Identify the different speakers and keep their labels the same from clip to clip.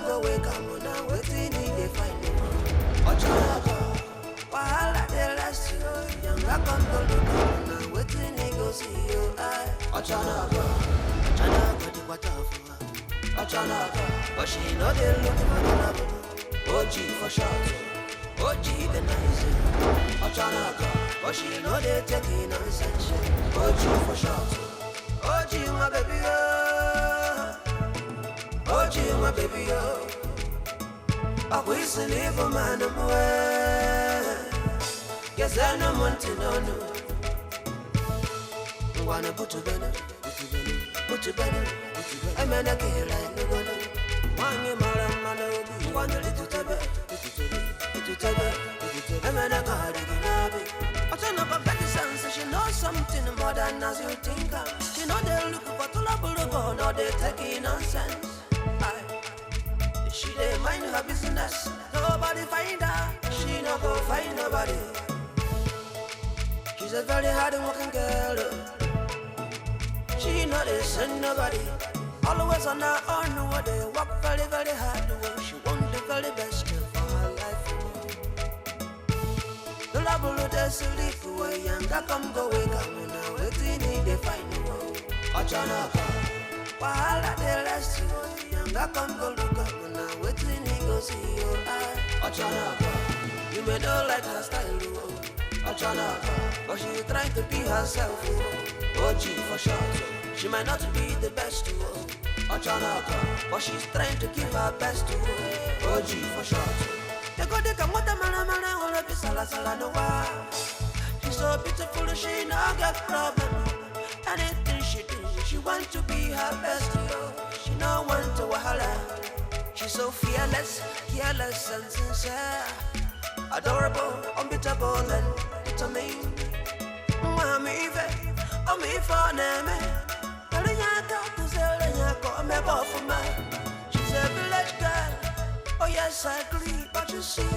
Speaker 1: go wake up now, waiting in the final. Ochanaga, wahala they last you. Younger come go look up now, waiting he go see you. Ochanaga, Ochanaga the waterfall. Ochanaga, but she know they look for the love. OG for short, OG the nice. Ochanaga, but she know they taking nonsense. OG for short, OG my baby, oh. OG my baby, oh. I wish to live a man away. Yes, I know one to know. Wanna put to bed, put to bed. I'm a kill like no one. One you man, one little table, I'm a guardian. I turn up a better sense, she knows something more than as you think. She know they're looking for to love, no, they're taking nonsense. She dey mind her business, nobody find her, she no go find nobody. She's a very hard working girl, she no listen nobody. Always on her own, what they work very, very hard. She want the very best for her life. The love will just sleep away and come go wake up now. Waiting in the final. Ochanaga, wahala they last you. Younger come go look up now. Waiting he go see you. Ochanaga, you may not like her style. Ochanaga, but she trying to be herself. OG for short. She might not be the best to Ochanaga, but she's trying to give her best to OG for short. They go they come what a man wanna be sala no wa. She's so beautiful she no get problem. Anything she do, she want to be her best. She no want to wahala. She's so fearless, careless and sincere, adorable, unbeatable and determined. Mami ve, omi for name. She's a village girl. Oh yes, I agree, but you see,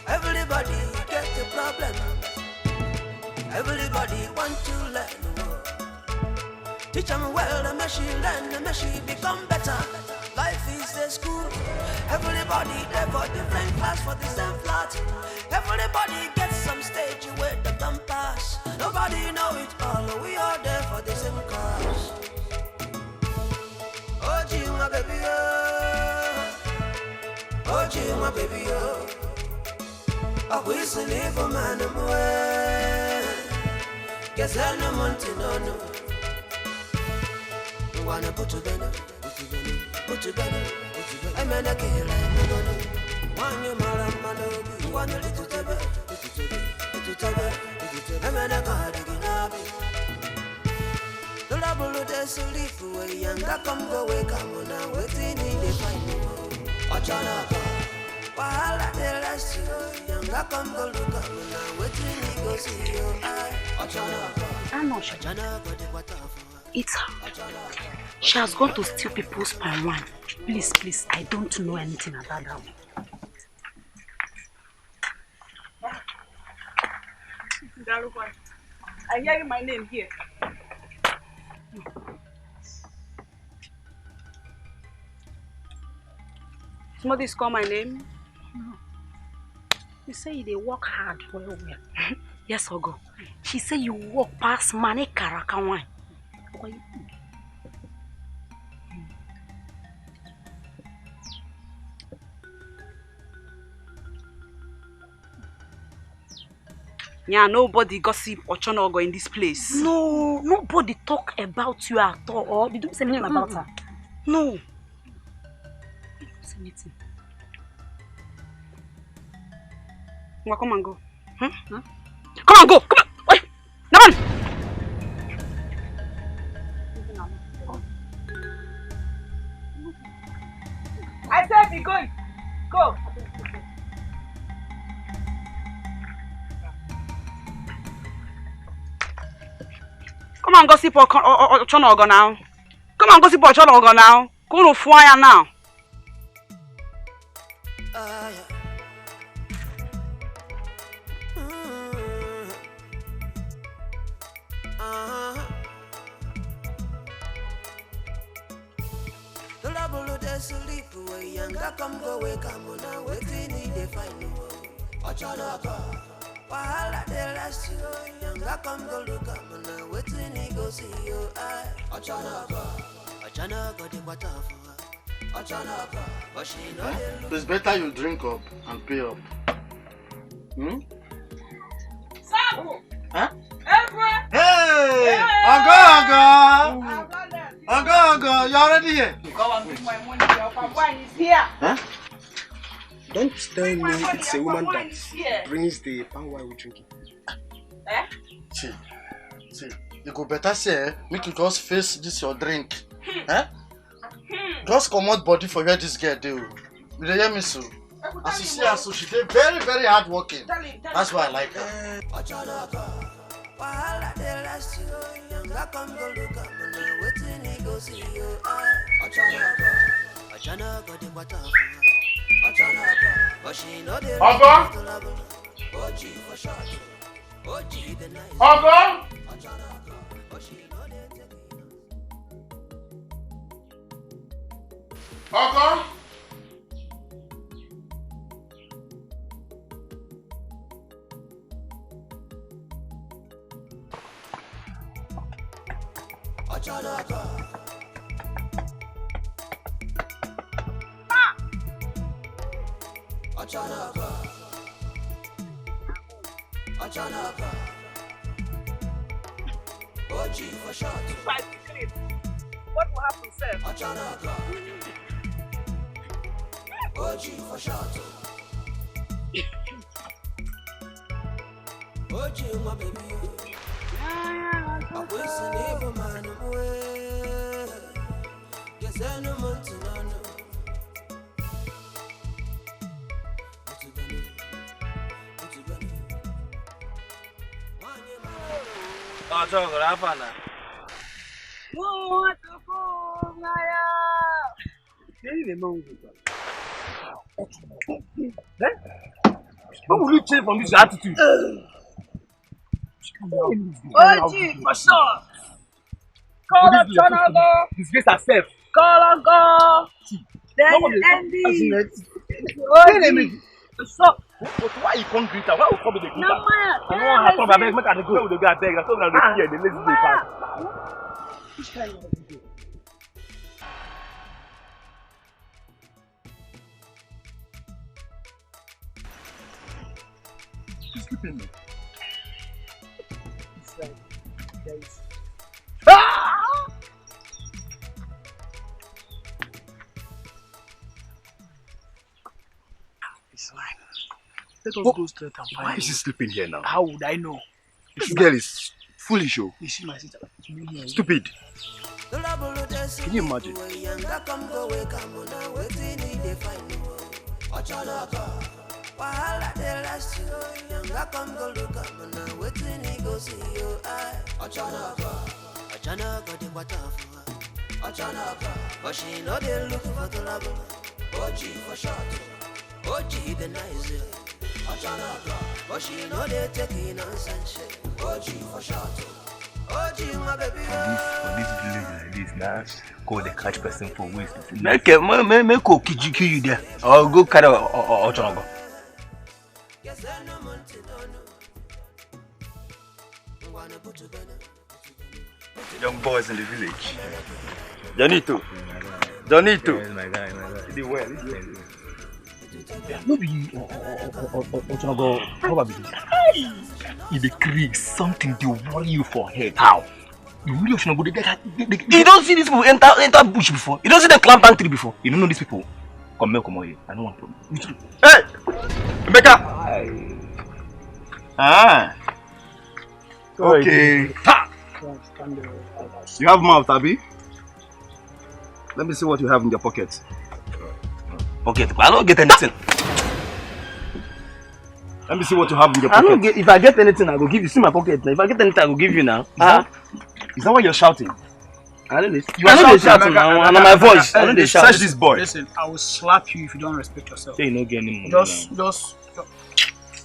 Speaker 1: everybody get the problem. Everybody want to learn. Teach them well, and may she learn, and may she become better. Life is a school. Everybody there for different class for the same flat. Everybody gets some stage where they don't pass. Nobody know it all. We are there for the same cause. OG my baby, oh. OG my baby, oh. I wish to live a man away. Guess I no want to know. You wanna put together, put together. I'm a kill like no one. One you man, one little table, I'm a guardian. The love will just sleep away and come go wake up now. Waiting in the final. Ochanaga, wahala they last you. Younger come go look up now. Waiting he go see you. Ochanaga,
Speaker 2: I'm not sure. It's her. She has gone to steal people's palm wine. Please, I don't know anything about that one.
Speaker 3: I hear my name here. Somebody's call my name?
Speaker 2: No. You say they work hard for your work. Yes, Ogo. She say you walk past Mane Karakawan.
Speaker 3: Yeah, nobody gossip Ochonogo in this place.
Speaker 2: No, nobody talk about you at all. Or did you say anything about her?
Speaker 3: No.
Speaker 2: You don't say anything.
Speaker 3: Well, come and go.
Speaker 2: Huh?
Speaker 3: Come on, go! Come on! Wait! No one! I said be going! Go! Come on, gossip Ochonogo now. Come on, gossip Ochonogo now. Go to fire now.
Speaker 1: sleep away, yanga come go wake up now. Waiting in the final. Ochanaka, wahala they last you. Yanga come go look up now. Waiting he go see you. Ochanaka, Ochanaka the water for. Ochanaka, but she know.
Speaker 4: It's better you drink up and pay up. Huh? Hey! Uncle, you already here?
Speaker 3: Come and bring my money. Your papa is here.
Speaker 4: Huh?
Speaker 5: Don't tell me it's a woman that brings the palm wine we drinking.
Speaker 3: Eh?
Speaker 4: See, you go better say, make you just face this your drink. Eh? Just come out body for where this girl do. You hear me so? As you see her, so she did very, very hard working. That's why I like her.
Speaker 1: Wahala they last you. Yanga come go look up now. Waiting he go see you. Ochanaka the water. Ochanaka, but she know the OG for short. OG the nice. Ochanaka, but she know the
Speaker 4: Uncle?
Speaker 1: Ochanaka. Ochanaka. Ochanaka. OG for short.
Speaker 3: What will happen, sir?
Speaker 1: Ochanaka. OG for short. OG my baby. I wish I never man away. Yes, I know Montanano.
Speaker 6: Oh, so good. Have fun now.
Speaker 3: What the fuck, Naya?
Speaker 5: How will you change from this attitude?
Speaker 3: OG for sure. Call up Chanago.
Speaker 5: Disgrace herself.
Speaker 3: Call up go. Then Andy. OG. So,
Speaker 5: why you can't greet her? Why you come with the greeter?
Speaker 3: no man.
Speaker 5: I don't want her to come back. Make her go with the guy beg. That's what I'm here. The lazy day pass. She's sleeping now.
Speaker 3: It's like there is. It's fine. Let us go straight and find.
Speaker 5: Why is she sleeping here now?
Speaker 3: How would I know?
Speaker 5: This girl is foolish, oh.
Speaker 3: You see my sister.
Speaker 5: Stupid. Can you imagine?
Speaker 1: Wahala they last you. Yanga come go look up now. Waiting he go see you. Ochanaka the water for. Ochanaka, but she know they look for the love. OG for short. OG the nice. Ochanaka, but she know they taking nonsense. OG for short. OG my baby.
Speaker 7: For this village like this, now go the catch person for waste.
Speaker 6: Make go kill you there. Or go carry Ochanago.
Speaker 7: Young boys in the village.
Speaker 6: Janito.
Speaker 7: Yes, my guy.
Speaker 6: Did well.
Speaker 7: No be Ochanago probably. If they create something they worry you for head. How? You really Ochanago
Speaker 6: You don't see these people enter bush before. You don't see them climb bank tree before. You don't know these people. Come here. I don't want problem. Hey! Rebecca! Ah!
Speaker 7: Okay.
Speaker 5: You have mouth, Abby? Let me see what you have in your pocket.
Speaker 6: Okay, I don't get anything.
Speaker 5: Let me see what you have in your
Speaker 6: I
Speaker 5: pocket.
Speaker 6: don't get. If I get anything, I go give you. See my pocket. If I get anything, I go give you now.
Speaker 5: Is that why you're shouting?
Speaker 6: I don't know. You are not shouting now. And my voice. I don't dey shout.
Speaker 5: Search this boy.
Speaker 3: Listen, I will slap you if you don't respect yourself.
Speaker 6: Say you no get any money.
Speaker 3: Just.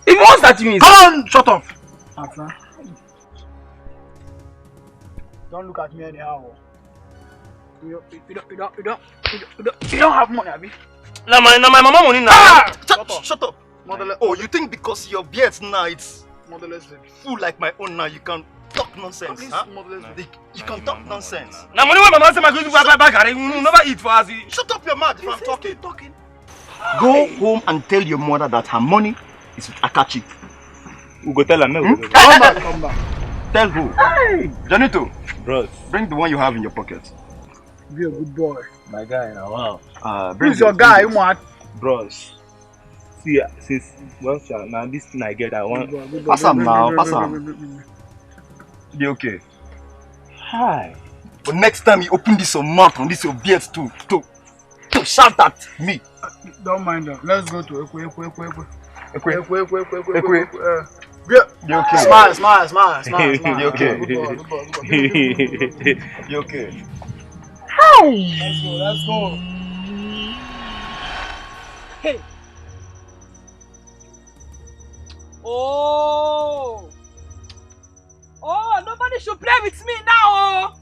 Speaker 6: If you want start me,
Speaker 5: Come on, shut up.
Speaker 3: Don't look at me anyhow.
Speaker 5: You don't have money, Abi.
Speaker 6: Now my mama money now.
Speaker 7: Shut up. Motherless. Oh, you think because your beard now it's
Speaker 5: Motherless baby.
Speaker 7: full like my own now you can talk nonsense?
Speaker 5: Please,
Speaker 7: Huh?
Speaker 5: motherless baby.
Speaker 7: You can talk nonsense.
Speaker 6: Now money when my mama say my going back, you will never eat for us.
Speaker 7: Shut up your mouth if I'm talking.
Speaker 6: Go home and tell your mother that her money is with Akachi.
Speaker 7: We go tell her.
Speaker 5: Come back.
Speaker 6: Tell who? Hey, Janito.
Speaker 7: Bros.
Speaker 6: Bring the one you have in your pocket.
Speaker 5: Be a good boy.
Speaker 7: My guy now. Wow.
Speaker 5: Who's your guy? What?
Speaker 7: Bros. See, since once now this thing I get, I want.
Speaker 6: Pass him now. Pass him. Be okay.
Speaker 7: Hi.
Speaker 6: But next time you open this your mouth on this your beard to shout at me.
Speaker 5: Don't mind them. Let's go to Ekwe.
Speaker 6: You okay?
Speaker 5: Smile.
Speaker 6: You okay?
Speaker 5: Good boy.
Speaker 6: You okay?
Speaker 5: Let's go.
Speaker 3: Hey. Oh, nobody should play with me now. Oh.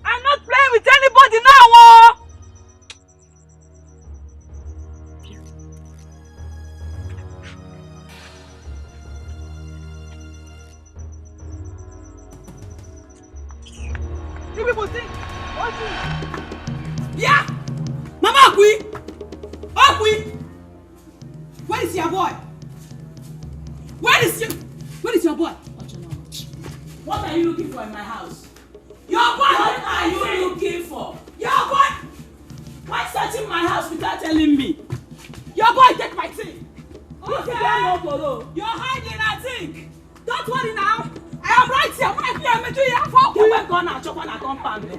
Speaker 3: I'm not playing with anybody now. Oh. You people think? Yeah! Mama Akwi! Where is your boy? Where is your boy? What are you looking for in my house? Your boy! What are you looking for? Your boy! Why searching my house without telling me? Your boy take my thing! Okay! You're hiding, I think! Don't worry now! I am right here! My fear me to you! You were gonna chop on a compound. You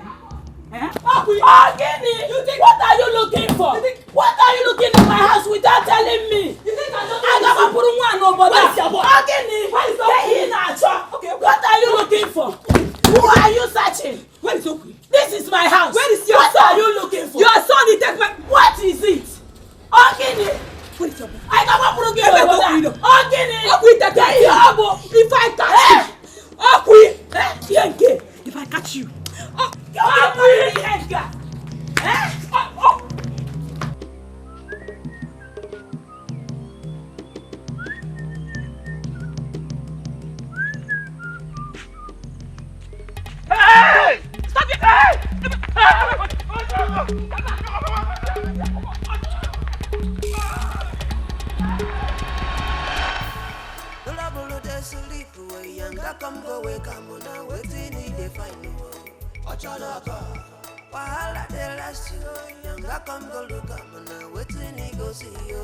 Speaker 3: think what are you looking for? What are you looking in my house without telling me? You think I got a put one over there? What are you looking for? Who are you searching? Where is Okwi? This is my house. Where is your son? What are you looking for? Your son is take my. What is it? Ogini. What is your boy? I got a put over there. Ogini. Okwi take my. If I catch you. Okwi. If I catch you. Hey! Stop it! Hey!
Speaker 1: Wahala dey last you, yanga come go look am na wetin he go see you.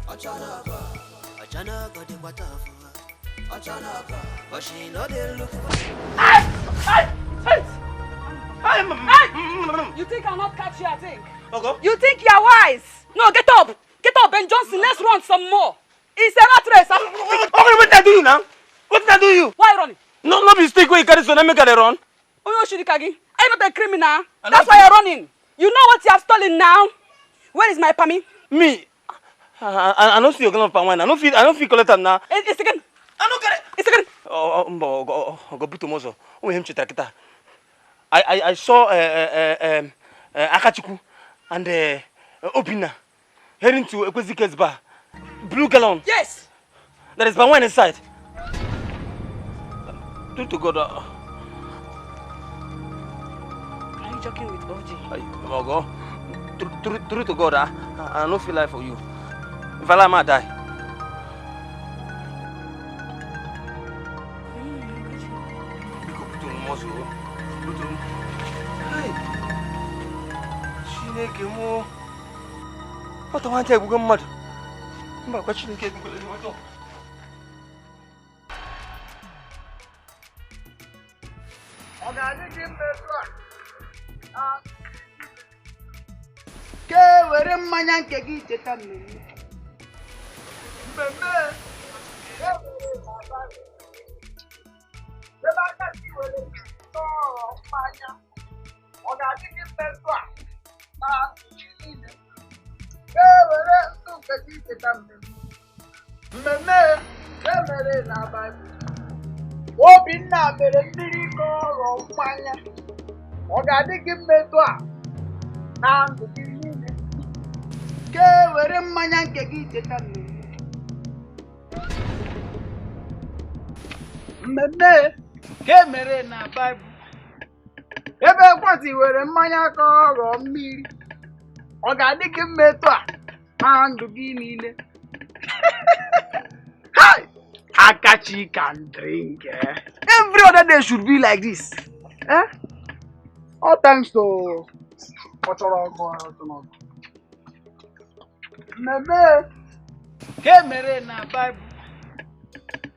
Speaker 1: Ochanaka dey water for her. Ochanaka, but she no dey look for.
Speaker 3: You think I'll not catch you? I think.
Speaker 6: Okay.
Speaker 3: You think you're wise? No, get up, Ben Johnson. Let's run some more. It's a rat race.
Speaker 6: Okay, what did I do you now? What did I do you?
Speaker 3: Why running?
Speaker 6: No mistake where you carry so let me get it run.
Speaker 3: Oh, you Shirikagi. I'm not a criminal. That's why you're running. You know what you have stolen now? Where is my pami?
Speaker 6: Me? I don't see your gun of wine. I don't feel collect them now.
Speaker 3: It's again.
Speaker 6: I don't get it.
Speaker 3: It's again.
Speaker 6: Go put tomoso. Oh, him chitakita. I saw Akachiku and Obina heading to Ekwezike's bar. Blue gallon.
Speaker 3: Yes.
Speaker 6: There is wine inside. True to God.
Speaker 3: Are you joking with OG?
Speaker 6: True to God, I don't feel like for you. If I lie, I might die. What I want to go mad. But what you get me go.
Speaker 5: Ke were mmanya nke gị cheta mmemme. Mmemme. Ebe aka si were mmanya. Ọ ga-adị gị mmetụ a na niile. Ke were ndụ nke gị cheta mmemme. Mmemme ke mere n'abalị. Obinna mere mmiri ka ọrọ mmanya. Ọ ga-adị gị mmetụ a na ndụ gị niile. Ka e were mmanya nke gị cheta mmemme ka e mere na Baịbụl. Ebe ekwentị were mmanya ka ọrọ mmiri. Ọ ga-adị gị mmetụ a na ndụ gị niile. Hi! Akachi can drink. Every other day should be like this. All thanks to Mmemme ka mere na Baịbụl.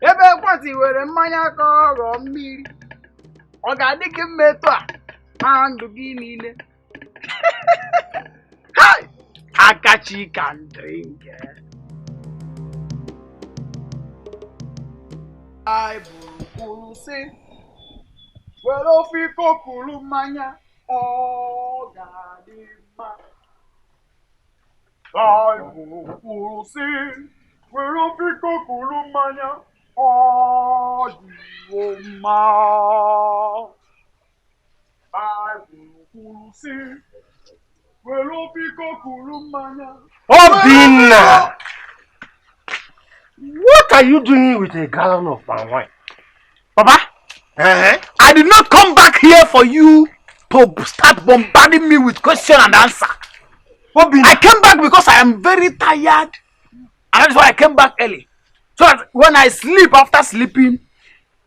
Speaker 5: Ebe ekwentị were mmanya ka ọrọ mmiri. Ọ ga-adị gị mmetụ a na ndụ gị niile. Hi! Akachi can drink. Baịbụl kwuru sị, were ofe iko kuru mmanya, ọ ga-adị mma. Baịbụl kwuru sị, were ofe iko kuru mmanya, ọ dịwo mma. Baịbụl kwuru sị, were ofe iko kuru mmanya.
Speaker 8: Obinna! What are you doing with a gallon of palm wine?
Speaker 5: Papa, I did not come back here for you to start bombarding me with question and answer.
Speaker 8: Obinna.
Speaker 5: I came back because I am very tired, and that's why I came back early. So that when I sleep, after sleeping,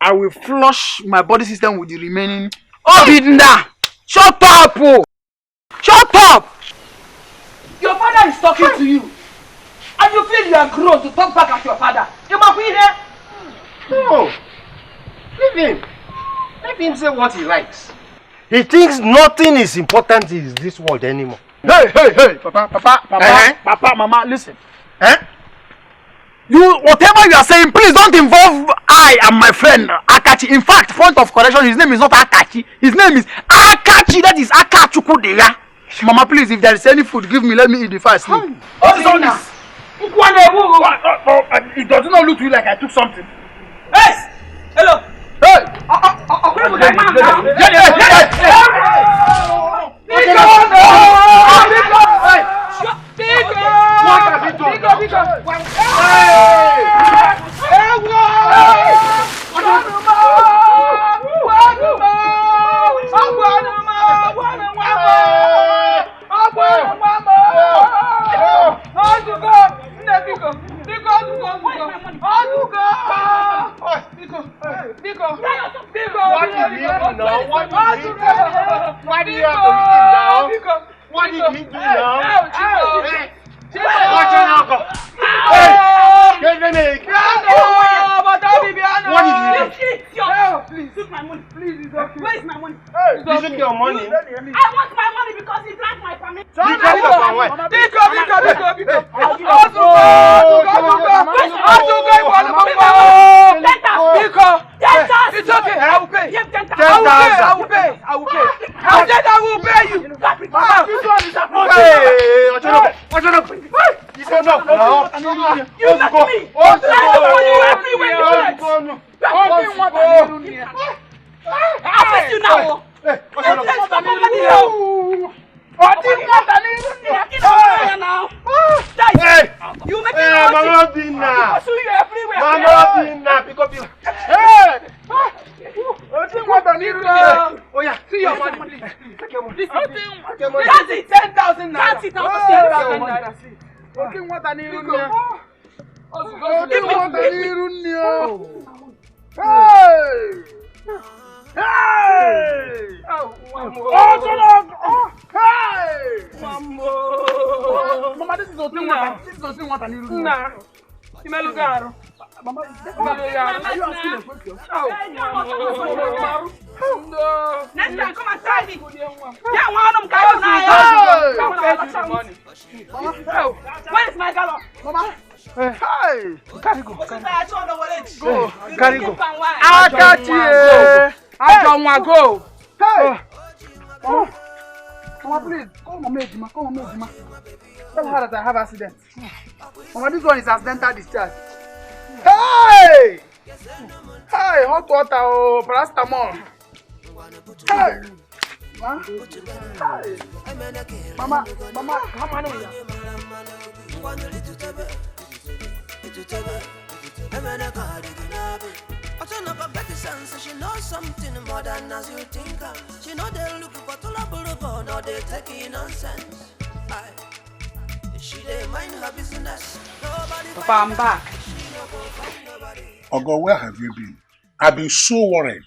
Speaker 5: I will flush my body system with the remaining. Obinna! Shut up! Oh. Shut up!
Speaker 3: Your father is talking to you. And you feel you are grown to talk back at your father. You must be here.
Speaker 8: No. Leave him. Let him say what he likes. He thinks nothing is important in this world anymore.
Speaker 5: Hey, Papa, Mama, listen. Whatever you are saying, please don't involve I and my friend Akachi. In fact, point of correction, his name is not Akachi. His name is Akachi. That is Akachukudeya. Mama, please, if there is any food, give me. Let me eat the first. What is all this? It does not look to you like I took something.
Speaker 3: Yes! Hello!
Speaker 5: Hey!
Speaker 8: Why do you have to eat him now? What did he do now? Watch it now. Hey! What did he do?
Speaker 3: Please, take my money. Please, it's okay. Where is my money?
Speaker 8: You took your money?
Speaker 3: I want my money because he drank my permit.
Speaker 8: You drank your permit?
Speaker 3: It's okay, I will pay. I will pay. I will pay you. Mama, this one is a
Speaker 8: You don't know.
Speaker 3: You let me. I'll face you now. You make me
Speaker 8: Mama Bina.
Speaker 3: pursue you everywhere.
Speaker 8: Mama Bina, pick up your.
Speaker 3: Oh yeah, see your money, please. Take your money.
Speaker 5: That's it, 10,000 naira.
Speaker 3: That's it,
Speaker 5: Naira. Mama, this is the thing what I need. Mama, are you asking a question?
Speaker 3: Next time, come and try me. Yeah, where is my gallon?
Speaker 5: Mama, hey, carry go.
Speaker 8: Carry go.
Speaker 5: I got you. I don't want to go. Hey. Mama, please, call Mama Ejima. Tell her that I have accident. Mama, this one is accidental discharge. Hey! Hey, hot water, oh, paracetamol. Hey. Mama, come on here.
Speaker 1: She knows something more than as you think. She know they look for trouble, no they taking nonsense. She they mind her business.
Speaker 3: Papa, I'm back.
Speaker 9: Ogo, where have you been? I've been so worried.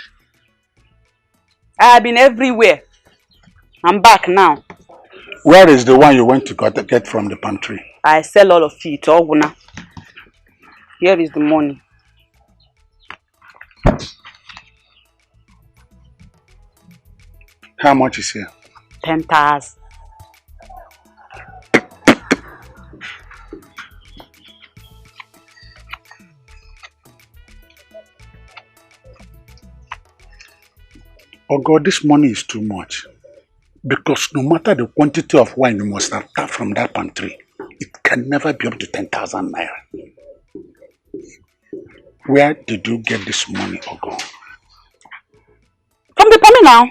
Speaker 3: I have been everywhere. I'm back now.
Speaker 9: Where is the one you went to get from the pantry?
Speaker 3: I sell all of it. Oguna. Here is the money.
Speaker 9: How much is here?
Speaker 3: 10,000.
Speaker 9: Oh God, this money is too much. Because no matter the quantity of wine you must have tapped from that pantry, it can never be up to 10,000 naira. Where did you get this money, Ogo?
Speaker 3: From the Pami now.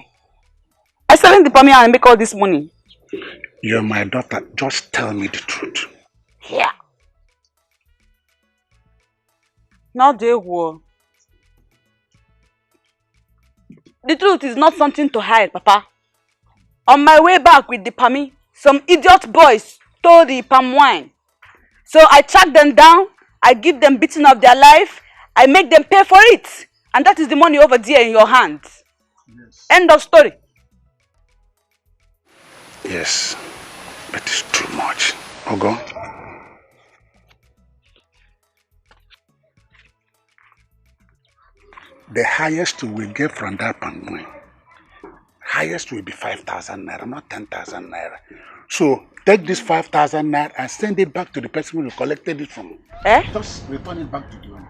Speaker 3: I sell in the Pami and I make all this money.
Speaker 9: You're my daughter. Just tell me the truth.
Speaker 3: Yeah. Not the war. The truth is not something to hide, Papa. On my way back with the Pami, some idiot boys stole the palm wine. So I track them down, I give them beating of their life, I make them pay for it. And that is the money over there in your hands. Yes. End of story.
Speaker 9: Yes, but it's too much. Ogo? The highest we will get from that palm wine, highest will be 5,000 naira, not 10,000 naira. So take this 5,000 naira and send it back to the person who collected it from. Just return it back to the owner.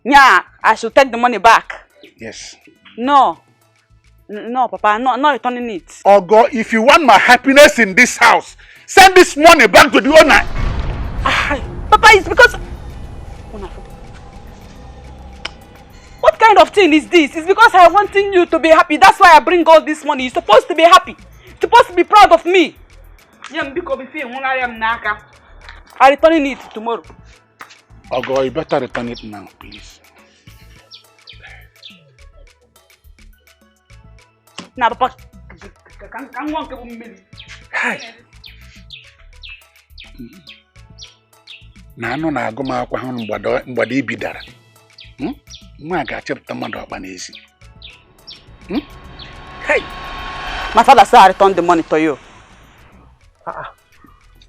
Speaker 3: Yeah, I should take the money back.
Speaker 9: Yes.
Speaker 3: No, Papa, I'm not returning it.
Speaker 9: Ogo, if you want my happiness in this house, send this money back to the owner.
Speaker 3: Papa, it's because... What kind of thing is this? It's because I want you to be happy. That's why I bring all this money. You're supposed to be happy. You're supposed to be proud of me. I'm returning it tomorrow.
Speaker 9: Ogo, you better return it now, please.
Speaker 3: Now, Papa.
Speaker 9: Hi. Nano na aguma akwa hanu mbwado ibidara. Mwa ga-achepụta mmadụ ọkpa n'ezi. Hey!
Speaker 3: My father said I return the money to you.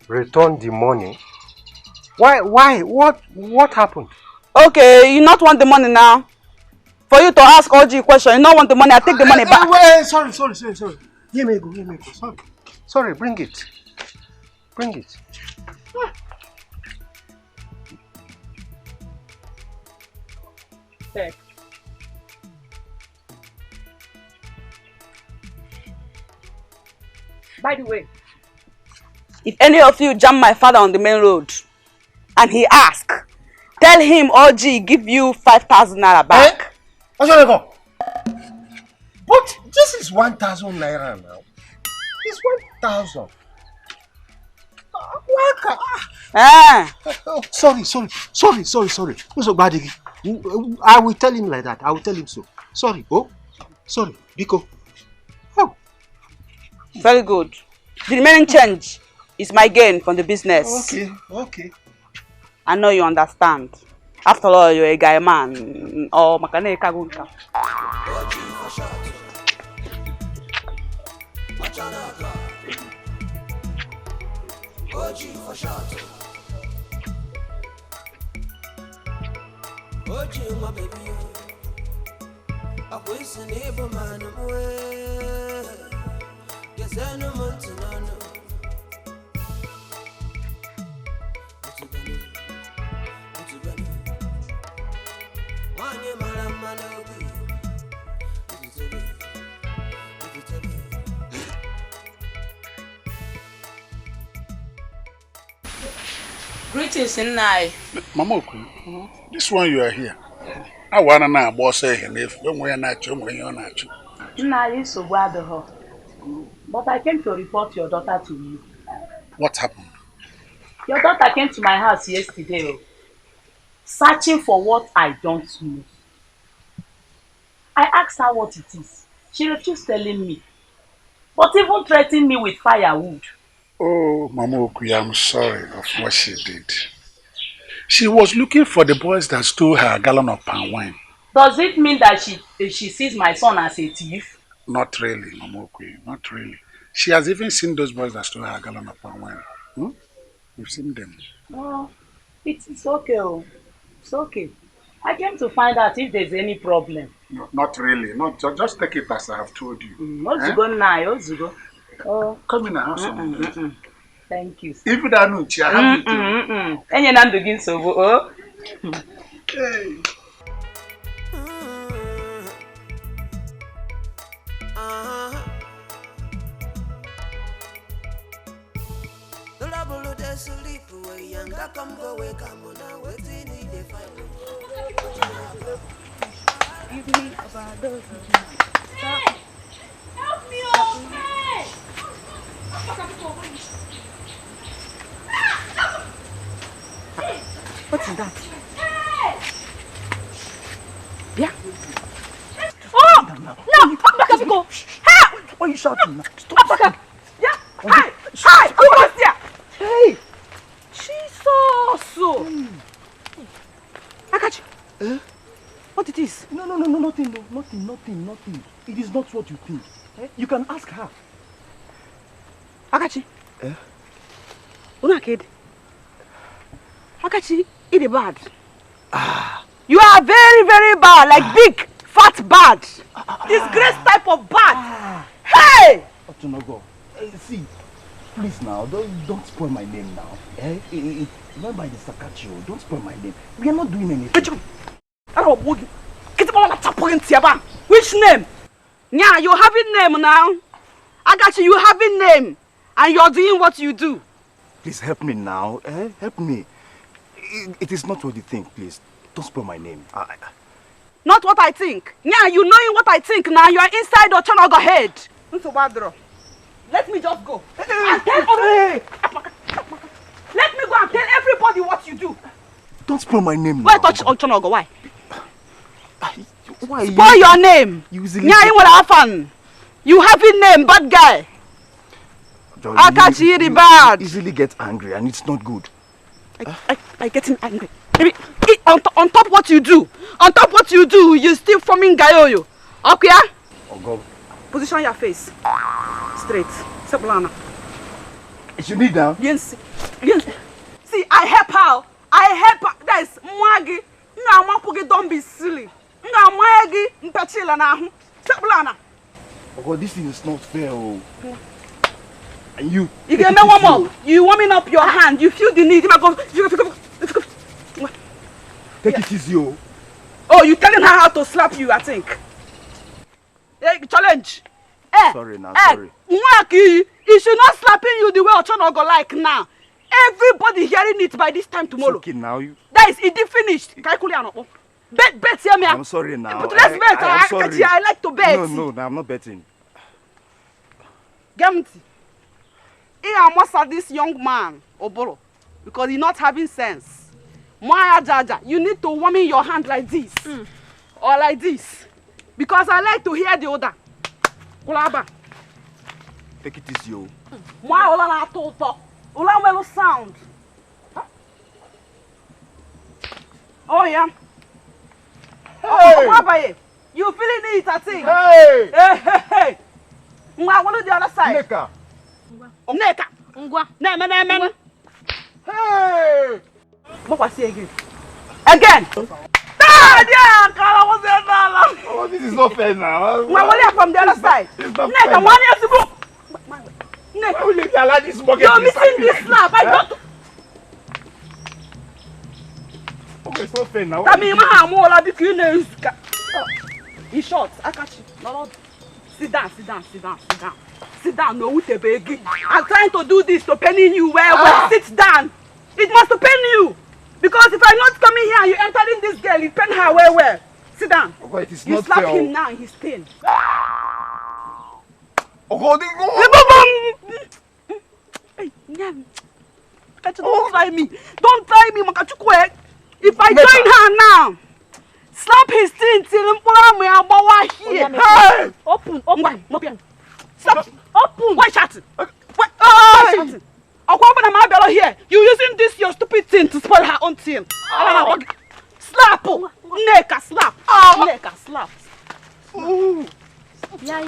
Speaker 8: Return the money? Why? What happened?
Speaker 3: Okay, you not want the money now. For you to ask OG question, you don't want the money, I take the money back.
Speaker 8: Wait, sorry. Here me go. Sorry, bring it.
Speaker 3: By the way, if any of you jam my father on the main road and he ask, tell him OG give you 5,000 naira back.
Speaker 8: But this is 1,000 naira now. It's 1,000. Sorry. I will tell him like that. I will tell him so. Sorry. Biko. Oh.
Speaker 3: Very good. The remaining change is my gain from the business.
Speaker 8: Okay.
Speaker 3: I know you understand. After all, you're a guy man. Oh, makane kagunka.
Speaker 1: My baby, I'm wasting every man away. Yes, I know what to know.
Speaker 2: Greetings, Nai.
Speaker 9: Mama Oku, this one you are here. I want to know boss saying if when we are not you, when you're not you.
Speaker 2: Nai is so bad her. But I came to report your daughter to you.
Speaker 9: What happened?
Speaker 2: Your daughter came to my house yesterday, searching for what I don't know. I asked her what it is. She refused telling me, but even threatened me with firewood.
Speaker 9: Oh, Mama Oku, I'm sorry of what she did. She was looking for the boys that stole her gallon of palm wine.
Speaker 2: Does it mean that she sees my son as a thief?
Speaker 9: Not really, Mama Oku, not really. She has even seen those boys that stole her gallon of palm wine. Hmm? You've seen them.
Speaker 2: Oh, it's okay. It's okay. I came to find out if there's any problem.
Speaker 9: No, not really. Not just take it as I have told you.
Speaker 2: What's go now? What's go?
Speaker 9: Oh, come in and have some.
Speaker 2: Thank you.
Speaker 9: If you don't know, I have it.
Speaker 2: And you're not doing so. Oh.
Speaker 9: Hey.
Speaker 3: Help me, oh, hey!
Speaker 10: What is that?
Speaker 3: Hey!
Speaker 10: Yeah.
Speaker 3: Oh! No! Bakafiko! Help!
Speaker 10: Why are you shouting now?
Speaker 3: Stop! Yeah! Hi! Hi! Who was there?
Speaker 10: Hey!
Speaker 3: Jesus!
Speaker 10: Akachi! What it is? No, nothing. It is not what you think. You can ask her. Akachi! Una kid. Akachi, it is bad. You are very, very bad, like big, fat bad. Disgrace type of bad. Hey!
Speaker 6: Otunogo, see, please now, don't spoil my name now. Remember the Sakachi, don't spoil my name. We are not doing anything.
Speaker 10: Which name? Yeah, you having name now. Akachi, you having name. And you're doing what you do.
Speaker 6: Please help me now, help me. It is not what you think, please. Don't spoil my name.
Speaker 10: Not what I think. Yeah, you knowing what I think now. You are inside Ochonogo head. Let me just go. And tell Let me go and tell everybody what you do.
Speaker 6: Don't spoil my name now.
Speaker 10: Why touch Ochonogo? Why?
Speaker 6: Why?
Speaker 10: Spoil your name. You having name, bad guy. Akachi, the bad.
Speaker 6: Easily get angry and it's not good.
Speaker 10: I get him angry. Maybe on top what you do, you still forming gayoyo. Okay?
Speaker 6: Oh God.
Speaker 10: Position your face. Straight. Seplana.
Speaker 6: Is you need down?
Speaker 10: Yes. See, I help her. That is Mwagi. Don't be silly. Seplana.
Speaker 6: Oh God, this thing is not fair. And you
Speaker 10: can warm up. You warming up your hand. You feel the need.
Speaker 6: Take it easy,
Speaker 10: Oh, you telling her how to slap you, I think. Hey, challenge.
Speaker 6: Sorry now, sorry.
Speaker 10: Mwaki, he should not slapping you the way Ochonogo like now. Everybody hearing it by this time tomorrow.
Speaker 6: It's okay now.
Speaker 10: That is it finished. Bet, hear me.
Speaker 6: I'm sorry now.
Speaker 10: But let's bet.
Speaker 6: I'm sorry.
Speaker 10: I like to bet.
Speaker 6: No, I'm not betting.
Speaker 10: Gamti. I must have this young man, Oboro, because he's not having sense. Maya Jaja, you need to warm in your hand like this. Or like this. Because I like to hear the other. Kulaba.
Speaker 6: Take it easy, yo.
Speaker 10: Maya Ola na toto. Ola melo sound. Oh yeah.
Speaker 6: Hey!
Speaker 10: You feeling it, I think?
Speaker 6: Hey!
Speaker 10: Hey! What on the other side?
Speaker 6: Neka.
Speaker 10: Neka. Nemen.
Speaker 6: Hey!
Speaker 10: What was he again? Again!
Speaker 6: Oh, this is not fair now.
Speaker 10: From the other side.
Speaker 6: It's not
Speaker 10: Neka,
Speaker 6: fair.
Speaker 10: 1 year to go.
Speaker 6: Why will you allow this bucket?
Speaker 10: You're missing this slap. I don't.
Speaker 6: Okay, it's not fair now.
Speaker 10: That means I'm all of the He's short. I catch you. No. Sit down. Sit down. No, with a baby. I'm trying to do this to penny you well. Sit down. It must pain you. Because if I'm not coming here and you entering this girl, you pain her well. Sit down.
Speaker 5: Okay, it is
Speaker 10: you
Speaker 5: not
Speaker 10: slap
Speaker 5: fair.
Speaker 10: him now and he's pain. Hey, don't try me. Don't try me, Makachukwe. If I join her now, slap his thing till I'm here. Hey! Open. Stop. Open. Why shouting? Why shouting? I'll go open my belly here. You using this your stupid thing to spoil her own thing. Slap. Neck a slap. Neck a slap. Yeah.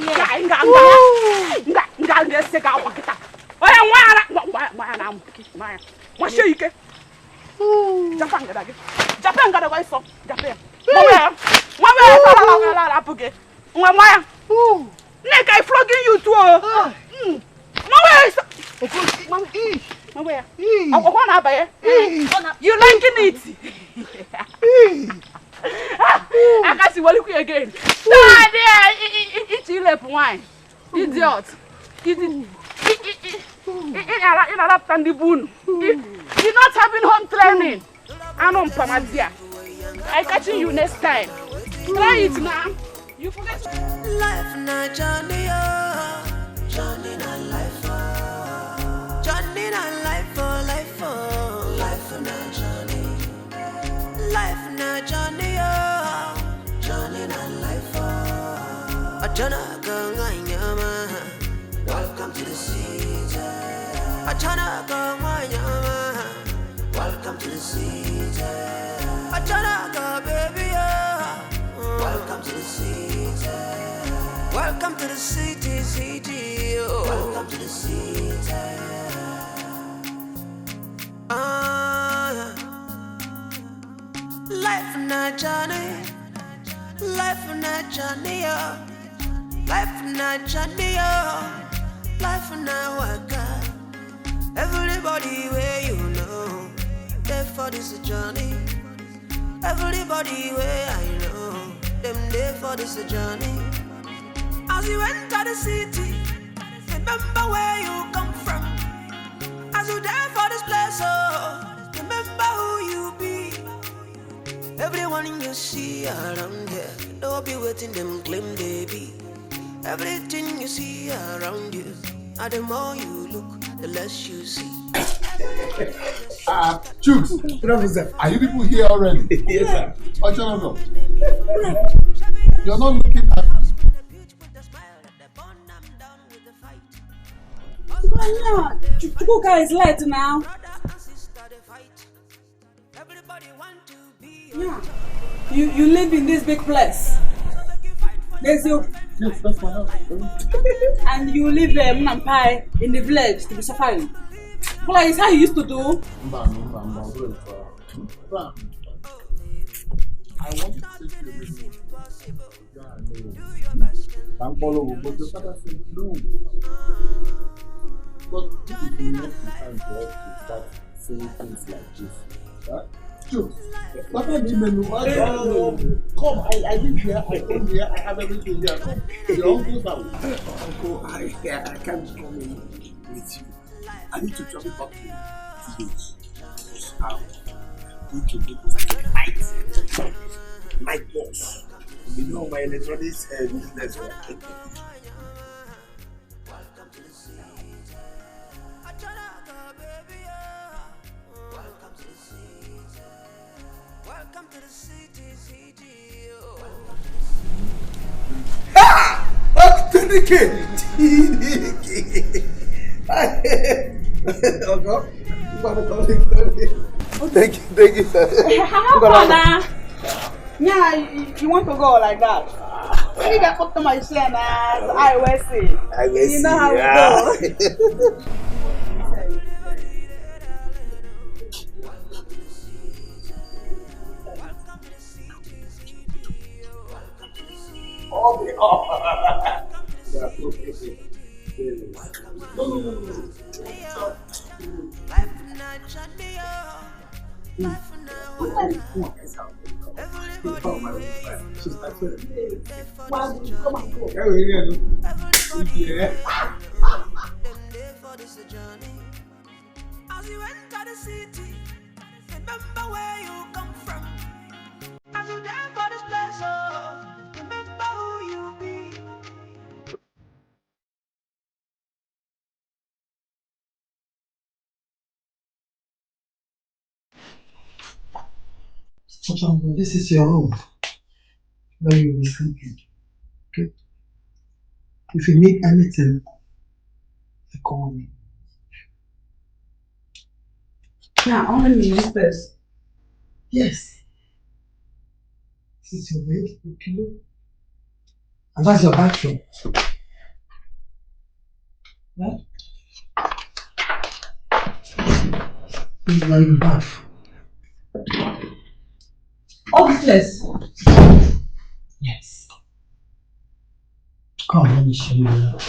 Speaker 10: Neck, I flogging you too. You liking it? I can see what you again. It's you left wine. Idiot. You're not having home training. I'm on Pamadia. I catching you next time. Try it now. You forget.
Speaker 1: Life na journey, journey na life, journey na life, life na journey, life na journey, journey na life. Ajana kanganyama, welcome to the city. Ajana kanganyama, welcome to the city. Ajana baby, welcome to the city. Welcome to the city, city. Oh. Welcome to the city. Life na journey, life na journey, life na journey, life na waka. Everybody where you know, therefore this journey. Everybody where I know, them there for this journey. As you enter the city, remember where you come from. As you there for this place, oh, remember who you be. Everyone you see around here, don't be waiting them claim they be. Everything you see around you, and the more you look, the less you see.
Speaker 9: Chooks, are you people here already?
Speaker 7: Yes, sir.
Speaker 9: You're not looking at me.
Speaker 3: Chukuka is late now. Yeah. You live in this big place. There's your...
Speaker 9: Yes, that's my house.
Speaker 3: And you live Munampai in the village to be suffering. Well, it's how you used to do.
Speaker 9: I want to take you with me. I'm following, but your father said no. But this is not the time for us to start saying things like this. Huh? Come, I live here, I come here, I have everything here. Come, your uncle's house.
Speaker 11: Uncle, I can't come in with you. I need to travel back to the village. I'm going to go to my boss. You know my electronics business.
Speaker 1: Welcome to the city, city.
Speaker 11: TDK. Thank you.
Speaker 3: How far now? Yeah, you want to go like that? You got put to my son as I will see. You know how we go.
Speaker 1: As you enter the city, Remember where you come from. As you die for this place, oh, remember who you be.
Speaker 11: This is your home where you'll be sleeping. Okay? If you need anything, you call me.
Speaker 10: Yeah, only me first.
Speaker 11: Yes. This is your bed, your pillow. And that's your bathroom. Yeah? This is where you bath.
Speaker 10: All this place.
Speaker 11: Yes. Come, let me show you around.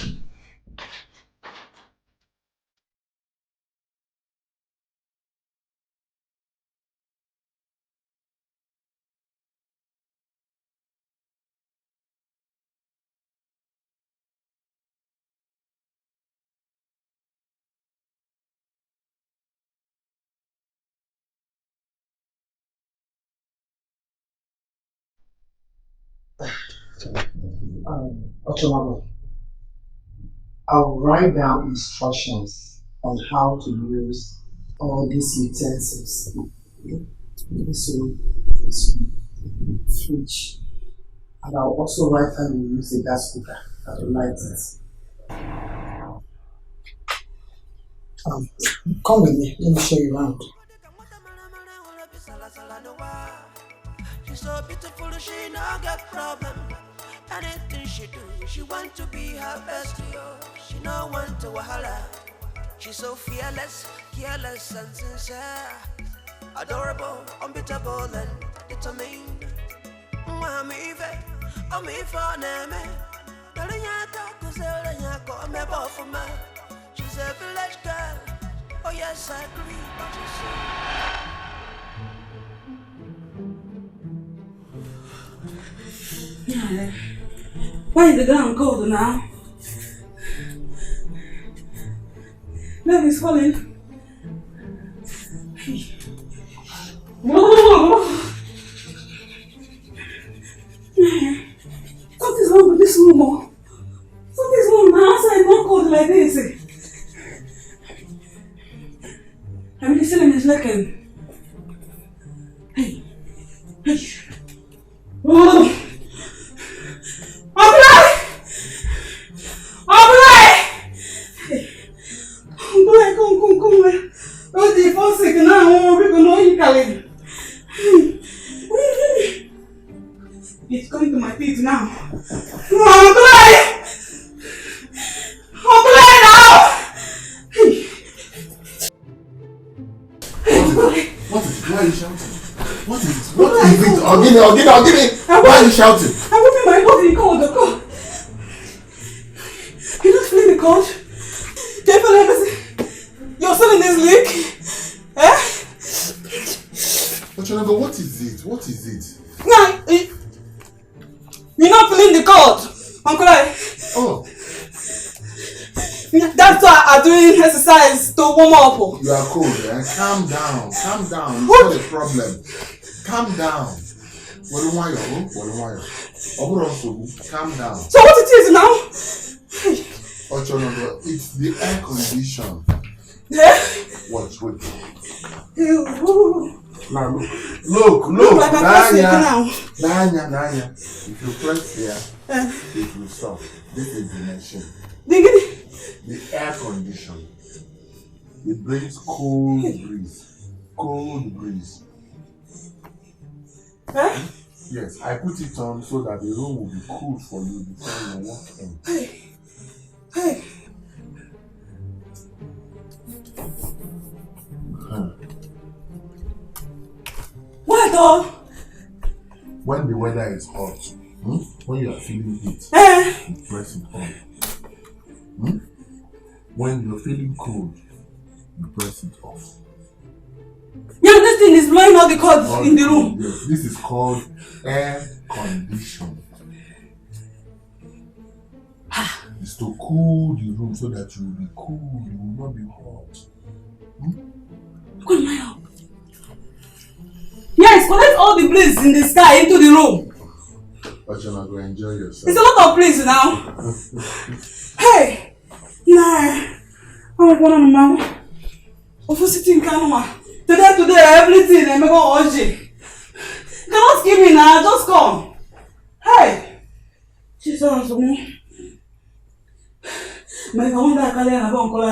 Speaker 11: Otomabo, I'll write down instructions on how to use all these utensils. This one, fridge. And I'll also write how you use the gas cooker to light it. Come with me, let me show you around.
Speaker 1: She's so beautiful, she not got problem. Anything she do, she want to be her best, yo. She no want to wahala. She's so fearless, careless and sincere. Adorable, unbeatable and determined. Mami ve, omi foneme. Dalinyaka kuzela nyako me bofuma. She's a village girl. Oh yes, I agree. What you say?
Speaker 10: Yeah. Why is the ground cold now? Baby's falling. What is wrong with this room? What is wrong now? Outside not cold like this. I mean the ceiling is leaking. Hey. Oh! Come. Don't you fall sick now? We're going to eat it's coming to my feet now. I'm blind! I'm blind now!
Speaker 9: What is it? Why are you shouting? What is it? What is it? I'll give it. Why are you shouting?
Speaker 10: I'm moving my body cold. You not feeling the cold? Can you feel everything? You're still in this leak? Eh?
Speaker 9: Ochonago, what is it? What is it?
Speaker 10: Nah, you're not feeling the cold, Uncle I.
Speaker 9: Oh.
Speaker 10: That's why I'm doing exercise to warm up.
Speaker 9: You are cold, eh? Calm down. It's not a problem. Calm down. Calm down.
Speaker 10: So what it is now?
Speaker 9: Ochonago, it's the air condition.
Speaker 10: Yeah?
Speaker 9: Watch, wait.
Speaker 10: Ew.
Speaker 9: Now look.
Speaker 10: Like I'm
Speaker 9: Nanya. If you press here, it will stop. This is the machine. The air condition. It brings cold breeze.
Speaker 10: Huh?
Speaker 9: Yes, I put it on so that the room will be cool for you before you walk in.
Speaker 10: Hey. What though?
Speaker 9: When the weather is hot, when you are feeling heat, you press it on. When you're feeling cold, you press it off.
Speaker 10: Yeah, this thing is blowing all the cords in the room.
Speaker 9: Yes, this is called air condition. It's to cool the room so that you will be cool, you will not be hot.
Speaker 10: Good my help.
Speaker 3: the breeze in the sky into the room.
Speaker 4: But you're not going to enjoy yourself.
Speaker 3: It's a lot of breeze now. Hey! Nah. I'm going on now. Of sitting Kanwa. Today, everything I'm going to cannot give me now, just come. Hey! Jesus, my wonder I can't have uncle.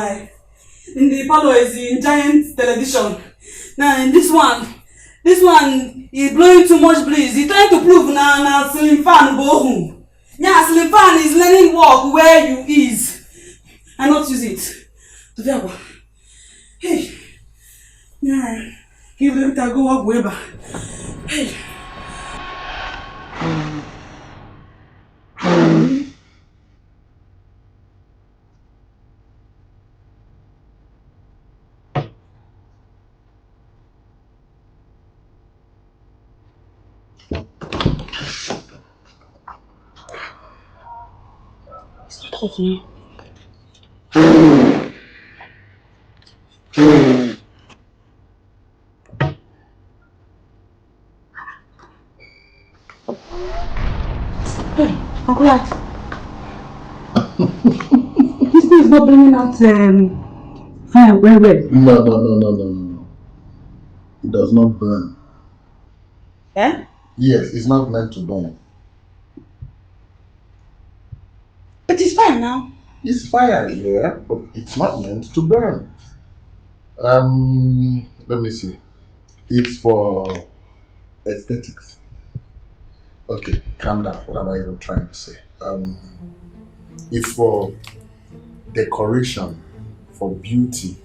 Speaker 3: In the parlor is in giant television. Now in this one is blowing too much breeze. He's trying to prove now ceiling fan go home. Yeah, ceiling fan is letting work where you is. And not use it. Hey. Yeah. Give them to go up way back. Hey.
Speaker 2: Okay. Hey, Uncle Art. This thing is not bringing out fire well.
Speaker 4: No. It does not burn.
Speaker 2: Eh?
Speaker 4: Yes, it's not meant to burn.
Speaker 2: But it's fire now.
Speaker 4: It's fire, yeah, but it's not meant to burn. Let me see. It's for aesthetics. Okay, calm down. What am I even trying to say? It's for decoration, for beauty.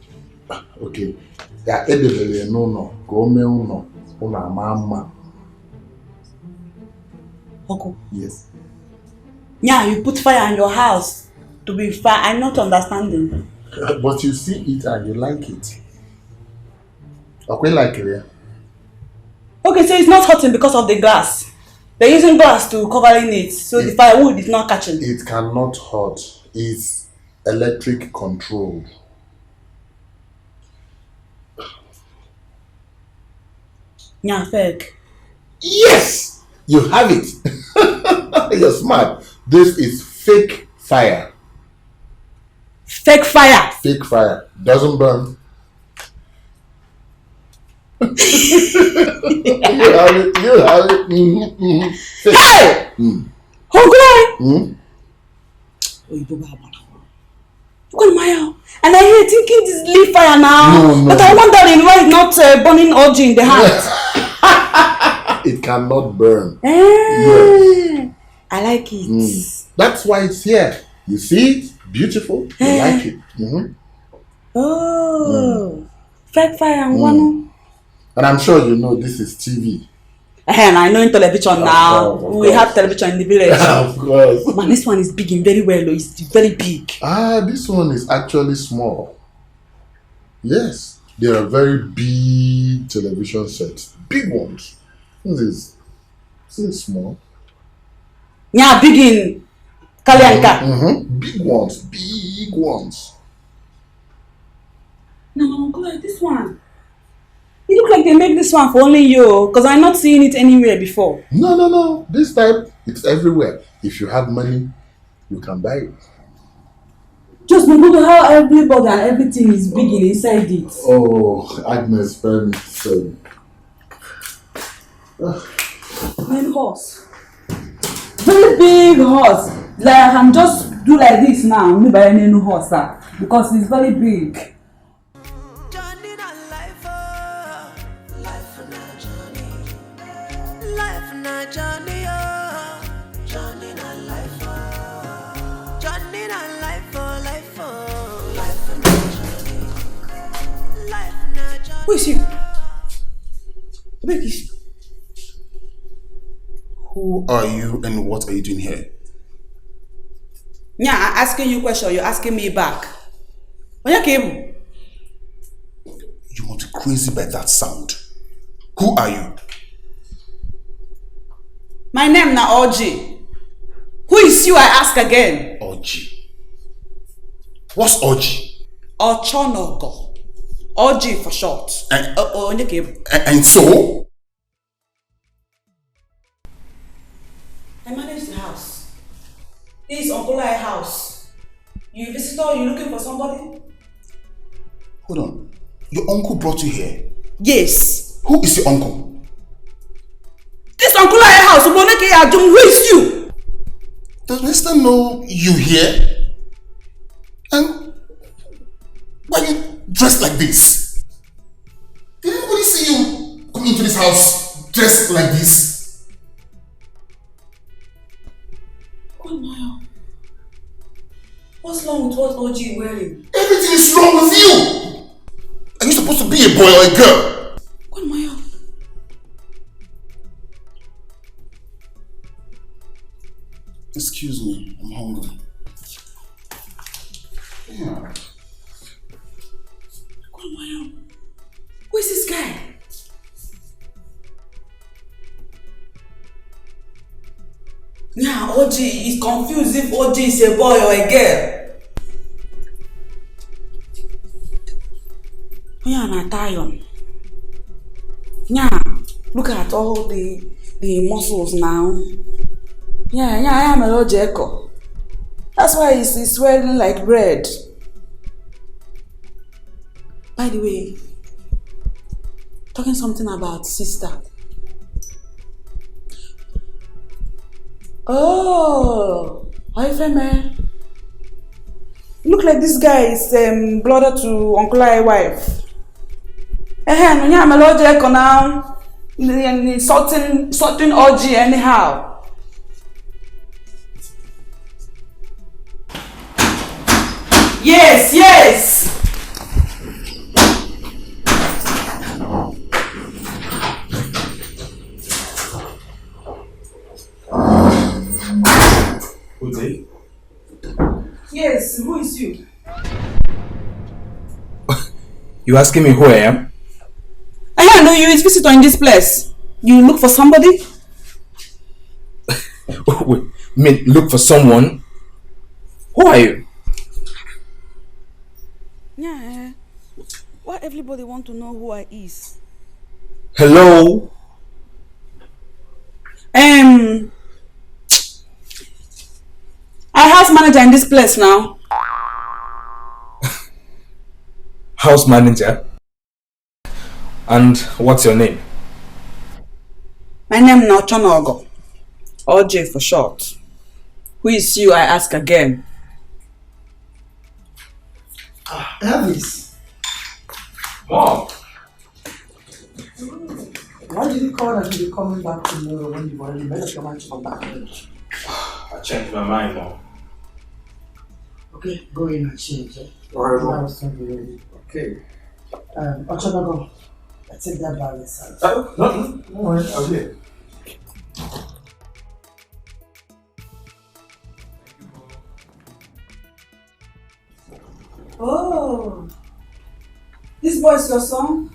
Speaker 4: Okay. Yeah,
Speaker 2: Uncle.
Speaker 4: Yes.
Speaker 2: Yeah, you put fire in your house to be fire. I'm not understanding.
Speaker 4: But you see it and you like it. Okay, like it, yeah?
Speaker 2: Okay, so it's not hurting because of the glass. They're using glass to covering it, so the firewood is not catching.
Speaker 4: It cannot hurt. It's electric controlled.
Speaker 2: Yeah, fake.
Speaker 4: Yes! You have it. You're smart. This is fake fire.
Speaker 2: Fake fire.
Speaker 4: Fake fire. Doesn't burn. You have it. Fake.
Speaker 2: Hey! And I hear thinking this leaf fire now.
Speaker 4: No.
Speaker 2: But I wondering why it's not burning OG in the hand.
Speaker 4: It cannot burn.
Speaker 2: Yes. I like it.
Speaker 4: That's why it's here. You see it? Beautiful. You like it.
Speaker 2: Oh. Fake fire and one.
Speaker 4: And I'm sure you know this is TV.
Speaker 2: And I know in television now.
Speaker 4: Of
Speaker 2: We have television in the village.
Speaker 4: Of course.
Speaker 2: Man, this one is big and very well. It's very big.
Speaker 4: This one is actually small. Yes. They are very big television sets. Big ones. This is small.
Speaker 2: Yeah, big in Kalyanka.
Speaker 4: Big ones.
Speaker 2: No, Uncle, this one. It looks like they make this one for only you, because I'm not seeing it anywhere before.
Speaker 4: No. This type, it's everywhere. If you have money, you can buy it.
Speaker 2: Just look at how everybody and everything is big inside it.
Speaker 4: Oh, Agnes, very so.
Speaker 2: Main horse. Very big horse. Like I can just do like this now, maybe I need no horse, because it's very big. Who is you?
Speaker 12: Who are you and what are you doing here?
Speaker 2: Yeah, I'm asking you a question, you're asking me back. When you came?
Speaker 12: You want to be crazy by that sound. Who are you?
Speaker 2: My name na Oji. Who is you, I ask again?
Speaker 12: Oji. What's Oji?
Speaker 2: Ochonogo. Oji for short.
Speaker 12: And so?
Speaker 2: This is Uncle I's house. You visitor, you looking for somebody?
Speaker 12: Hold on. Your uncle brought you here?
Speaker 2: Yes.
Speaker 12: Who is your uncle?
Speaker 2: This Uncle I's house, who is you?
Speaker 12: Does Mister know you here? And why are you dressed like this? Did anybody see you come into this house dressed like this?
Speaker 2: Oh my. What's wrong with what OG wearing?
Speaker 12: Everything is wrong with you! Are you supposed to be a boy or a girl?
Speaker 2: What am I?
Speaker 12: Excuse me, I'm hungry. Yeah.
Speaker 2: What am I? Who is this guy? Yeah, OG is confused if OG is a boy or a girl. Yeah, Natayon. Yeah, look at all the muscles now. Yeah, I am a little Jeko. That's why he's swelling like bread. By the way, talking something about sister. Oh, Ifeme. Look like this guy is brother to Uncle I's wife. Yeah, I'm a Lord Jeko now. Sorting OG anyhow. Yes.
Speaker 6: Who's it?
Speaker 2: Yes, who is you?
Speaker 6: You asking me who I am?
Speaker 2: I know you is visitor in this place. You look for somebody?
Speaker 6: Wait, mean look for someone? Who are you?
Speaker 2: Yeah. Why everybody want to know who I is?
Speaker 6: Hello?
Speaker 2: I house manager in this place now.
Speaker 6: House manager? And what's your name?
Speaker 2: My name is Chonogo. OJ for short. Who is you, I ask again.
Speaker 11: Elvis.
Speaker 6: Mom.
Speaker 11: Why did you call that you'll be coming back tomorrow when you've already made up your mind to come back?
Speaker 6: I changed my mind, Mom.
Speaker 11: Okay, go in and change it.
Speaker 6: Alright, Mom.
Speaker 11: I was not ready.
Speaker 6: Okay.
Speaker 11: Ochonago, let's take that bag inside.
Speaker 6: No worries, I'll do it.
Speaker 2: Oh, this boy is your son?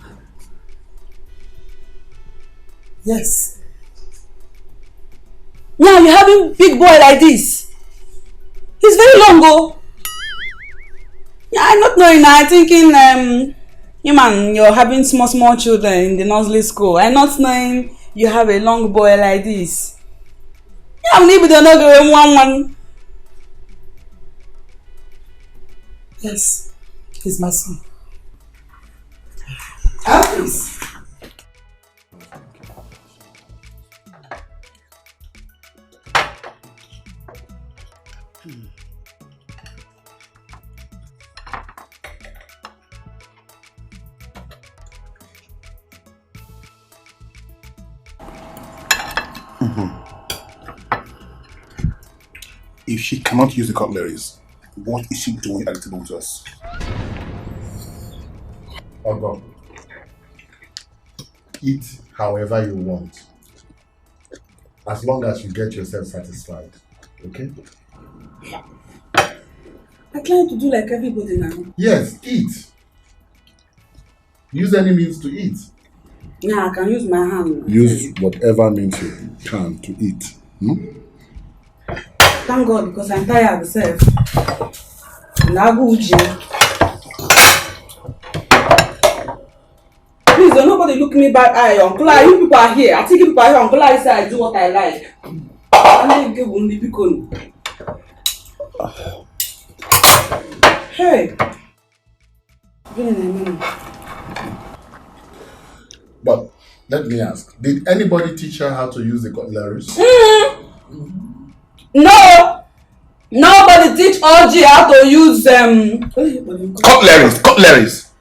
Speaker 11: Yes.
Speaker 2: Yeah, you're having big boy like this. He's very long, oh. Yeah, I'm not knowing. I'm thinking, you're having small children in the nursery school. I'm not knowing you have a long boy like this. Yeah, I'm maybe they're not going one.
Speaker 11: Yes, he's my son. Elvis.
Speaker 12: If she cannot use the cutleries, what is she doing at the table with us?
Speaker 8: Ogo, eat however you want, as long as you get yourself satisfied, okay?
Speaker 2: I'm trying to do like everybody now.
Speaker 8: Yes, eat. Use any means to eat.
Speaker 2: Yeah, I can use my hand.
Speaker 12: Use whatever means you can to eat.
Speaker 2: Thank God, because I'm tired myself. Now go gym. Please don't nobody look me bad eye. Uncle, you people are here. I think you people are here. Uncle, I say I do what I like. I like give only because. Hey! Been in a minute.
Speaker 12: But let me ask, did anybody teach her how to use the cutleries?
Speaker 2: No! Nobody teach OG how to use
Speaker 12: Cutleries!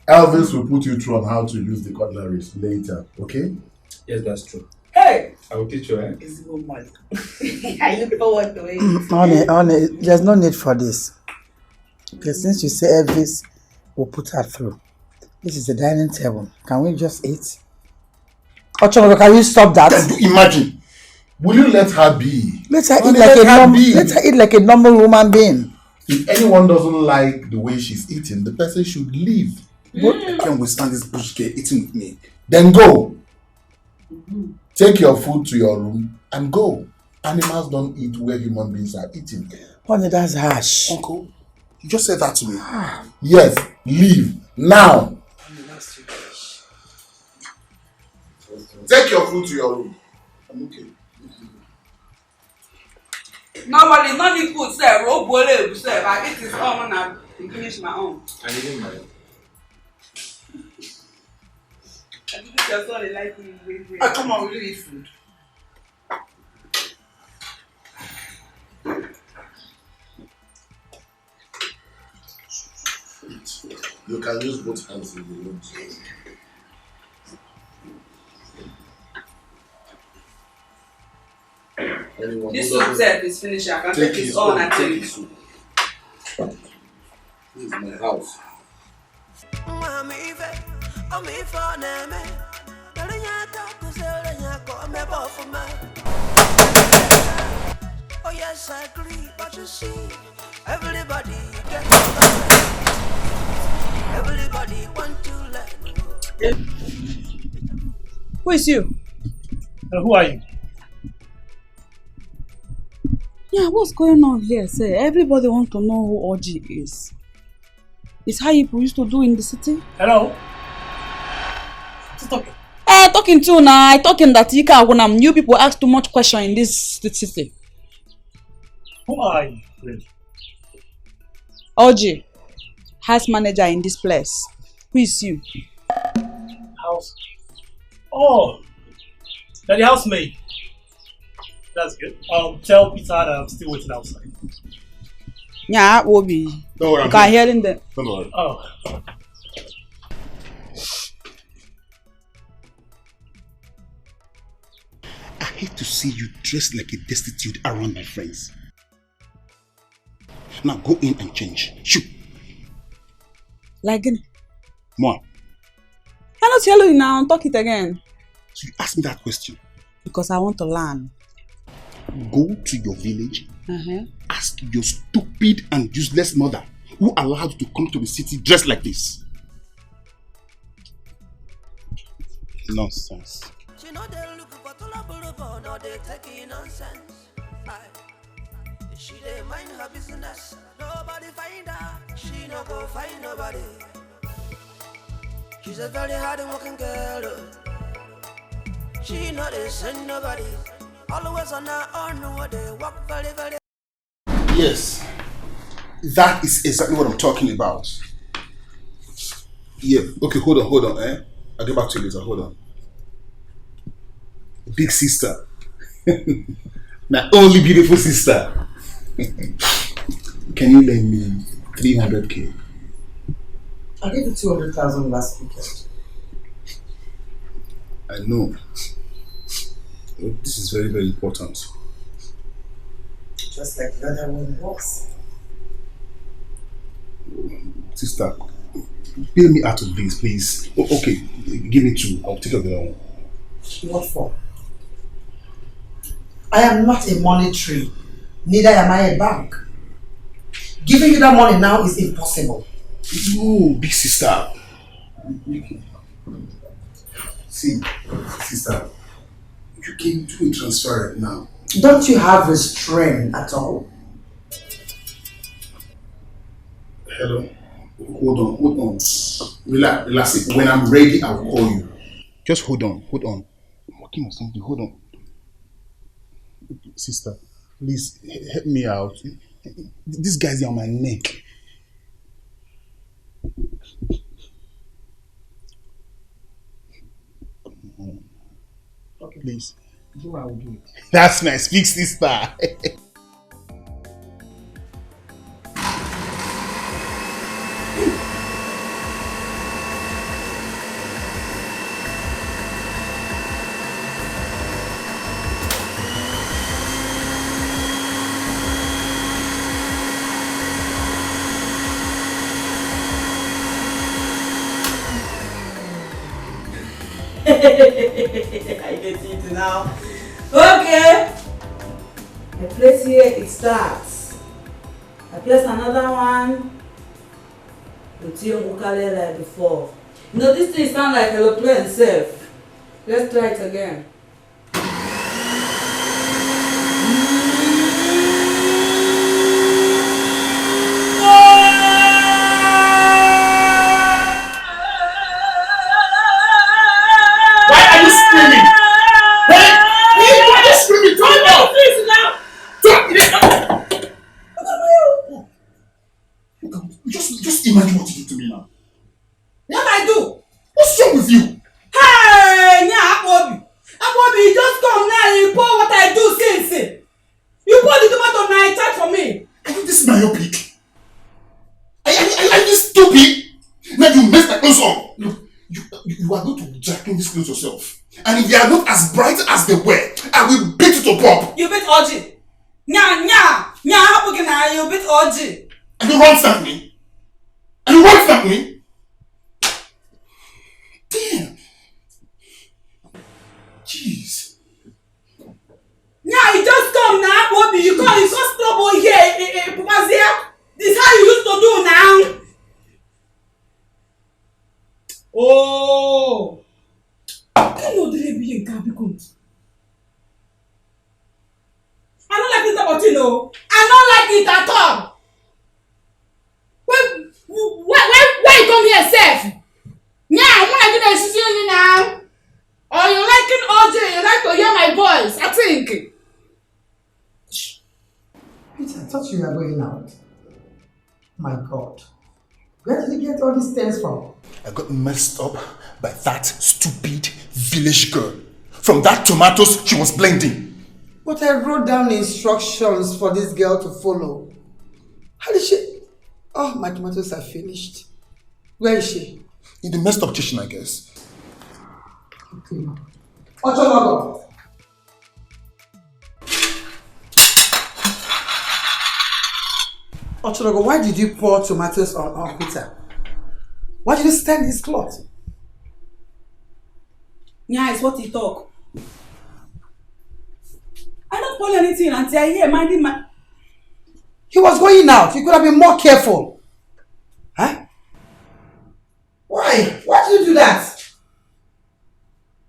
Speaker 12: Elvis will put you through on how to use the cutleries later, okay?
Speaker 7: Yes, that's true.
Speaker 2: Hey!
Speaker 7: I will teach you, eh?
Speaker 2: I look forward to it.
Speaker 11: Honey, there's no need for this. Okay, since you say Elvis will put her through, this is the dining table. Can we just eat? Ochonogo, can you stop that?
Speaker 12: Can you imagine? Will you let her be?
Speaker 11: Let her eat like a normal human being.
Speaker 12: If anyone doesn't like the way she's eating, the person should leave. I can't withstand this bush girl eating with me. Then go. Take your food to your room and go. Animals don't eat where human beings are eating.
Speaker 11: Honey, that's harsh.
Speaker 12: Uncle, you just said that to me. Yes, leave now. Take your food to your room. I'm okay.
Speaker 2: Nobody, not the food, sir. Robo, sir. I eat his own and I finish my own.
Speaker 7: I didn't mind.
Speaker 2: I think your son like me.
Speaker 12: Come on, we'll eat food. You can use both hands if you want.
Speaker 2: This soup set is finished. I can take his own and take
Speaker 12: his soup. This is my house.
Speaker 1: Oh yes, I agree, but you see, everybody gets everybody want to learn.
Speaker 2: Who is you?
Speaker 7: And who are you?
Speaker 2: Yeah, what's going on here, sir? Everybody wants to know who OG is. It's how you used to do in the city.
Speaker 7: Hello? Who's talking?
Speaker 2: Talking to now. Talking that you people ask too much question in this city.
Speaker 7: Who are you, really?
Speaker 2: OG, house manager in this place. Who is you?
Speaker 7: House? Oh, you're the housemaid. That's good. Tell Peter that I'm still waiting outside.
Speaker 2: Yeah, Obi.
Speaker 12: Don't worry.
Speaker 2: You can hear him there.
Speaker 12: Don't worry.
Speaker 7: Oh.
Speaker 9: I hate to see you dressed like a destitute around my friends. Now go in and change. Shoot.
Speaker 2: Like,
Speaker 9: More.
Speaker 2: I don't tell you now. Talk it again.
Speaker 9: So you ask me that question.
Speaker 2: Because I want to learn.
Speaker 9: Go to your village. Ask your stupid and useless mother who allowed you to come to the city dressed like this. Nonsense.
Speaker 1: She know they look for Tolabulubo, no they taking nonsense. She they mind her business, nobody find her, she no go find nobody. She's a very hard working girl. She know they send nobody. Always on her own, they walk very, very.
Speaker 9: Yes, that is exactly what I'm talking about. Yeah, okay, hold on, I'll get back to you later, hold on. Big sister. My only beautiful sister. Can you lend me 300k?
Speaker 11: I gave you 200,000 last weekend.
Speaker 9: I know. This is very, very important.
Speaker 11: Just like the other one was.
Speaker 9: Sister, bail me out of this, please. Oh, okay, give me 2. I'll take care of the other one.
Speaker 11: What for? I am not a money tree. Neither am I a bank. Giving you that money now is impossible.
Speaker 9: No, big sister. See, sister, you can do a transfer right now.
Speaker 11: Don't you have restraint at all?
Speaker 9: Hello? Hold on. Relax. When I'm ready, I'll call you. Just hold on. I'm working on something. Hold on. Sister, Please, help me out. This guy's on my neck. Okay. Please.
Speaker 11: Do I will do it.
Speaker 9: That's nice. Big sister.
Speaker 2: I get it now. Okay. I place here, it starts. I place another one. Until Mukale like before. You know, this thing sounds like a plane safe. Let's try it again.
Speaker 12: Just imagine what you did to me now.
Speaker 2: What I do?
Speaker 12: What's wrong with you?
Speaker 2: Hey, Abobi, you just come now and you pour what I do since. You pour the tomato now and chat for me.
Speaker 12: I think this is myopic. Are you stupid? Now you messed my clothes up. Look, you are going to jacking these clothes yourself. And if they are not as bright as they were, I will beat you to pop.
Speaker 2: You beat Oji. Nya, you beat Oji.
Speaker 12: And you won't stop me. And you won't stop me. Damn. Jeez.
Speaker 2: Nya, you just come now, Bobby. You just trouble here, Pumazia. This is how you used to do now. Oh. I know the baby in Kabikun. I don't like this about you, no. I don't like it at all. Why you come here, Seth? Yeah, I'm gonna do this to now. Or you liking OJ, you like to hear my voice, I think.
Speaker 11: Peter, I thought you were going out. My God. Where did you get all these things from?
Speaker 12: I got messed up by that stupid village girl. From that tomatoes she was blending.
Speaker 11: But I wrote down instructions for this girl to follow. How did she... Oh, my tomatoes are finished. Where is she?
Speaker 12: In the messed up kitchen, I guess.
Speaker 11: Okay. Ochonogo. Ochonogo, why did you pour tomatoes on Peter? Why did you stand his cloth?
Speaker 2: Yeah, it's what he talk. I don't pour anything until I hear minding my...
Speaker 11: He was going out. You could have been more careful. Huh? Why? Why did you do that?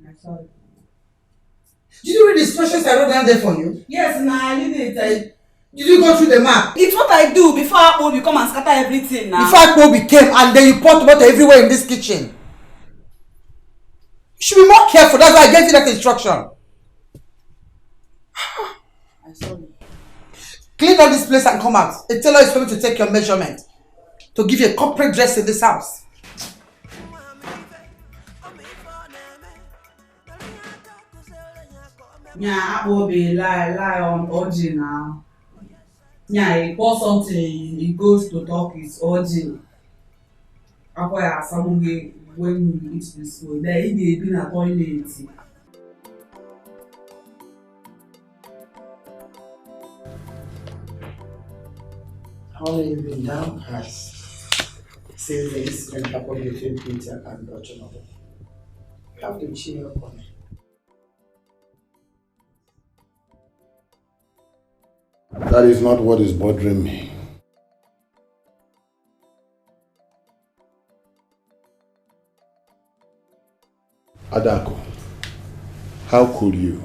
Speaker 2: I'm sorry.
Speaker 11: Did you read the instructions I wrote down there for you?
Speaker 2: Yes, I did it.
Speaker 11: Did you go through the map?
Speaker 2: It's what I do before Akpo come and scatter everything now.
Speaker 11: Before Akpo came and then you poured tomato everywhere in this kitchen. You should be more careful. That's why I gave you that instruction.
Speaker 2: I'm sorry.
Speaker 11: Clean up this place and come out. A tailor is coming to take your measurement. To give you a corporate dress in this house.
Speaker 2: Yeah, Akpo be lie on OG now. Yeah, he pour something, he goes to talk his OG. After I when you eat this food, then he be in a toilet.
Speaker 11: How long have you been down? Since the incident happened between Peter and Ochonogo. You have to cheer up on it.
Speaker 12: That is not what is bothering me. Adako, how could you?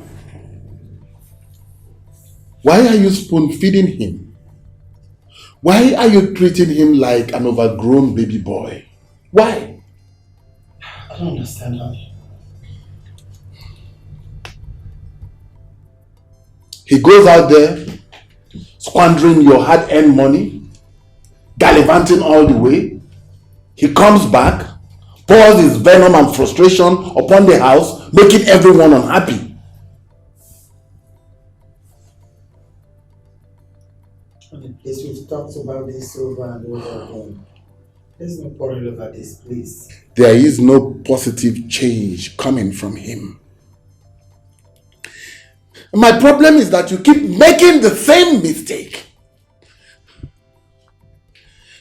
Speaker 12: Why are you spoon-feeding him? Why are you treating him like an overgrown baby boy? Why?
Speaker 11: I don't understand, honey.
Speaker 12: He goes out there
Speaker 9: squandering your hard-earned money, gallivanting all the way. He comes back, pours his venom and frustration upon the house, making everyone unhappy.
Speaker 11: Please, we've talked about this over and over again. There's no quarrel over this, please.
Speaker 9: There is no positive change coming from him. My problem is that you keep making the same mistake.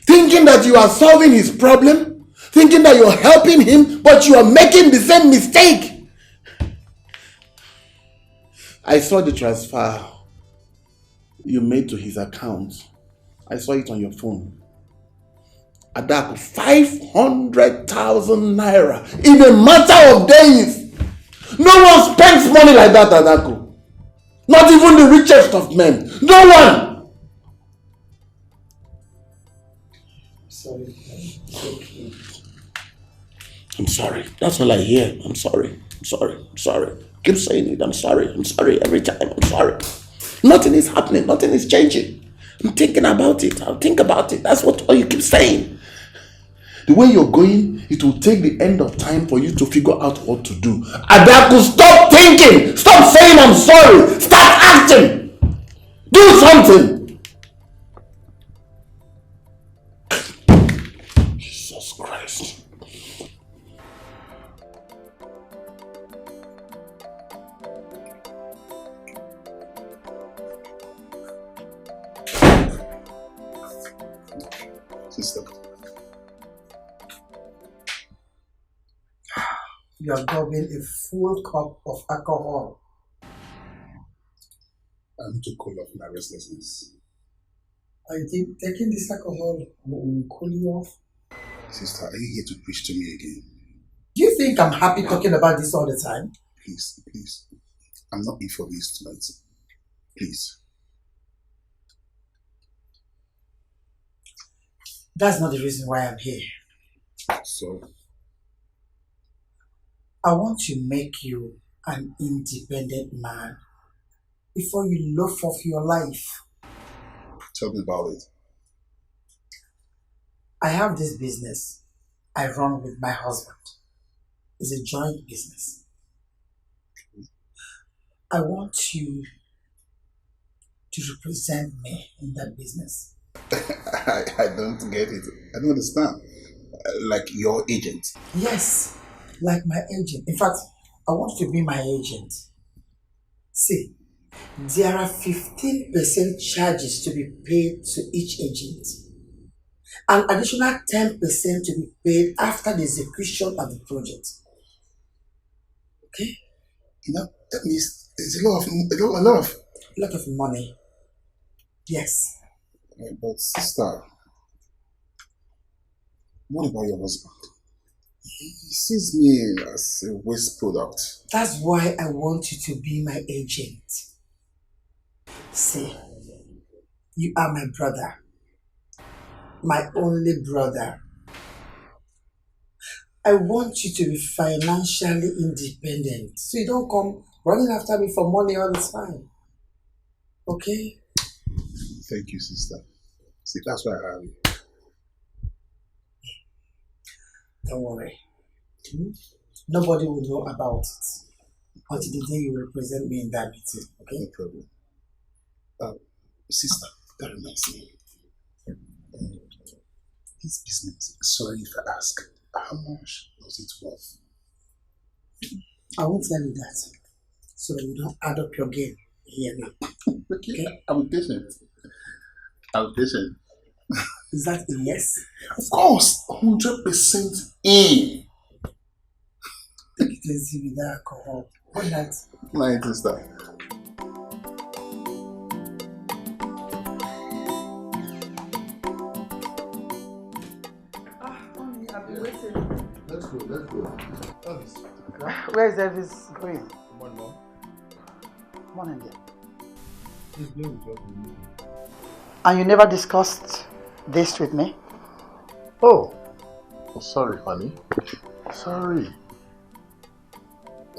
Speaker 9: Thinking that you are solving his problem, thinking that you're helping him, but you are making the same mistake. I saw the transfer you made to his account. I saw it on your phone. Adaku, 500,000 naira in a matter of days. No one spends money like that, Adaku. Not even the richest of men. No one.
Speaker 11: Sorry. It's okay.
Speaker 9: I'm sorry. That's all I hear. I'm sorry. I'm sorry. I'm sorry. Keep saying it. I'm sorry. I'm sorry every time. I'm sorry. Nothing is happening. Nothing is changing. I'm thinking about it. I'll think about it. That's all you keep saying. The way you're going, it will take the end of time for you to figure out what to do. Adaku, stop thinking! Stop saying I'm sorry! Start acting! Do something! Jesus Christ.
Speaker 12: Sister.
Speaker 11: You are gobbling a full cup of alcohol.
Speaker 9: I'm too cool off my restlessness.
Speaker 11: Are you think taking this alcohol will cool you off?
Speaker 9: Sister, are you here to preach to me again?
Speaker 11: Do you think I'm happy talking about this all the time?
Speaker 9: Please, please. I'm not in for this tonight. Please.
Speaker 11: That's not the reason why I'm here.
Speaker 9: So?
Speaker 11: I want to make you an independent man before you loaf off your life.
Speaker 9: Tell me about it.
Speaker 11: I have this business I run with my husband. It's a joint business. I want you to represent me in that business.
Speaker 9: I don't get it. I don't understand. Like your agent?
Speaker 11: Yes, like my agent. In fact, I want you to be my agent. See, there are 15% charges to be paid to each agent. An additional 10% to be paid after the execution of the project. Okay?
Speaker 9: You know, that means it's a lot of
Speaker 11: money. Yes.
Speaker 9: But sister, what about your husband? He sees me as a waste product.
Speaker 11: That's why I want you to be my agent. See, you are my brother. My only brother. I want you to be financially independent. So you don't come running after me for money all the time. Okay?
Speaker 9: Thank you, sister. See, that's why I have you.
Speaker 11: Don't worry. Nobody will know about it until the day you represent me in that meeting. Okay?
Speaker 9: No problem. Sister, that reminds me. This business, sorry if I ask, how much was it worth?
Speaker 11: I won't tell you that, so that you don't add up your game here now.
Speaker 9: Okay, I'm patient. I'm patient.
Speaker 11: Is that a yes?
Speaker 9: Of course, 100% in.
Speaker 11: Take it easy with that alcohol. Good night.
Speaker 9: My sister. Let's go.
Speaker 11: Where is Elvis going?
Speaker 9: One more.
Speaker 11: Morning there.
Speaker 9: He's going to talk with me.
Speaker 11: And you never discussed this with me?
Speaker 12: Oh, sorry, honey. Sorry.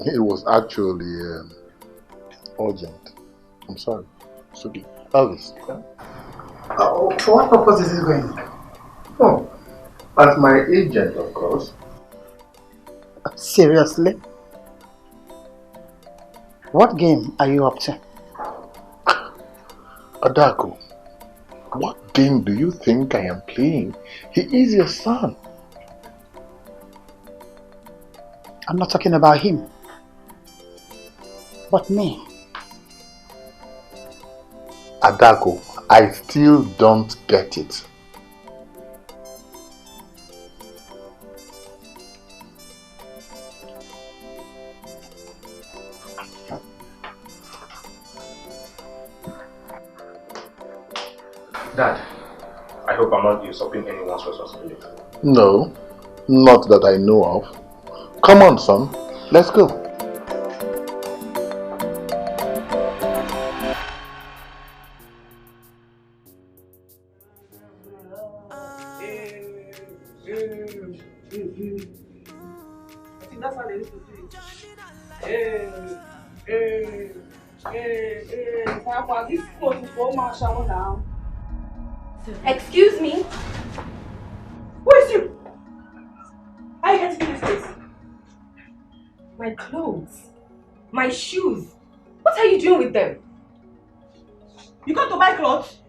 Speaker 12: It was actually urgent. I'm sorry. It's okay.
Speaker 4: August.
Speaker 11: For what purpose is it going?
Speaker 12: Oh, as my agent, of course.
Speaker 11: Seriously? What game are you up to?
Speaker 12: Adako, what game do you think I am playing? He is your son.
Speaker 11: I'm not talking about him, but me.
Speaker 12: Adako, I still don't get it.
Speaker 7: Dad, I hope I'm not usurping anyone's responsibility.
Speaker 12: No, not that I know of. Come on, son. Let's go.
Speaker 10: I think that's how they used to do it. This clothes is for my shower now.
Speaker 13: Excuse me?
Speaker 10: Who is you? How are you getting to this place?
Speaker 13: My clothes. My shoes. What are you doing with them?
Speaker 10: You come to buy clothes?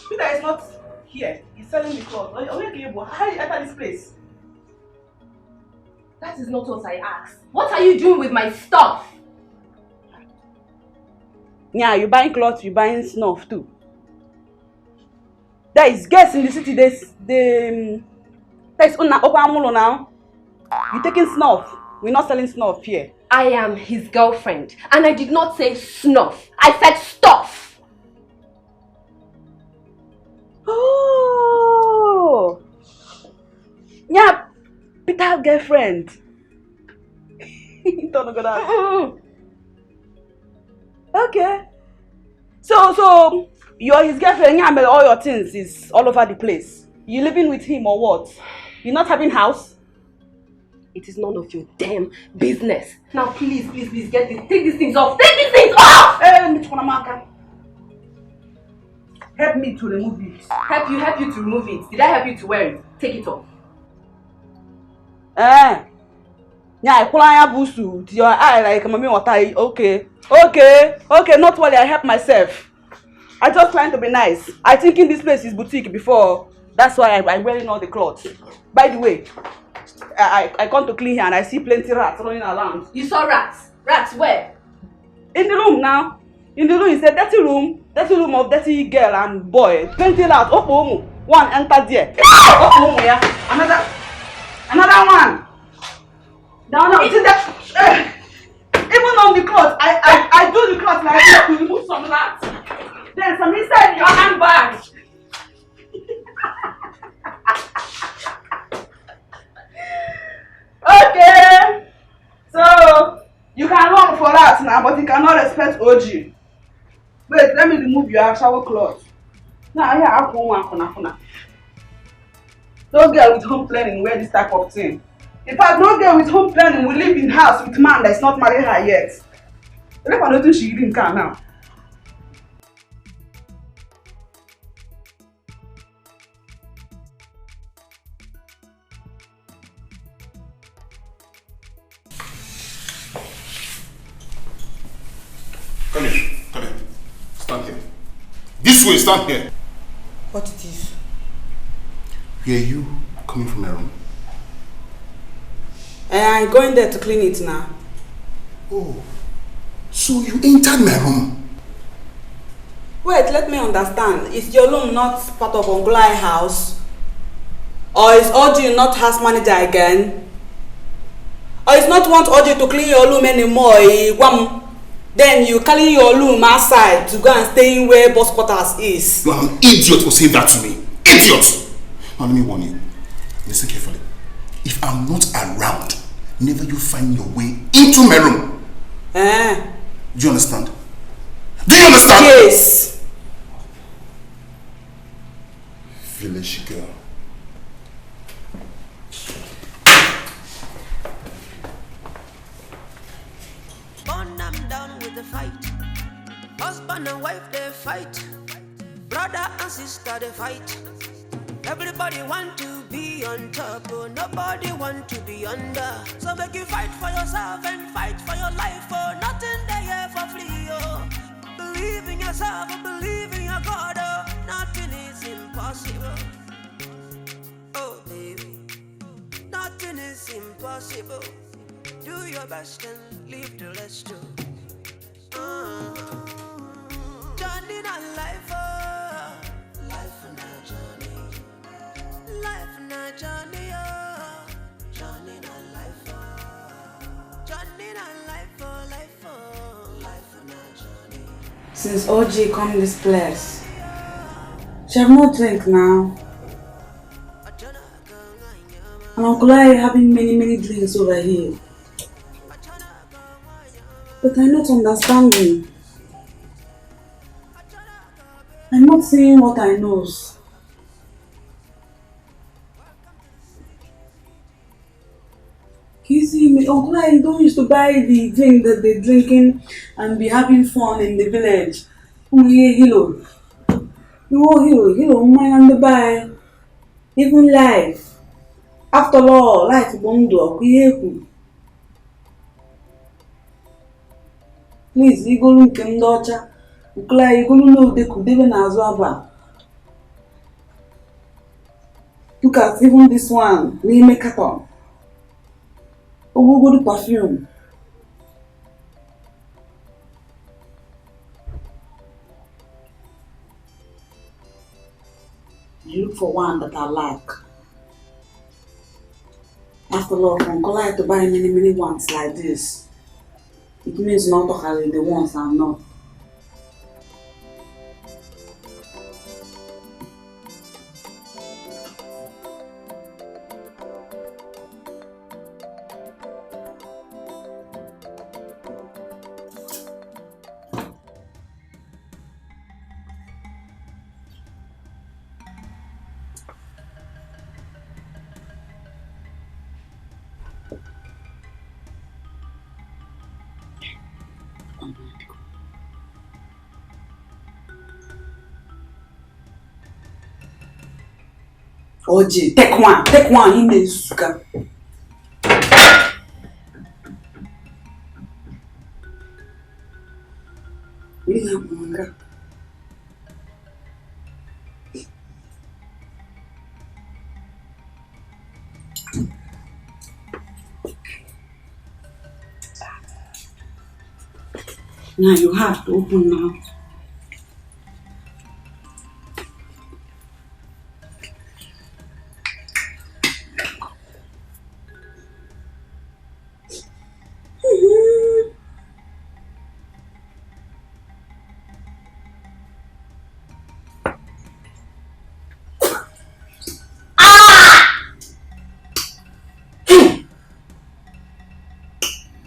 Speaker 10: Peter is not here. He's selling the clothes. How do you enter this place?
Speaker 13: That is not what I asked. What are you doing with my stuff?
Speaker 2: Yeah, you buying clothes, you buying snuff too. There is guests in the city. There's Okwamulo now. You taking snuff? We're not selling snuff here.
Speaker 13: I am his girlfriend, and I did not say snuff. I said stuff.
Speaker 2: Oh, yeah, Peter's girlfriend. Don't go that. Okay. So you're his girlfriend. Yeah, but all your things is all over the place. You living with him or what? You're not having house?
Speaker 13: It is none of your damn business. Now please get this. Take these things off. Take these things off!
Speaker 2: Help me to remove it.
Speaker 13: Help you to remove it. Did I help you to wear it? Take it off.
Speaker 2: Yeah, I pull on your busu to your eye like mommy water. Okay, not worry, I help myself. I just trying to be nice. I think in this place is boutique before. That's why I'm wearing all the clothes. By the way, I come to clean here and I see plenty rats running around.
Speaker 13: You saw rats? Rats where?
Speaker 2: In the room now. In the room, it's a dirty room of dirty girl and boy. Plenty rats. One enter there. Another one. No, it's that. Even on the clothes, I do the clothes like this to remove some rats. Then some inside your handbag. Okay. So you can run for rats now, but you cannot respect OG. Wait, let me remove your shower clothes. Now here I have one. No girl with home planning wear this type of thing. In fact, no girl with home planning will live in house with man that's not married her yet. Look at nothing she didn't can now.
Speaker 9: Come here. Stand here. This way, stand here.
Speaker 11: What it is?
Speaker 9: Where are you coming from my room?
Speaker 2: I'm going there to clean it now.
Speaker 9: Oh, so you entered my room?
Speaker 2: Wait, let me understand. Is your room not part of Ongulai house? Or is Oji not house manager again? Or is not want Oji to clean your room anymore? Then you carry your room outside to go and stay in where boss quarters is.
Speaker 9: You are an idiot for saying that to me. Idiot! Now let me warn you. Listen carefully. If I'm not around, never you find your way into my room. Do you understand? Do you understand?
Speaker 2: Yes.
Speaker 9: Village girl.
Speaker 1: Burn them down with the fight. Husband and wife they fight, brother and sister they fight. Everybody want to be on top, but nobody want to be under. So make you fight for yourself and fight for your life, for nothing they here for free. Oh. Believe in yourself and believe in your God. Oh. Nothing is impossible. Oh baby, nothing is impossible. Do your best and leave the rest to. Journey not life, oh. Life and a journey. Life na journey, oh. Journey na life, oh. Journey na life, oh, life, oh. Life na journey.
Speaker 2: Since OG come this place, she have no drink now. And Uncle I having many drinks over here. But I'm not understanding. I'm not saying what I knows. Can you see me? Uncle I don't used to buy the drink that they're drinking and be having fun in the village. Oh yeah, hello. No, hello, mine and the buy. Even life. After all, life won't do. Please, you go look in daughter. You go look they could even as well. Look at even this one, we make it on. Oh, go to perfume. You look for one that I like. After all, from collide to buy many ones like this. It means not to carry the ones I'm not. OG, take one in the suka. Now you have to open now.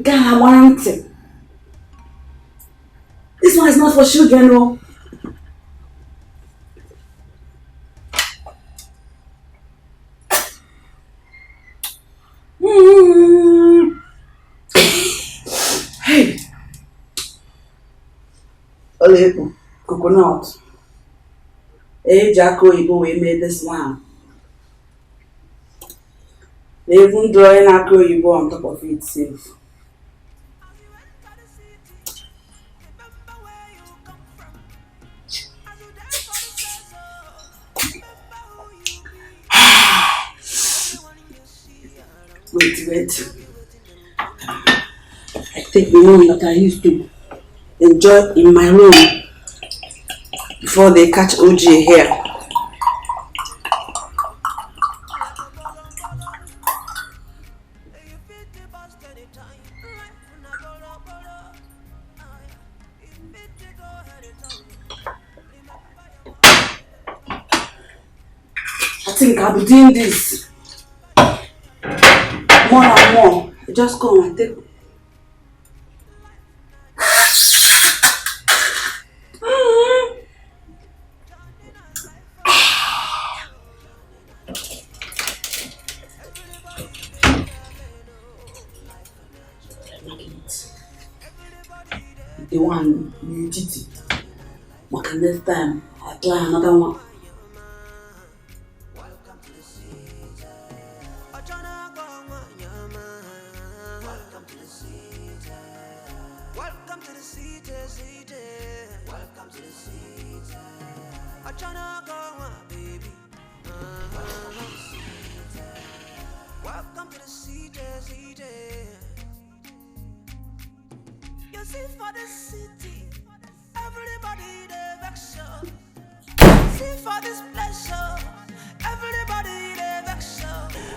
Speaker 2: God, I want it. This one is not for children, no. Hey. Ole, coconut. Hey, Jacko, we made this one. They even drawing a on top of it safe. Wait. I take the one that I used to enjoy in my room before they catch OG here. I think I'll be doing this more and more. Just come and take. The one you did it. But next time, I try another one.
Speaker 1: Welcome to the city, city. Welcome to the city. Achana go, baby. Welcome to the city, city. You see for the city, everybody they vex you. See for this pleasure, everybody they vex you.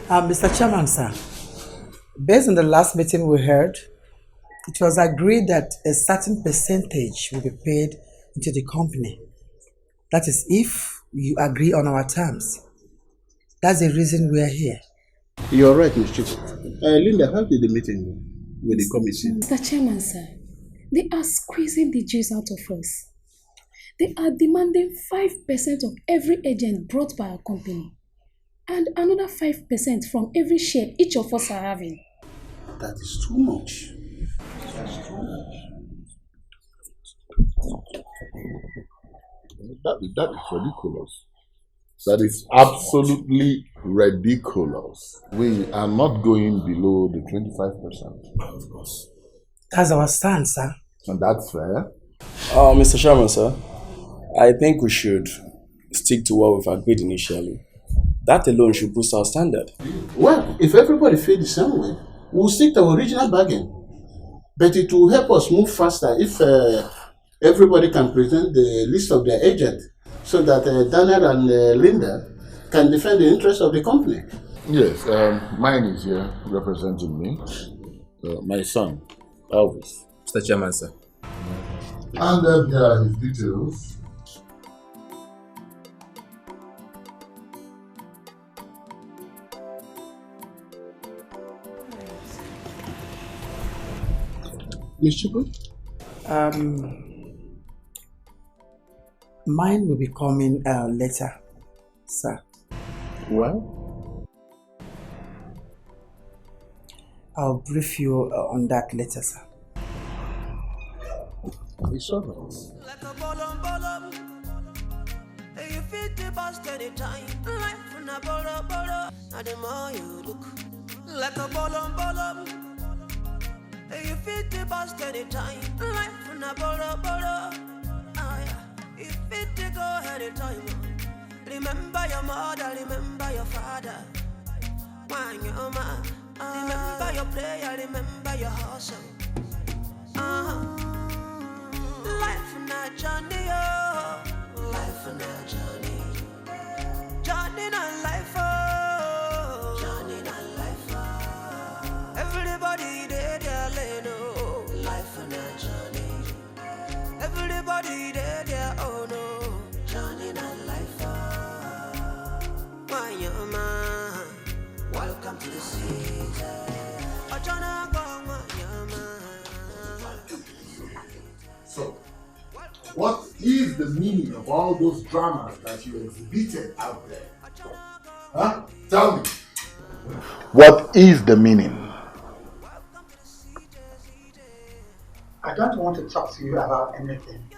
Speaker 11: Mr. Chairman, sir, based on the last meeting we heard, it was agreed that a certain percentage will be paid into the company. That is, if you agree on our terms. That's the reason we are here.
Speaker 9: You're right, Ms. Chico. Linda, how did the meeting with the committee?
Speaker 14: Mr. Chairman, sir, they are squeezing the juice out of us. They are demanding 5% of every agent brought by our company and another 5% from every share each of us are having.
Speaker 9: That is too much. That's too much.
Speaker 12: That is ridiculous. That is absolutely ridiculous. We are not going below the 25%.
Speaker 11: Of course. That's our stance, sir.
Speaker 12: And that's fair.
Speaker 15: Mr. Chairman, sir, I think we should stick to what we've agreed initially. That alone should boost our standard.
Speaker 9: Well, if everybody feels the same way, we'll stick to our original bargain. But it will help us move faster if everybody can present the list of their agents so that Daniel and Linda can defend the interests of the company.
Speaker 12: Yes, mine is here representing me. My son, Elvis.
Speaker 6: Mr. Chairman, sir.
Speaker 12: And here are his details.
Speaker 9: Ms. Chico?
Speaker 11: Mine will be coming later, sir.
Speaker 12: Well?
Speaker 11: I'll brief you on that later, sir.
Speaker 9: It's all right.
Speaker 1: Like a bolom. You fit the bust anytime. Life in a bolo. And the more you look. Like a bolom. You fit the bust anytime. Life in a bolo. Ah, yeah. You fit to go anytime. Remember your mother, remember your father. When you're man. Remember your prayer, remember your hustle. Life in a journey, oh. Life in a journey. Journey and life, oh. Journey and life, oh. Everybody there, lane, oh. Life in a journey. Everybody there, oh no. Journey and life, oh. Why you man? Welcome to the city.
Speaker 12: So, what is the meaning of all those dramas that you exhibited out there? Huh? Tell me. What is the meaning?
Speaker 11: I don't want to talk to you about anything.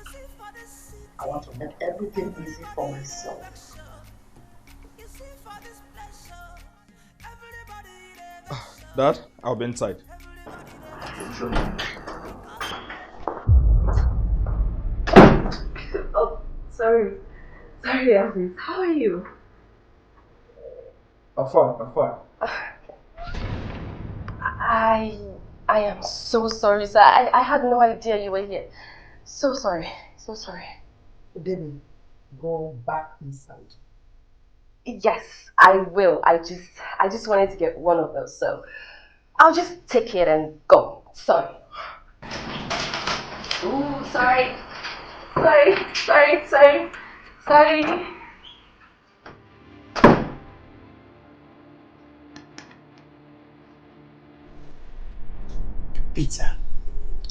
Speaker 11: I want to make everything easy for myself.
Speaker 6: Dad, I'll be inside.
Speaker 13: Oh, sorry. Sorry, Elvis. How are you?
Speaker 6: I'm fine.
Speaker 13: I am so sorry, sir. I had no idea you were here. So sorry.
Speaker 11: Baby, go back inside.
Speaker 13: Yes, I will. I just wanted to get one of those, so I'll just take it and go. Sorry. Ooh, sorry.
Speaker 11: Peter.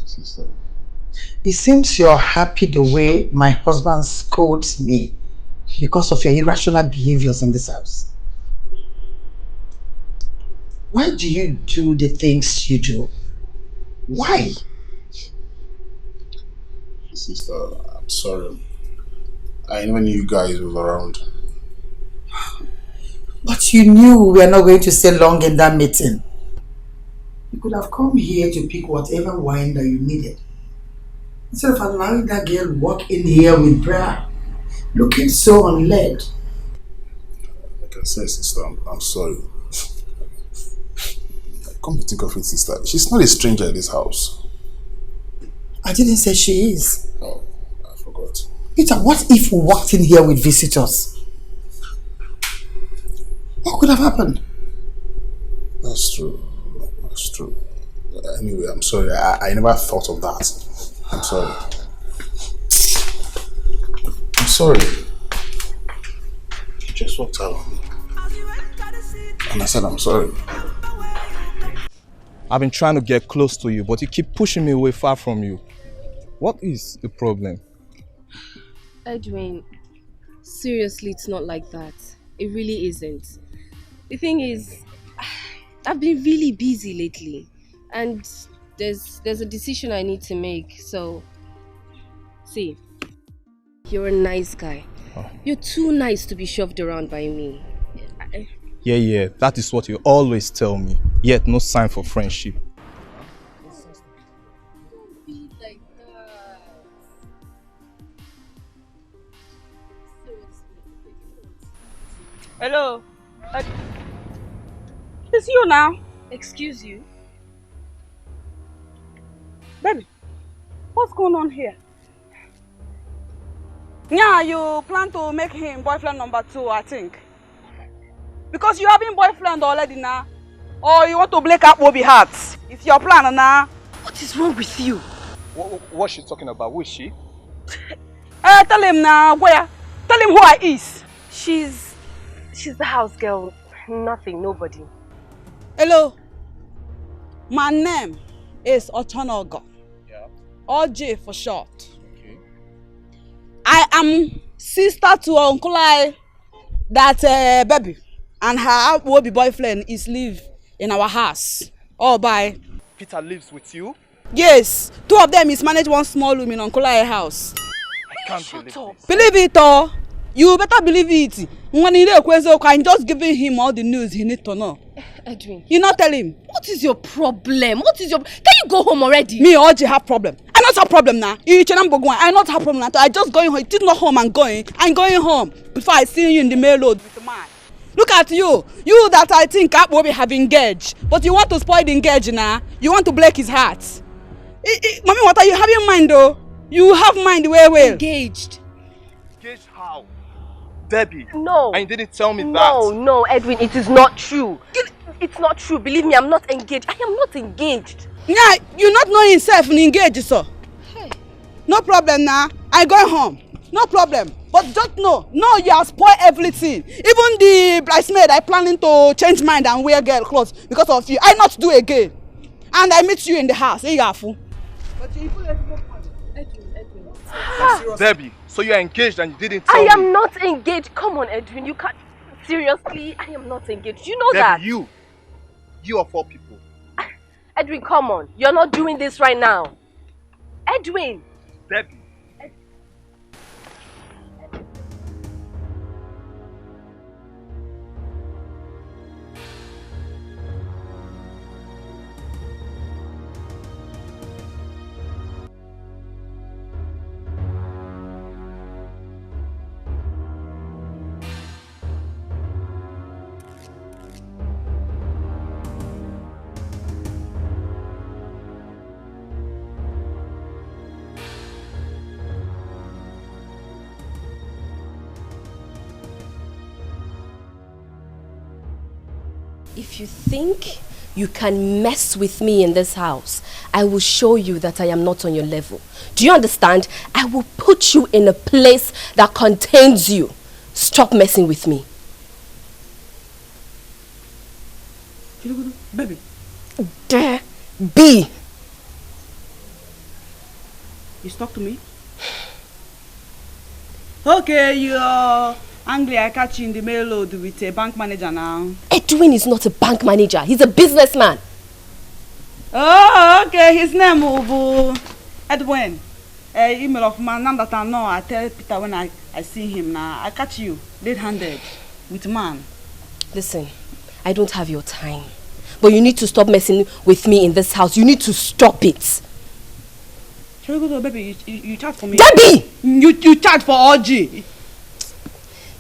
Speaker 12: Sister.
Speaker 11: It seems you're happy the way my husband scolds me because of your irrational behaviors in this house. Why do you do the things you do? Why?
Speaker 12: Sister, I'm sorry. I never knew you guys was around.
Speaker 11: But you knew we were not going to stay long in that meeting. You could have come here to pick whatever wine that you needed. Instead of allowing that girl walk in here with bra, looking so unled.
Speaker 12: Like I said, sister, I'm sorry. Come to think of it, sister, she's not a stranger in this house.
Speaker 11: I didn't say she is.
Speaker 12: Oh, I forgot.
Speaker 11: Peter, what if we walked in here with visitors? What could have happened?
Speaker 12: That's true. That's true. Anyway, I'm sorry. I never thought of that. I'm sorry. I'm sorry. You just walked out on me. And I said I'm sorry.
Speaker 6: I've been trying to get close to you, but you keep pushing me away far from you. What is the problem?
Speaker 13: Edwin, seriously, it's not like that. It really isn't. The thing is, I've been really busy lately, and there's a decision I need to make. So, see, you're a nice guy. Oh. You're too nice to be shoved around by me.
Speaker 6: Yeah, that is what you always tell me. Yet no sign for friendship.
Speaker 13: Don't be like that.
Speaker 10: Hello. It's you now.
Speaker 13: Excuse you.
Speaker 10: Baby, what's going on here? Yeah, you plan to make him boyfriend number 2, I think. Because you having boyfriend already now. Or you want to break up Bobby heart. It's your plan now.
Speaker 13: What is wrong with you?
Speaker 6: What's she talking about? Who is she?
Speaker 10: Tell him now. Where? Tell him who I is.
Speaker 13: She's the house girl. Nothing, nobody.
Speaker 10: Hello. My name is Ochonogo. Yeah. OJ for short. Okay. I am sister to Uncle I that baby and her will be boyfriend is live in our house. Oh, bye.
Speaker 6: Peter lives with you?
Speaker 10: Yes. 2 of them is manage one small room in Uncle I house.
Speaker 6: I can't believe this.
Speaker 10: Believe it or you better believe it. When he I'm just giving him all the news he need to know.
Speaker 13: Edwin.
Speaker 10: You not tell him.
Speaker 13: What is your problem? Can you go home already?
Speaker 10: Me Oji have problem. I not have problem now. I not have problem now. I just going home. It is not home I'm going. I'm going home before I see you in the main road with the man. Look at you. You that I think Akbobi have engaged. But you want to spoil the engagement now. You want to break his heart. Mommy, what are you having in mind though? You have mind well.
Speaker 13: Engaged.
Speaker 6: Engaged how? Debbie.
Speaker 13: No.
Speaker 6: And you didn't tell me that.
Speaker 13: No, Edwin, it is not true. It's not true. Believe me, I'm not engaged. I am not engaged.
Speaker 10: Yeah, you not know himself and engaged, sir. Hey. No problem now. I go home. No problem. But just know you have spoiled everything. Even the bridesmaid, I planning to change mind and wear girl clothes because of you. I not do again. And I meet you in the house. Hey, Yafu. But you
Speaker 13: Edwin.
Speaker 6: Debbie, so you are engaged and you didn't tell me.
Speaker 13: I am not engaged. Come on, Edwin. You can't. Seriously, I am not engaged. You know
Speaker 6: Debbie,
Speaker 13: that.
Speaker 6: You are 4 people.
Speaker 13: Edwin, come on. You're not doing this right now. Edwin.
Speaker 6: Debbie.
Speaker 13: If you think you can mess with me in this house, I will show you that I am not on your level. Do you understand? I will put you in a place that contains you. Stop messing with me.
Speaker 10: Baby.
Speaker 13: B.
Speaker 10: You talk to me? Okay, you're angry. I catch you in the mail load with a bank manager now.
Speaker 13: Edwin is not a bank manager. He's a businessman.
Speaker 10: Oh, okay. His name is Edwin.
Speaker 2: email of man. Now that I know, I tell Peter when I see him now. I catch you red-handed with man.
Speaker 13: Listen, I don't have your time. But you need to stop messing with me in this house. You need to stop it.
Speaker 2: Shall we go to baby? You charge for me.
Speaker 13: Debbie!
Speaker 2: You charge for OG.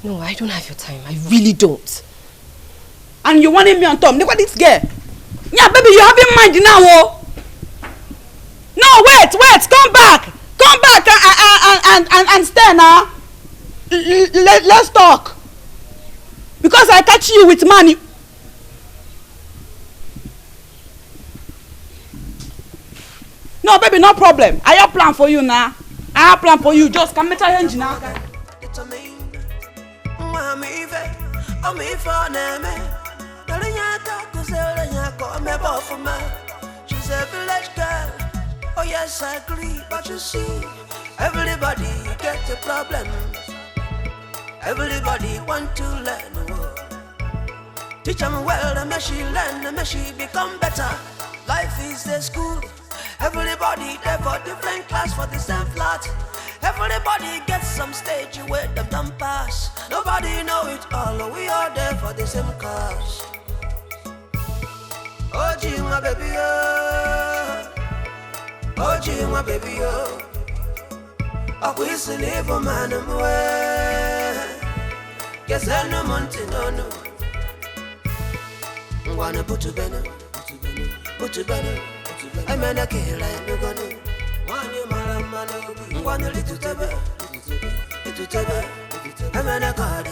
Speaker 13: No, I don't have your time. I really don't.
Speaker 2: And you wanted me on top. Look at this girl. Yeah, baby, you have in mind now. Oh. No, wait, come back and stay now. Let's talk. Because I catch you with money. No, baby, no problem. I have plan for you now. I have plan for you. Just come meet your now.
Speaker 1: She's a village girl. Oh yes, I agree. But you see, everybody get the problems. Everybody want to learn. Teach them well, and may she learn, and may she become better. Life is the school. Everybody there for different class for the same flat. Everybody gets some stage where them don't pass. Nobody know it all. We are there for the same cause. Oh, gee, my baby, oh. Oh, gee, my baby, oh. I wish to live a man and way. Guess I no mountain, no. I'm gonna put to bed, I'm gonna kill, I'm gonna. One you man, I'm gonna little tebe. I'm gonna call it.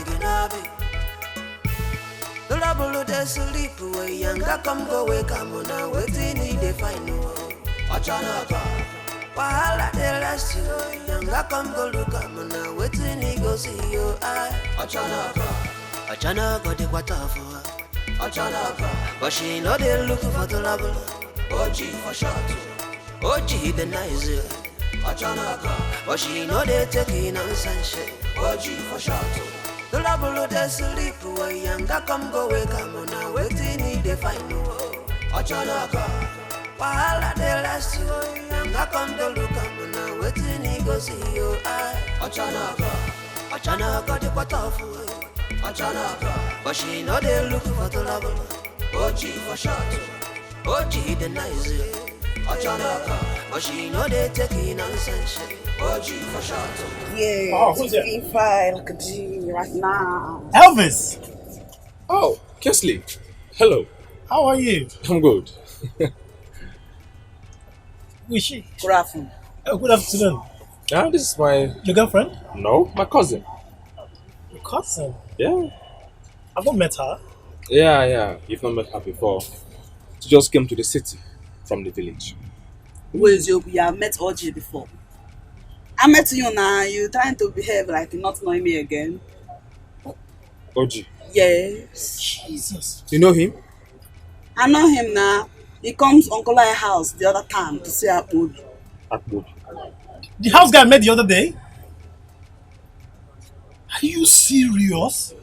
Speaker 1: The label de sleep away, and I come go away, come on now, waiting in the final. Achanaka, while I rest you, and I come go look, come on now, waiting in go see you. Achanaka, the water for Achanaka, but she know they're looking for the label. OG for short, OG the nice. Achanaka, but she know they're taking on sunshine. OG for short. The label de sleep away, and I come go away, come on now, waiting in the final. Achanaka, while I rest you, and I come to look, come on now, waiting in go see you. Achanaka, the water for Achanaka, but she know they're looking for the label. OG for short, OG the nice. Achanaka, but she know they're taking on sunshine. OG for short.
Speaker 2: Yeah,
Speaker 7: oh, who's that?
Speaker 2: Look at you right now.
Speaker 7: Elvis!
Speaker 15: Oh, Kesley. Hello.
Speaker 7: How are you?
Speaker 15: I'm good.
Speaker 7: Who is she?
Speaker 2: Good afternoon.
Speaker 7: Good afternoon.
Speaker 15: This is my...
Speaker 7: Your girlfriend?
Speaker 15: No, my cousin.
Speaker 7: Your cousin?
Speaker 15: Yeah.
Speaker 7: I've not met her.
Speaker 15: Yeah. You've not met her before. She just came to the city from the village.
Speaker 2: Where's you? I met OG before. I met you now. You trying to behave like you're not knowing me again.
Speaker 15: OG?
Speaker 2: Yes.
Speaker 7: Jesus.
Speaker 15: You know him?
Speaker 2: I know him now. He comes to Uncle I's house the other time to see Akbod.
Speaker 15: Akbod?
Speaker 7: The house guy I met the other day? Are you serious?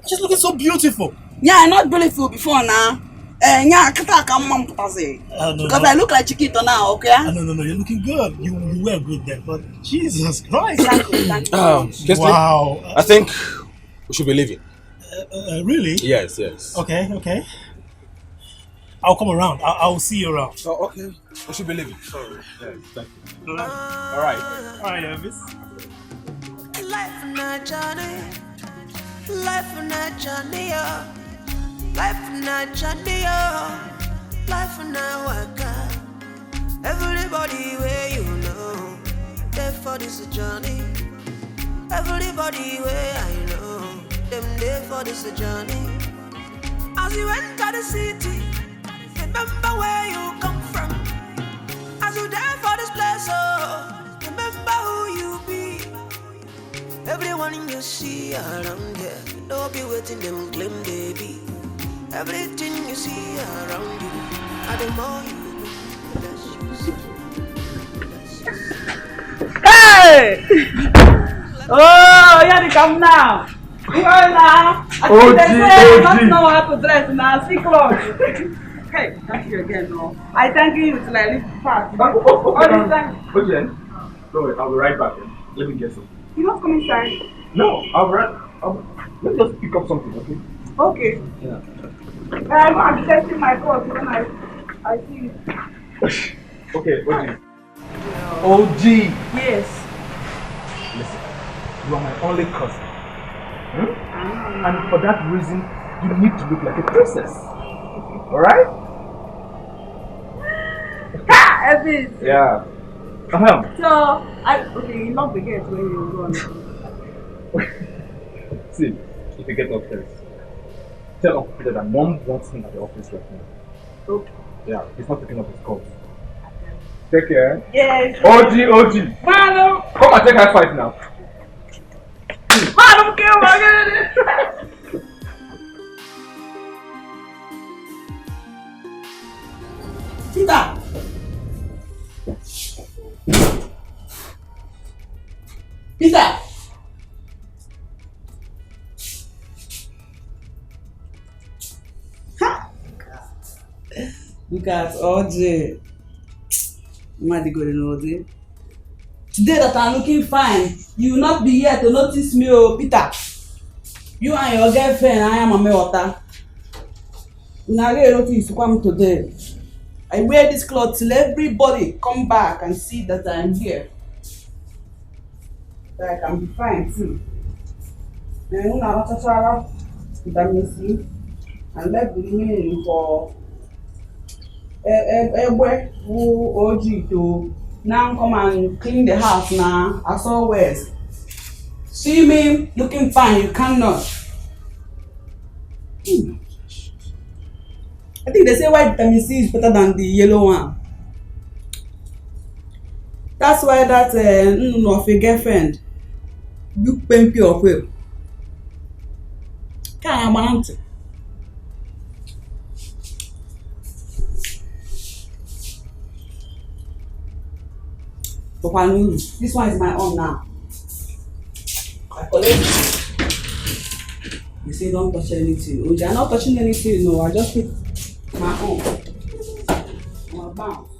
Speaker 7: She's looking so beautiful.
Speaker 2: Yeah, I'm not beautiful before now. Yeah, because I look like Chiquito now, okay?
Speaker 7: No, you're looking good. You were good then, but Jesus Christ.
Speaker 2: Thank you.
Speaker 7: Wow.
Speaker 15: I think we should be leaving.
Speaker 7: Really?
Speaker 15: Yes.
Speaker 7: Okay. I'll come around. I'll see you around.
Speaker 15: Oh, okay. We should be leaving. Sorry. Yeah, thank you. All right,
Speaker 7: Elvis.
Speaker 1: Life in a journey. Life in a journey. Life in a journey, life in a worker. Everybody where you know, there for this journey. Everybody where I know, them there for this journey. As you enter the city, remember where you come from. As you there for this place, remember who you be. Everyone you see around here, don't be waiting them claim they be. Everything you see around you, and the more you know,
Speaker 2: Hey! Oh, here they come now. You are now. I think they say I don't know how to dress now. See clothes. Hey, thank you again, no. I thank you to like live fast. All this time.
Speaker 7: Don't worry, I'll be right back. Let me get some.
Speaker 10: You don't come inside.
Speaker 7: No, let me just pick up something, okay?
Speaker 10: Okay.
Speaker 7: Yeah.
Speaker 10: I'm testing my clothes when I see you.
Speaker 7: Okay, OG. OG!
Speaker 10: Yes.
Speaker 7: Listen, you are my only cousin. And for that reason, you need to look like a princess. Alright?
Speaker 10: Ha! Evans!
Speaker 7: Yeah.
Speaker 10: So, okay, you lock the gate when you go on.
Speaker 7: See, if you get upstairs, tell Uncle Peter that Mom wants him at the office right now.
Speaker 10: Okay.
Speaker 7: Yeah, he's not picking up his calls. Take care.
Speaker 10: Yes.
Speaker 7: OG.
Speaker 10: Madam!
Speaker 7: Come and take high five now.
Speaker 10: Madam, kill my
Speaker 2: Peter! Peter! Ha! Look at OJ. Today that I'm looking fine, you will not be here to notice me, oh Peter. You and your girlfriend, I am a water. Now notice come today. I wear this cloth till everybody come back and see that I'm here. That I can be fine too. And when I want to travel, vitamin C, and let the remaining for who OG to now come and clean the house now as always. See me looking fine, you cannot. I think they say white vitamin C is better than the yellow one. That's why that of a girlfriend you pay of will. Can I want it? This one is my own now. I collect it. You say don't touch anything. Oh, you're not touching anything, no. I just put my own. My bounce.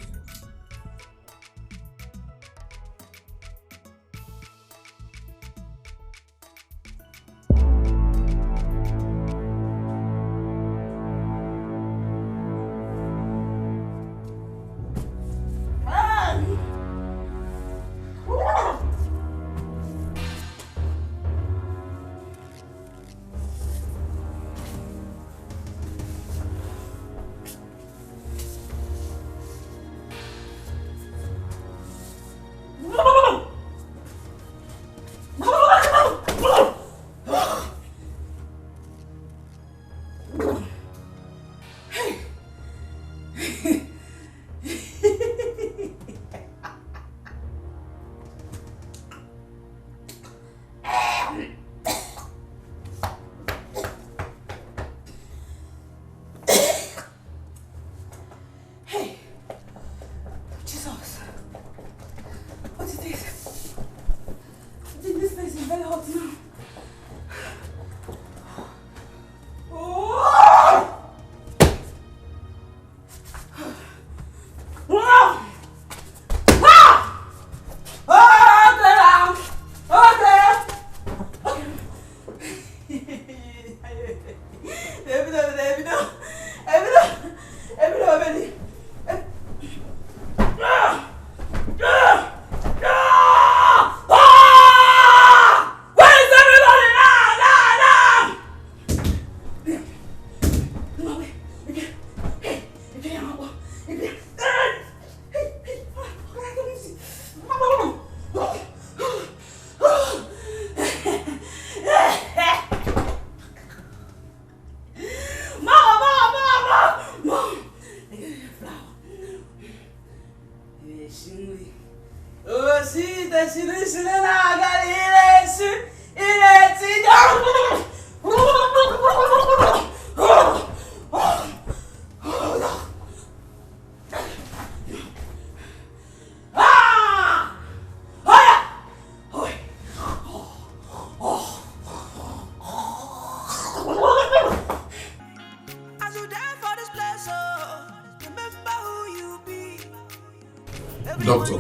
Speaker 12: Doctor,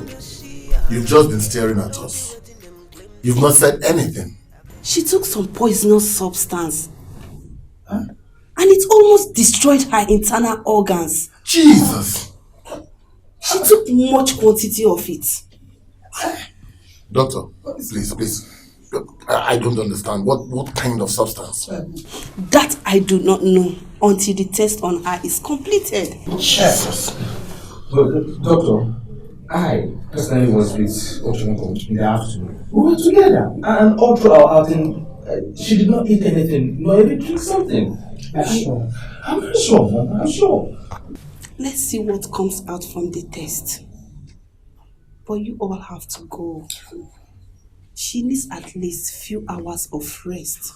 Speaker 12: You've just been staring at us. You've not said anything.
Speaker 2: She took some poisonous substance. Huh? And it almost destroyed her internal organs.
Speaker 12: Jesus!
Speaker 2: She took much quantity of it.
Speaker 12: Doctor, please. I don't understand. What kind of substance?
Speaker 2: That I do not know until the test on her is completed.
Speaker 12: Jesus.
Speaker 7: Doctor, I personally was with Oshunoko in the afternoon. We were together, and all through our outing, she did not eat anything, nor even drink something. I'm very sure, Mom. I'm sure.
Speaker 2: Let's see what comes out from the test. But you all have to go. She needs at least few hours of rest.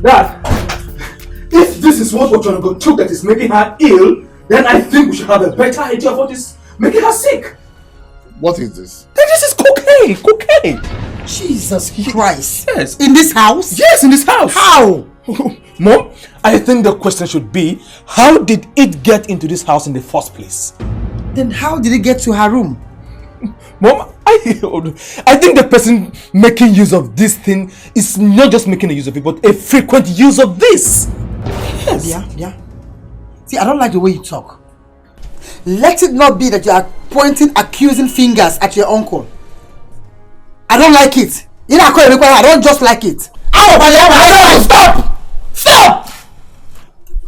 Speaker 7: Dad! If this is what we're trying to go through that is making her ill, then I think we should have a better idea of what is making her sick.
Speaker 12: What is this?
Speaker 7: This is cocaine!
Speaker 11: Jesus Christ!
Speaker 7: Yes.
Speaker 11: In this house?
Speaker 7: Yes, in this house!
Speaker 11: How?
Speaker 7: Mom, I think the question should be, how did it get into this house in the first place?
Speaker 11: Then how did it get to her room?
Speaker 7: Mom, I think the person making use of this thing is not just making a use of it, but a frequent use of this.
Speaker 11: Yes. Yeah. See, I don't like the way you talk. Let it not be that you are pointing accusing fingers at your uncle. I don't like it. I don't just like it.
Speaker 12: Stop!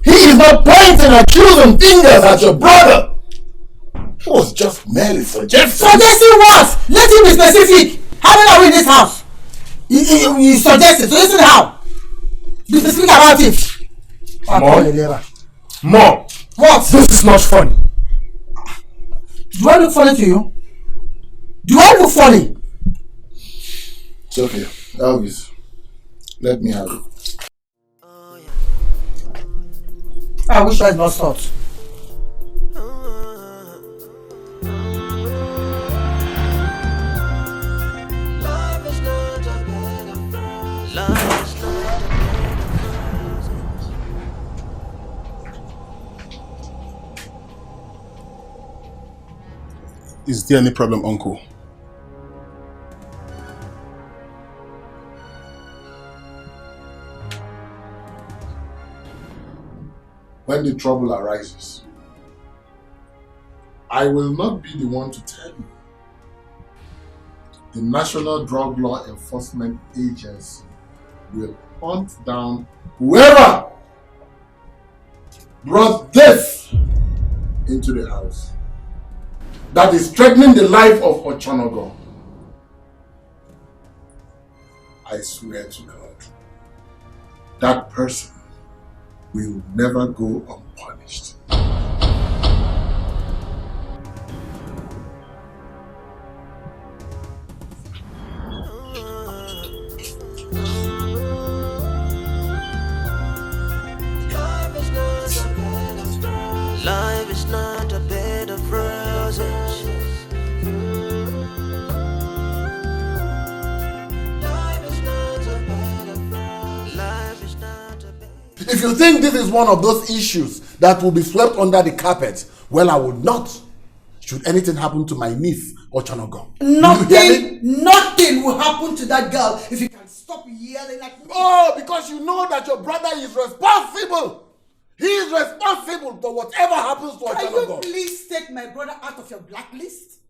Speaker 12: He is not pointing accusing fingers at your brother. He was just merely suggesting.
Speaker 11: Suggesting what? Let him be specific. How many are we in this house? He suggested. So listen how. Be specific about it.
Speaker 7: Mom.
Speaker 11: What?
Speaker 7: This is not funny.
Speaker 11: Do I look funny to you? Do I look funny?
Speaker 12: It's okay. Elvis, let me have it.
Speaker 11: I wish I had not thought.
Speaker 12: Is there any problem, Uncle? When the trouble arises, I will not be the one to tell you. The National Drug Law Enforcement Agency will hunt down whoever brought this into the house that is threatening the life of Ochonogo. I swear to God, that person will never go unpunished.
Speaker 1: Life is not a bed of roses.
Speaker 12: If you think this is one of those issues that will be swept under the carpet, well, I would not. Should anything happen to my niece or Chanogo.
Speaker 11: Nothing will happen to that girl if you can stop yelling like me.
Speaker 12: Oh, because you know that your brother is responsible. He is responsible for whatever happens to Chanogo.
Speaker 11: Can you please take my brother out of your blacklist?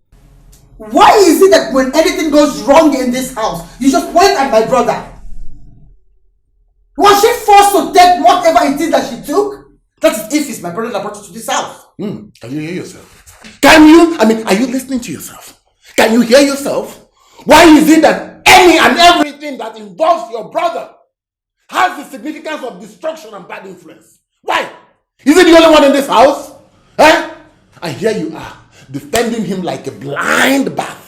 Speaker 11: Why is it that when anything goes wrong in this house, you just point at my brother? Was she forced to take whatever it is that she took? That is if it's my brother that brought you to this house.
Speaker 12: Can you hear yourself? Can you, are you listening to yourself? Can you hear yourself? Why is it that any and everything that involves your brother has the significance of destruction and bad influence? Why? Is he the only one in this house? Eh? And here you are, defending him like a blind bat.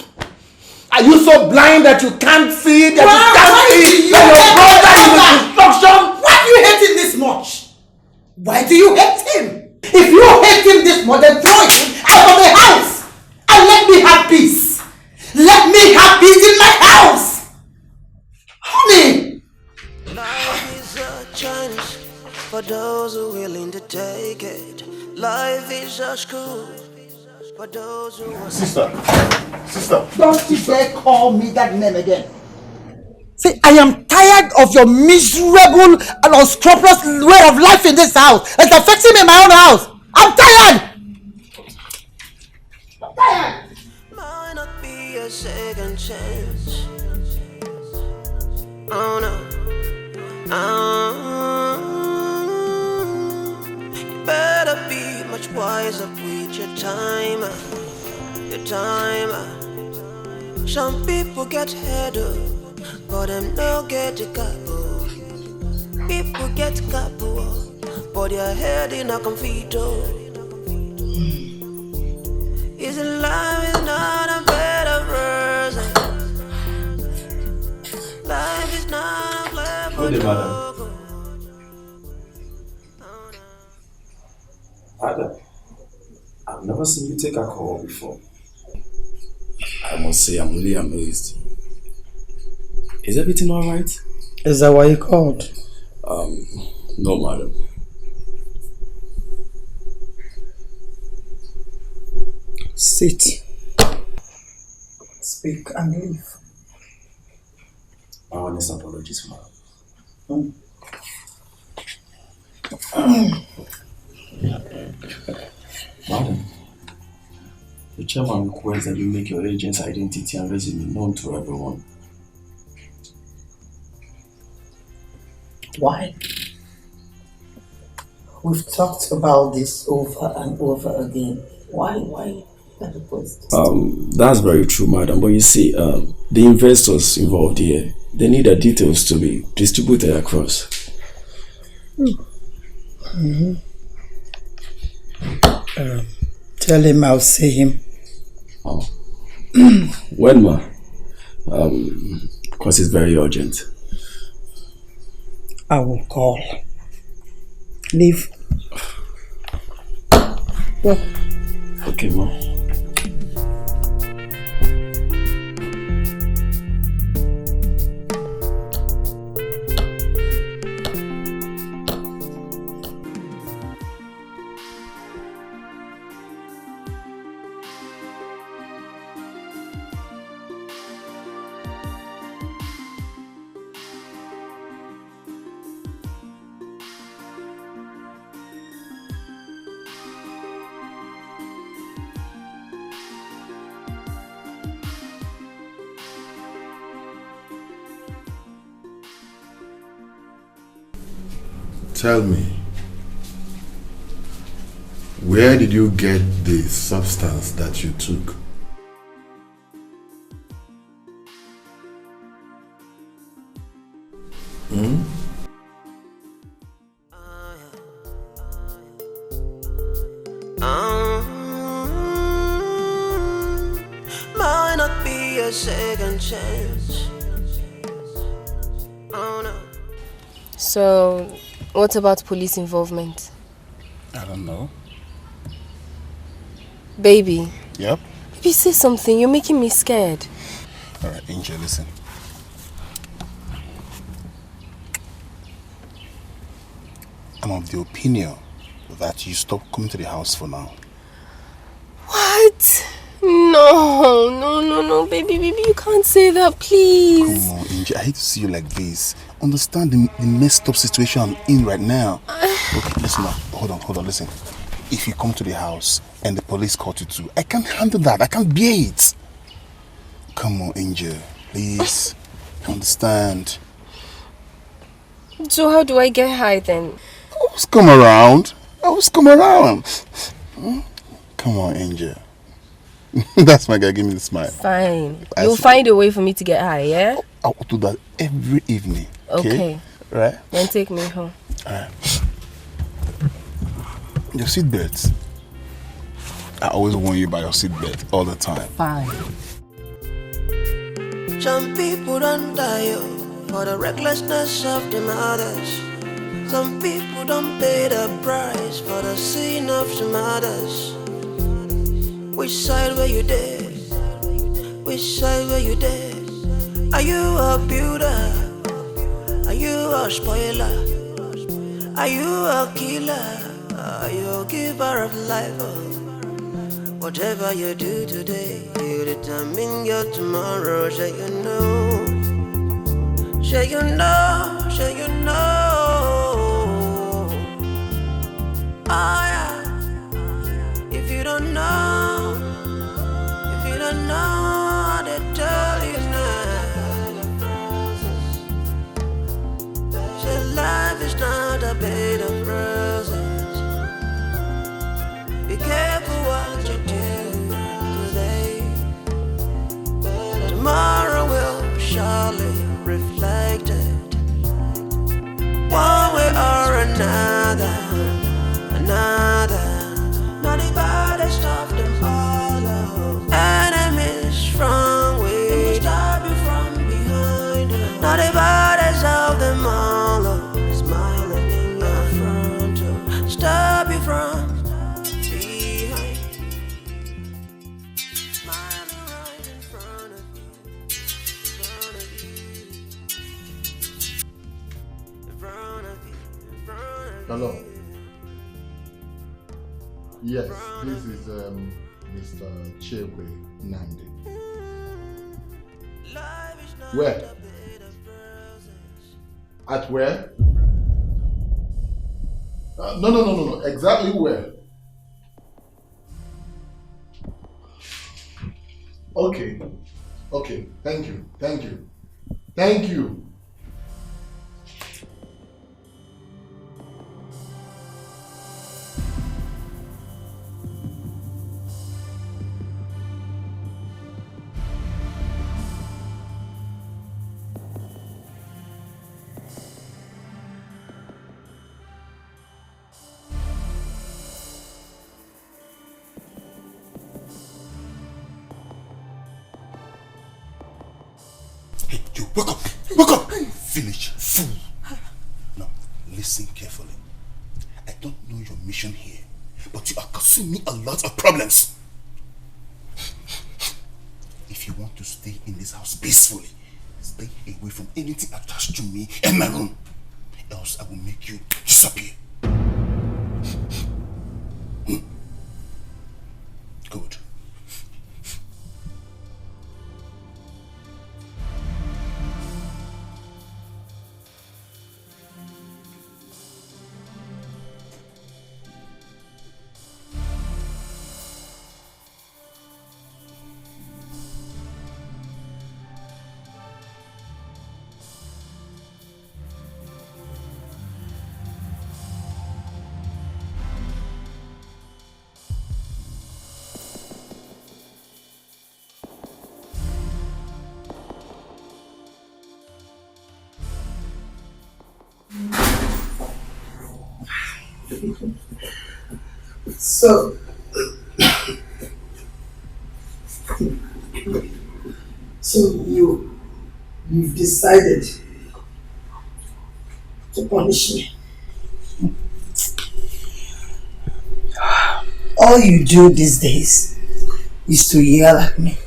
Speaker 12: Are you so blind that you can't see that your brother is in destruction?
Speaker 11: Why do you hate him this much? Why do you hate him? If you hate him this much, then throw him out of the house and let me have peace. Let me have peace in my house. Honey.
Speaker 1: Life is a chance for those who are willing to take it. Life is a school for those who are...
Speaker 12: Sister.
Speaker 11: Don't you dare call me that name again. See, I am tired of your miserable and unscrupulous way of life in this house. It's affecting me in my own house. I'm tired.
Speaker 1: Might not be a second chance. Oh no. You better be much wiser with your time. Some people get head up, but them no get a couple. People get couple, but their head in a confito. Is it life is not a better version? Life is not a clever.
Speaker 15: Good day, madam. Ada, I've never seen you take alcohol before. I must say I'm really amazed. Is everything alright?
Speaker 11: Is that why you called?
Speaker 15: No, madam.
Speaker 11: Sit. Speak and leave.
Speaker 15: My honest apologies, madam. Madam, the chairman requests that you make your agent's identity and resume known to everyone.
Speaker 11: Why? We've talked about this over and over again. Why that request?
Speaker 15: That's very true, madam. But you see, the investors involved here, they need the details to be distributed across.
Speaker 11: Tell him I'll see him.
Speaker 15: When, ma? Because it's very urgent.
Speaker 11: I will call. Leave. Go.
Speaker 15: Okay, ma.
Speaker 12: Tell me, where did you get the substance that you took?
Speaker 1: Might not be a second chance. Oh no.
Speaker 13: So, what about police involvement?
Speaker 12: I don't know.
Speaker 13: Baby.
Speaker 12: Yep.
Speaker 13: Baby, say something. You're making me scared.
Speaker 12: Alright, Angel, listen. I'm of the opinion that you stop coming to the house for now.
Speaker 13: What? No, baby, you can't say that, please.
Speaker 12: Come on, Angel, I hate to see you like this. Understand the messed up situation I'm in right now. Okay, listen now. Hold on, listen. If you come to the house and the police caught you too, I can't handle that. I can't bear it. Come on, Angel, please. Understand.
Speaker 13: So how do I get high then?
Speaker 12: Always come around. Come on, Angel. That's my guy. Give me the smile.
Speaker 13: Fine. You'll find a way for me to get high, yeah?
Speaker 12: I'll do that every evening.
Speaker 13: Okay.
Speaker 12: Right?
Speaker 13: Then take me home.
Speaker 12: Alright. Your seatbelt. I always warn you about your seatbelt all the time.
Speaker 13: Fine.
Speaker 1: Some people don't die for the recklessness of them others. Some people don't pay the price for the sin of some others. Which side were you there? Which side were you there? Are you a builder? Are you a spoiler? Are you a killer? Are you a giver of life? Whatever you do today, you determine your tomorrow. Shall you know? Shall you know? Shall you know? Oh yeah. If you don't know, they tell you now. Say life is not a bed of roses. Be careful what you do today. Tomorrow will surely reflect it. One way or another. Not the baddest of them all. Enemies from way, stop you from behind. Not the baddest of them all. Smiling in your front, stop you from behind. Smiling right in front of you, in front of you.
Speaker 4: Hello. Yes, this is Mr. Chegwe Nandi. Where? At where? No. Exactly where? Okay. Thank you.
Speaker 12: Wake up! Village fool. Now, listen carefully. I don't know your mission here, but you are causing me a lot of problems. If you want to stay in this house peacefully, stay away from anything attached to me and my room. Else I will make you disappear. Good.
Speaker 11: So you've decided to punish me. All you do these days is to yell at me.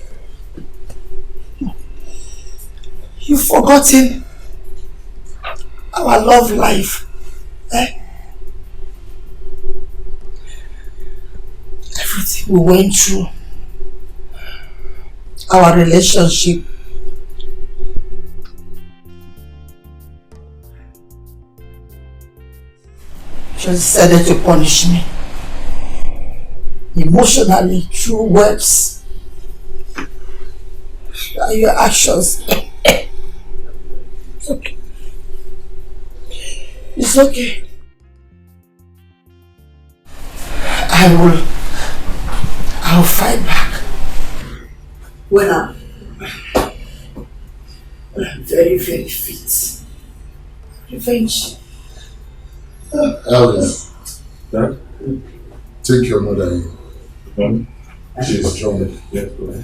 Speaker 11: You've forgotten our love life. Everything we went through, our relationship. She decided to punish me emotionally through words and your actions. It's okay. It's okay. I'll fight back. when I'm very, very fit. Revenge.
Speaker 12: Elvis, take your mother in. She's trouble.
Speaker 15: Let's go.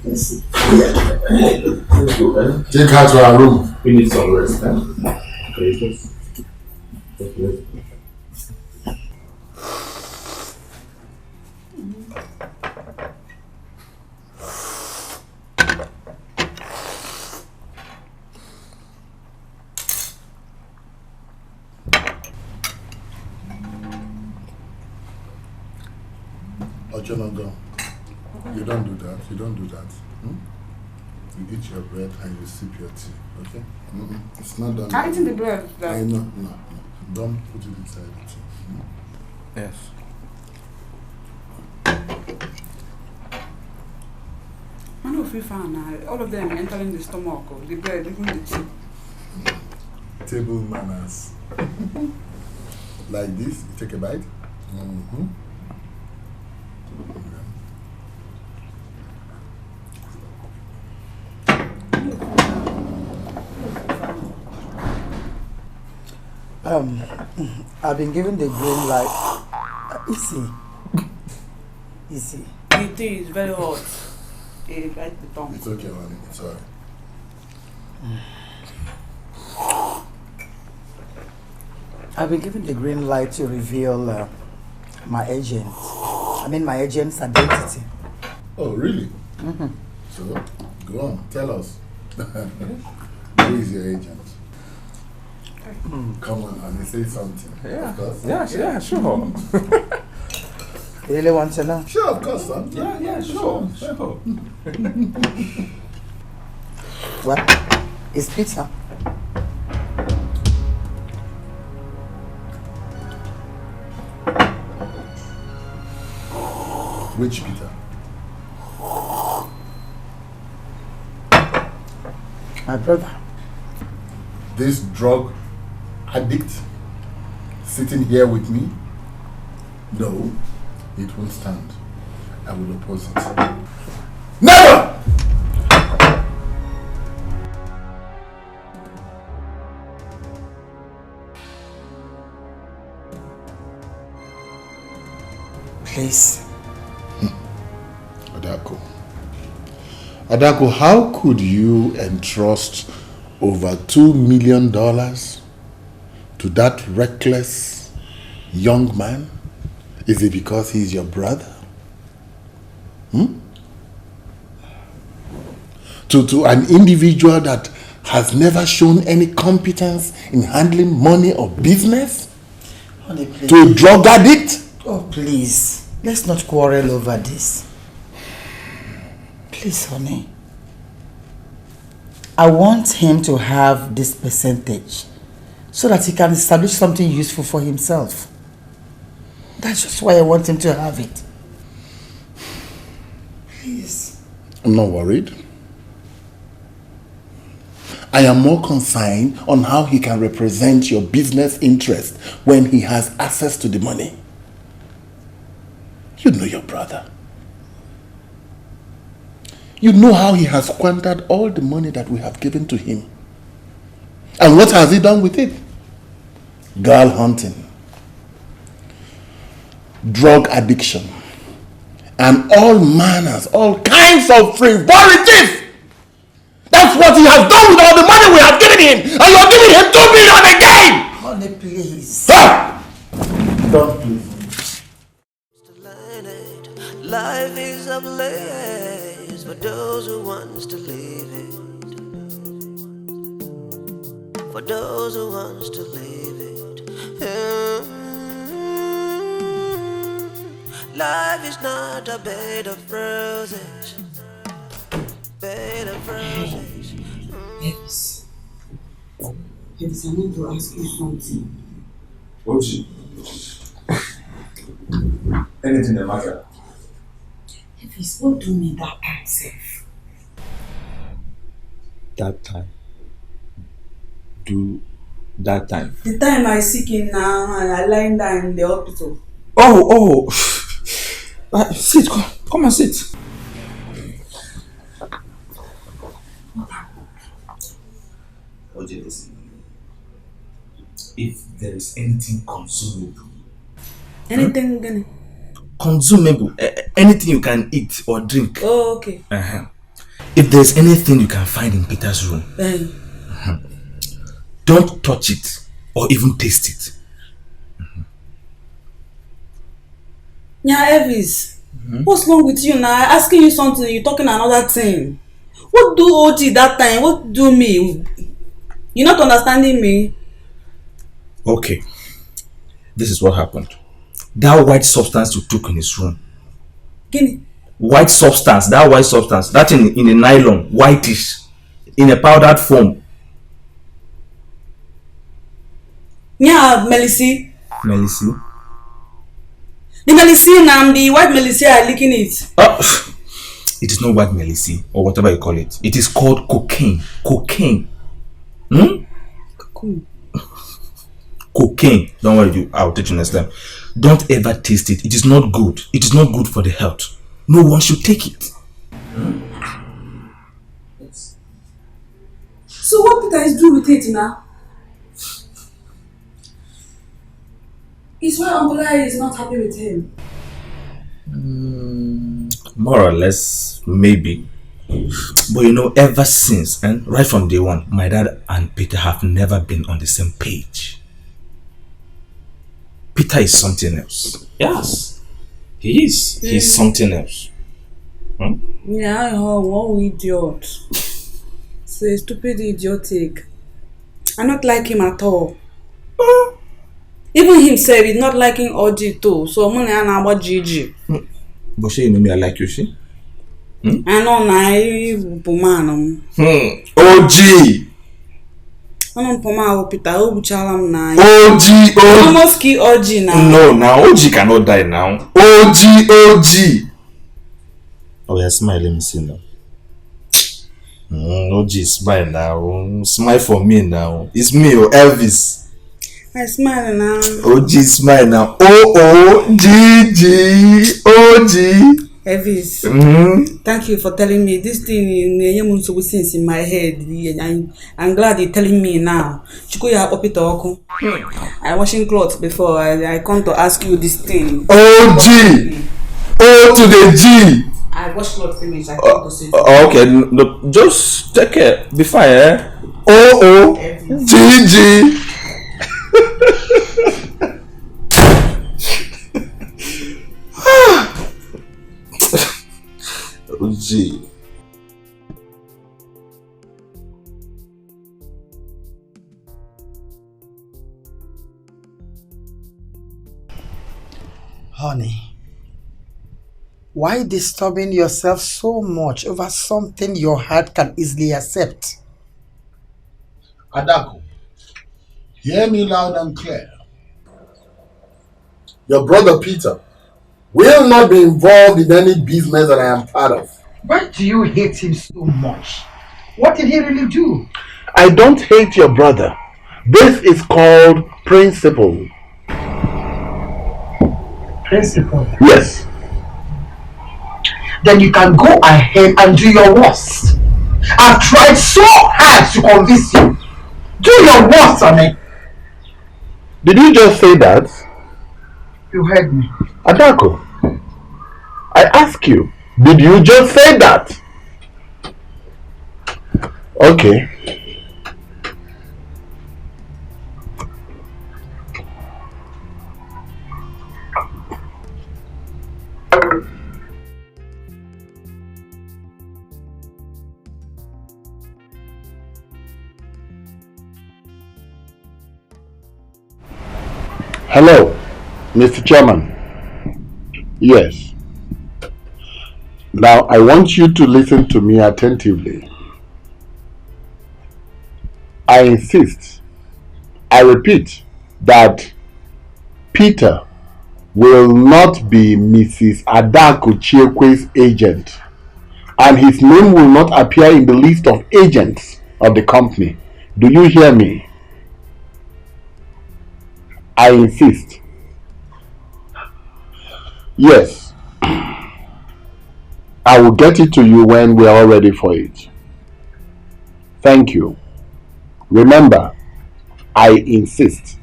Speaker 11: Listen.
Speaker 12: Take her to her room.
Speaker 15: We need some rest, huh? Okay, just let's
Speaker 12: Ojonogo, you don't do that. You don't do that. You eat your bread and you sip your tea. Okay? It's not done.
Speaker 2: I'm eating the bread.
Speaker 12: I know. No. Don't put it inside the tea.
Speaker 15: Yes.
Speaker 2: I know if you found all of them entering the stomach, the bread, even the tea.
Speaker 12: Table manners. Like this, you take a bite.
Speaker 11: I've been given the green light. Easy. Easy.
Speaker 2: The tea is very hot. It bites the tongue.
Speaker 12: It's okay, honey. It's alright.
Speaker 11: I've been given the green light to reveal my agent. My agent's identity.
Speaker 12: Oh, really? So, go on. Tell us. Who is your agent? Come on, honey. Say something.
Speaker 15: Yeah.
Speaker 12: Of course.
Speaker 15: Yeah, sure.
Speaker 11: You really want to know?
Speaker 12: Sure, of course, son.
Speaker 15: Yeah, sure.
Speaker 11: Well, it's Peter.
Speaker 12: Which Peter?
Speaker 11: My brother.
Speaker 12: This drug addict sitting here with me? No, it won't stand. I will oppose it. Never!
Speaker 11: Please.
Speaker 12: Adako, how could you entrust over $2 million to that reckless young man? Is it because he's your brother? To an individual that has never shown any competence in handling money or business?
Speaker 11: Honey, please.
Speaker 12: To a drug addict?
Speaker 11: Oh, please. Let's not quarrel over this. Please, honey. I want him to have this percentage so that he can establish something useful for himself. That's just why I want him to have it. Please.
Speaker 12: I'm not worried. I am more concerned on how he can represent your business interest when he has access to the money. You know your brother. You know how he has squandered all the money that we have given to him. And what has he done with it? Girl hunting, drug addiction, and all manners, all kinds of frivolities. That's what he has done with all the money we have given him. And you're giving him $2 million again!
Speaker 11: Honey, please.
Speaker 12: Ah! Don't please.
Speaker 1: Life is a place for those who wants to live it. For those who wants to live it. Life is not a bed of roses. Bed of roses.
Speaker 2: Yes. Yes, I need to ask you something.
Speaker 15: Oji. Anything that matter?
Speaker 2: If he spoke to me that time, safe.
Speaker 15: That time. Do that time.
Speaker 2: The time I sick in now and I lying down in the hospital.
Speaker 15: Oh. Sit. Come and sit. OJ, listen. If there is anything consumable.
Speaker 2: Anything?
Speaker 15: Consumable. Anything you can eat or drink.
Speaker 2: Oh, okay.
Speaker 15: If there's anything you can find in Peter's room, don't touch it or even taste it.
Speaker 2: Yeah, Elvis. What's wrong with you now? Asking you something, you're talking another thing. What do OG that time? What do me? You're not understanding me.
Speaker 15: Okay. This is what happened. That white substance you took in his room.
Speaker 2: Guinea.
Speaker 15: White substance, that in a nylon, whitish, in a powdered form.
Speaker 2: Yeah, Melissy.
Speaker 15: Melissy?
Speaker 2: The Melissy now, the white Melissy are licking it.
Speaker 15: It is not white Melissy or whatever you call it. It is called cocaine. Cocaine. Cocaine. Don't worry, I'll teach you next time. Don't ever taste it. It is not good. It is not good for the health. No one should take it.
Speaker 2: So what Peter is doing with it now? Is why Uncle Larry is not happy with him.
Speaker 15: More or less, maybe. But you know, ever since, and right from day one, my dad and Peter have never been on the same page. Peter is something else. Yes. He is. He's something else.
Speaker 2: Yeah, one idiot. So a stupid idiotic. I not like him at all. Even himself is not liking OG too. So I'm gonna about GG.
Speaker 15: But she know me, I like you, she?
Speaker 2: I know na Pumano.
Speaker 15: OG!
Speaker 2: I know Puma Peter Obuchalam na.
Speaker 15: OG!
Speaker 2: Almost kill OG now.
Speaker 15: No, now OG cannot die now. OG! Oh, yeah, smile, let me see now. OG, smile now. Smile for me now. It's me or Elvis.
Speaker 2: I smile now.
Speaker 15: OG, smile now. OG.
Speaker 2: Elvis, thank you for telling me this thing in since in my head. I'm glad you're telling me now. I washing clothes before I come to ask you this thing.
Speaker 15: OG! O to the G!
Speaker 2: I wash clothes finish. I come to say.
Speaker 15: Okay, no, just take care. Be fine, OOGG. OG.
Speaker 11: Honey, why disturbing yourself so much over something your heart can easily accept?
Speaker 9: Adako, hear me loud and clear. Your brother Peter will not be involved in any business that I am part of.
Speaker 11: Why do you hate him so much? What did he really do?
Speaker 9: I don't hate your brother. This is called principle.
Speaker 11: Principle?
Speaker 9: Yes.
Speaker 11: Then you can go ahead and do your worst. I've tried so hard to convince you. Do your worst, Sonny.
Speaker 9: Did you just say that?
Speaker 11: You heard me.
Speaker 9: Adako, I ask you, did you just say that? Okay. Hello, Mr. Chairman. Yes. Now I want you to listen to me attentively. I insist, I repeat, that Peter will not be Mrs. Adako Chiekwe's agent, and his name will not appear in the list of agents of the company. Do you hear me? I insist. Yes. I will get it to you when we are all ready for it. Thank you. Remember, I insist.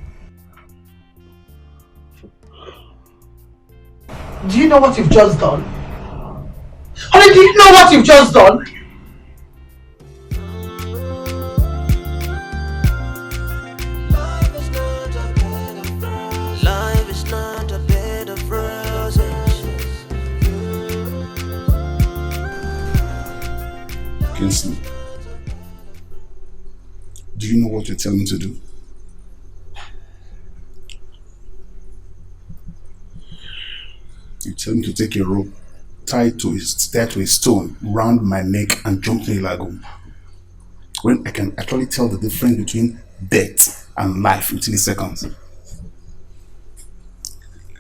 Speaker 11: Do you know what you've just done? Honey, do you know what you've just done?
Speaker 1: Life is not a bed of roses.
Speaker 9: Kinsley, do you know what you're telling me to do? You tell me to take a rope, tied to a stone, round my neck and jump in the lagoon. When I can actually tell the difference between death and life in 3 seconds.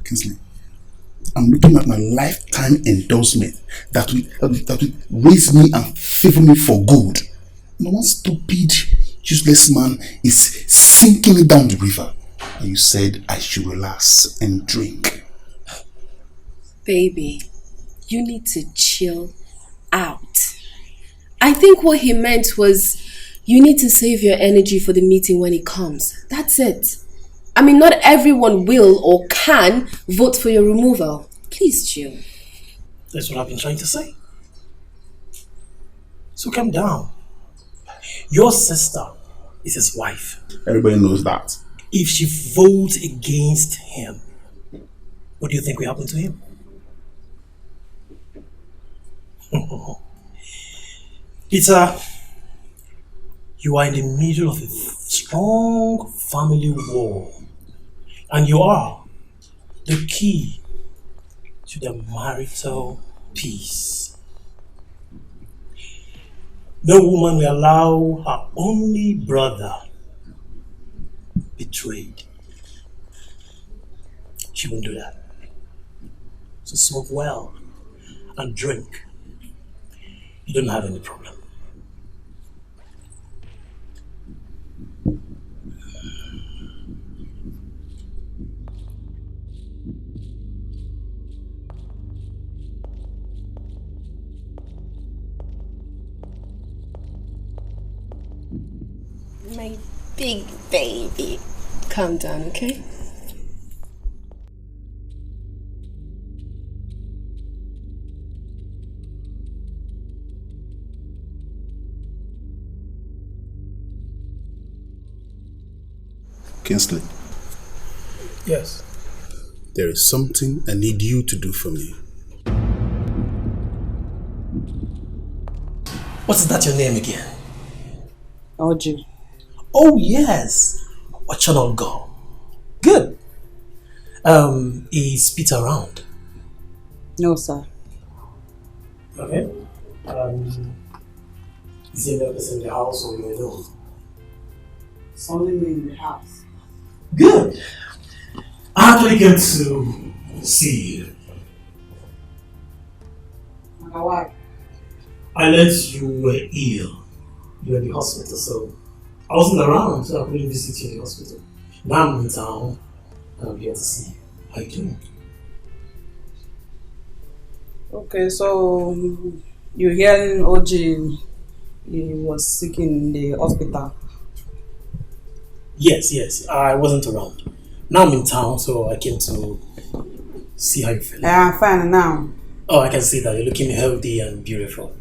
Speaker 9: Kinsley, I'm looking at my lifetime endorsement that will raise me and favor me for good. No one stupid, useless man is sinking me down the river. And you said I should relax and drink.
Speaker 13: Baby, you need to chill out. I think what he meant was you need to save your energy for the meeting when it comes. That's it. I mean, not everyone will or can vote for your removal. Please chill.
Speaker 16: That's what I've been trying to say. So calm down. Your sister is his wife.
Speaker 9: Everybody knows that.
Speaker 16: If she votes against him, what do you think will happen to him? Peter, you are in the middle of a strong family war, and you are the key to the marital peace. No woman will allow her only brother betrayed. She won't do that. So smoke well and drink. You don't have any problem.
Speaker 13: My big baby. Calm down, okay?
Speaker 9: Kinsley.
Speaker 16: Yes.
Speaker 9: There is something I need you to do for me.
Speaker 16: What is that your name again?
Speaker 2: Oji.
Speaker 16: Oh yes. Ochonongo. Good. Is Peter around?
Speaker 2: No, sir.
Speaker 16: Okay. Is he another person in the house or you alone?
Speaker 2: It's only me in the house.
Speaker 16: Good. I actually came to see you.
Speaker 2: My wife.
Speaker 16: I learned you were ill. You were in the hospital, so I wasn't around, so I couldn't visit you in the hospital. Now I'm in town, and I'm here to see you. How you doing?
Speaker 2: Okay, so you hearing Oji, he was sick in the hospital.
Speaker 16: Yes, I wasn't around. Now I'm in town, so I came to see how you feel.
Speaker 2: Yeah, I'm fine now.
Speaker 16: Oh, I can see that. You're looking healthy and beautiful.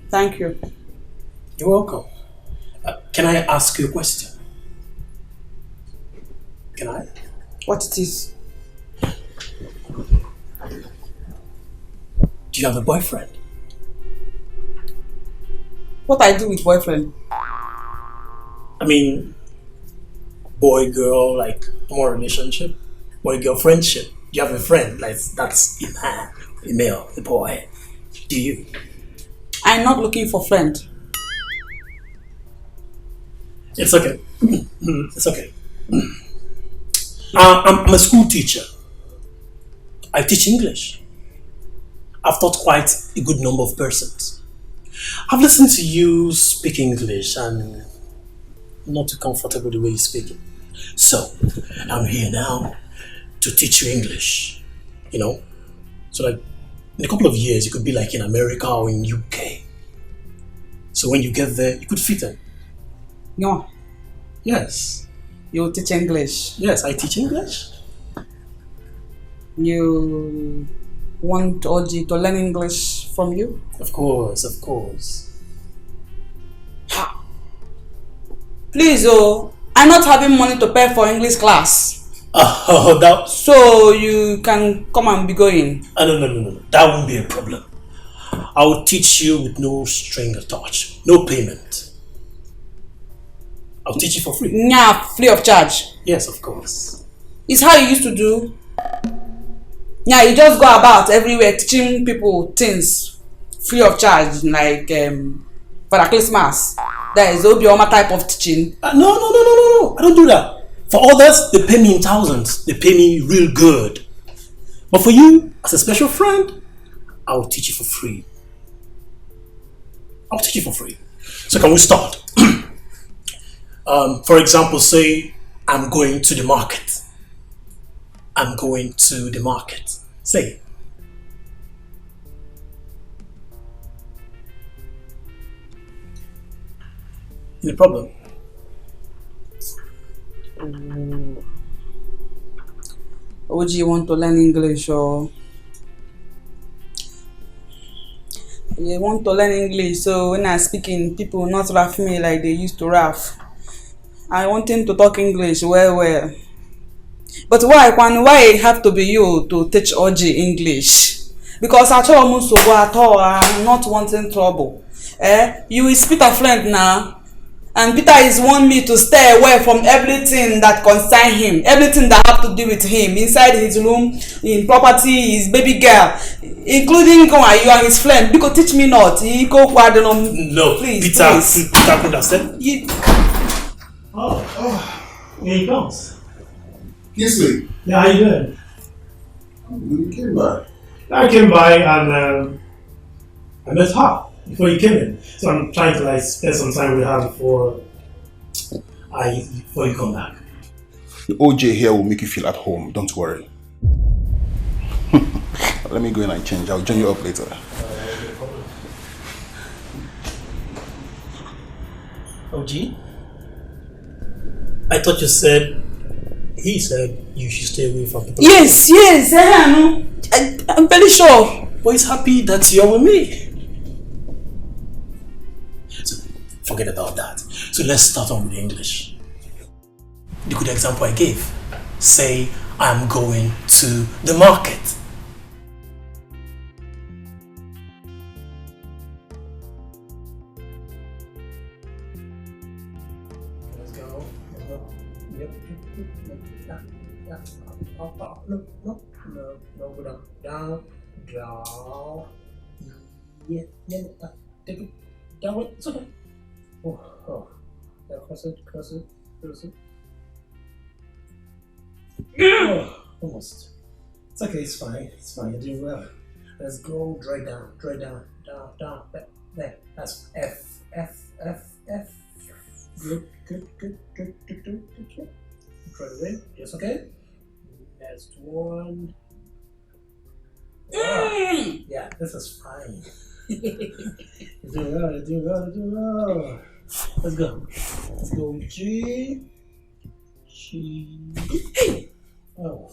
Speaker 2: Thank you.
Speaker 16: You're welcome. Can I ask you a question? Can I?
Speaker 2: What it is?
Speaker 16: Do you have a boyfriend?
Speaker 2: What I do with boyfriend?
Speaker 16: I mean, boy, girl, like more relationship, boy, girl, friendship. You have a friend, like that's a man, a male, a boy. Do you?
Speaker 2: I'm not looking for friend.
Speaker 16: It's okay. It's okay. I'm a school teacher. I teach English. I've taught quite a good number of persons. I've listened to you speak English and not too comfortable the way you speak it. So, I'm here now to teach you English, you know? So like, in a couple of years, you could be like in America or in UK. So when you get there, you could fit in.
Speaker 2: No.
Speaker 16: Yes.
Speaker 2: You teach English?
Speaker 16: Yes, I teach English.
Speaker 2: You want Oji to learn English from you?
Speaker 16: Of course, of course.
Speaker 2: Please, oh, I'm not having money to pay for English class.
Speaker 16: Oh, that...
Speaker 2: So you can come and be going.
Speaker 16: No. That won't be a problem. I will teach you with no string attached. No payment. I'll teach you for free.
Speaker 2: Yeah, free of charge.
Speaker 16: Yes, of course.
Speaker 2: It's how you used to do. Yeah, you just go about everywhere teaching people things free of charge, like for the Christmas. That is Obioma type of teaching.
Speaker 16: No. I don't do that. For others, they pay me in thousands. They pay me real good. But for you, as a special friend, I will teach you for free. I'll teach you for free. So can we start? For example, say I'm going to the market. I'm going to the market. Say. Any problem?
Speaker 2: Would you want to learn English or you want to learn English? So when I speak in, people will not laugh me like they used to laugh. I want him to talk English well. But why it have to be you to teach Oji English? Because I told him so at all, I'm not wanting trouble. You is Peter friend now. And Peter is want me to stay away from everything that concern him, everything that have to do with him, inside his room, in property, his baby girl, including you are his friend. Because teach me not.
Speaker 16: No,
Speaker 2: please,
Speaker 16: Peter,
Speaker 2: please.
Speaker 16: Peter could have said. Here he comes.
Speaker 12: Kingsley.
Speaker 16: Yeah, how you doing?
Speaker 12: You came by.
Speaker 16: I came by and I met her before you came in. So I'm trying to spend some time with her before you come back.
Speaker 12: The OJ here will make you feel at home, don't worry. Let me go in and change. I'll join you up later.
Speaker 16: OG? I thought he said you should stay away from people.
Speaker 2: Yes, I'm very sure.
Speaker 16: But he's happy that you're with me. So forget about that. So let's start on with the English. The good example I gave. Say I'm going to the market. Let's go. Yep. Up. No, go down. Down. Yeah. Take it. Down. It's okay. Oh. Yeah, cross it. Oh, almost. It's okay, it's fine. You're doing well. Let's go dry down. Down. There. That's F. Good. Try to win. Yes, okay. That's one. Yeah, this is fine. You're doing well. Let's go, G. Hey! Oh.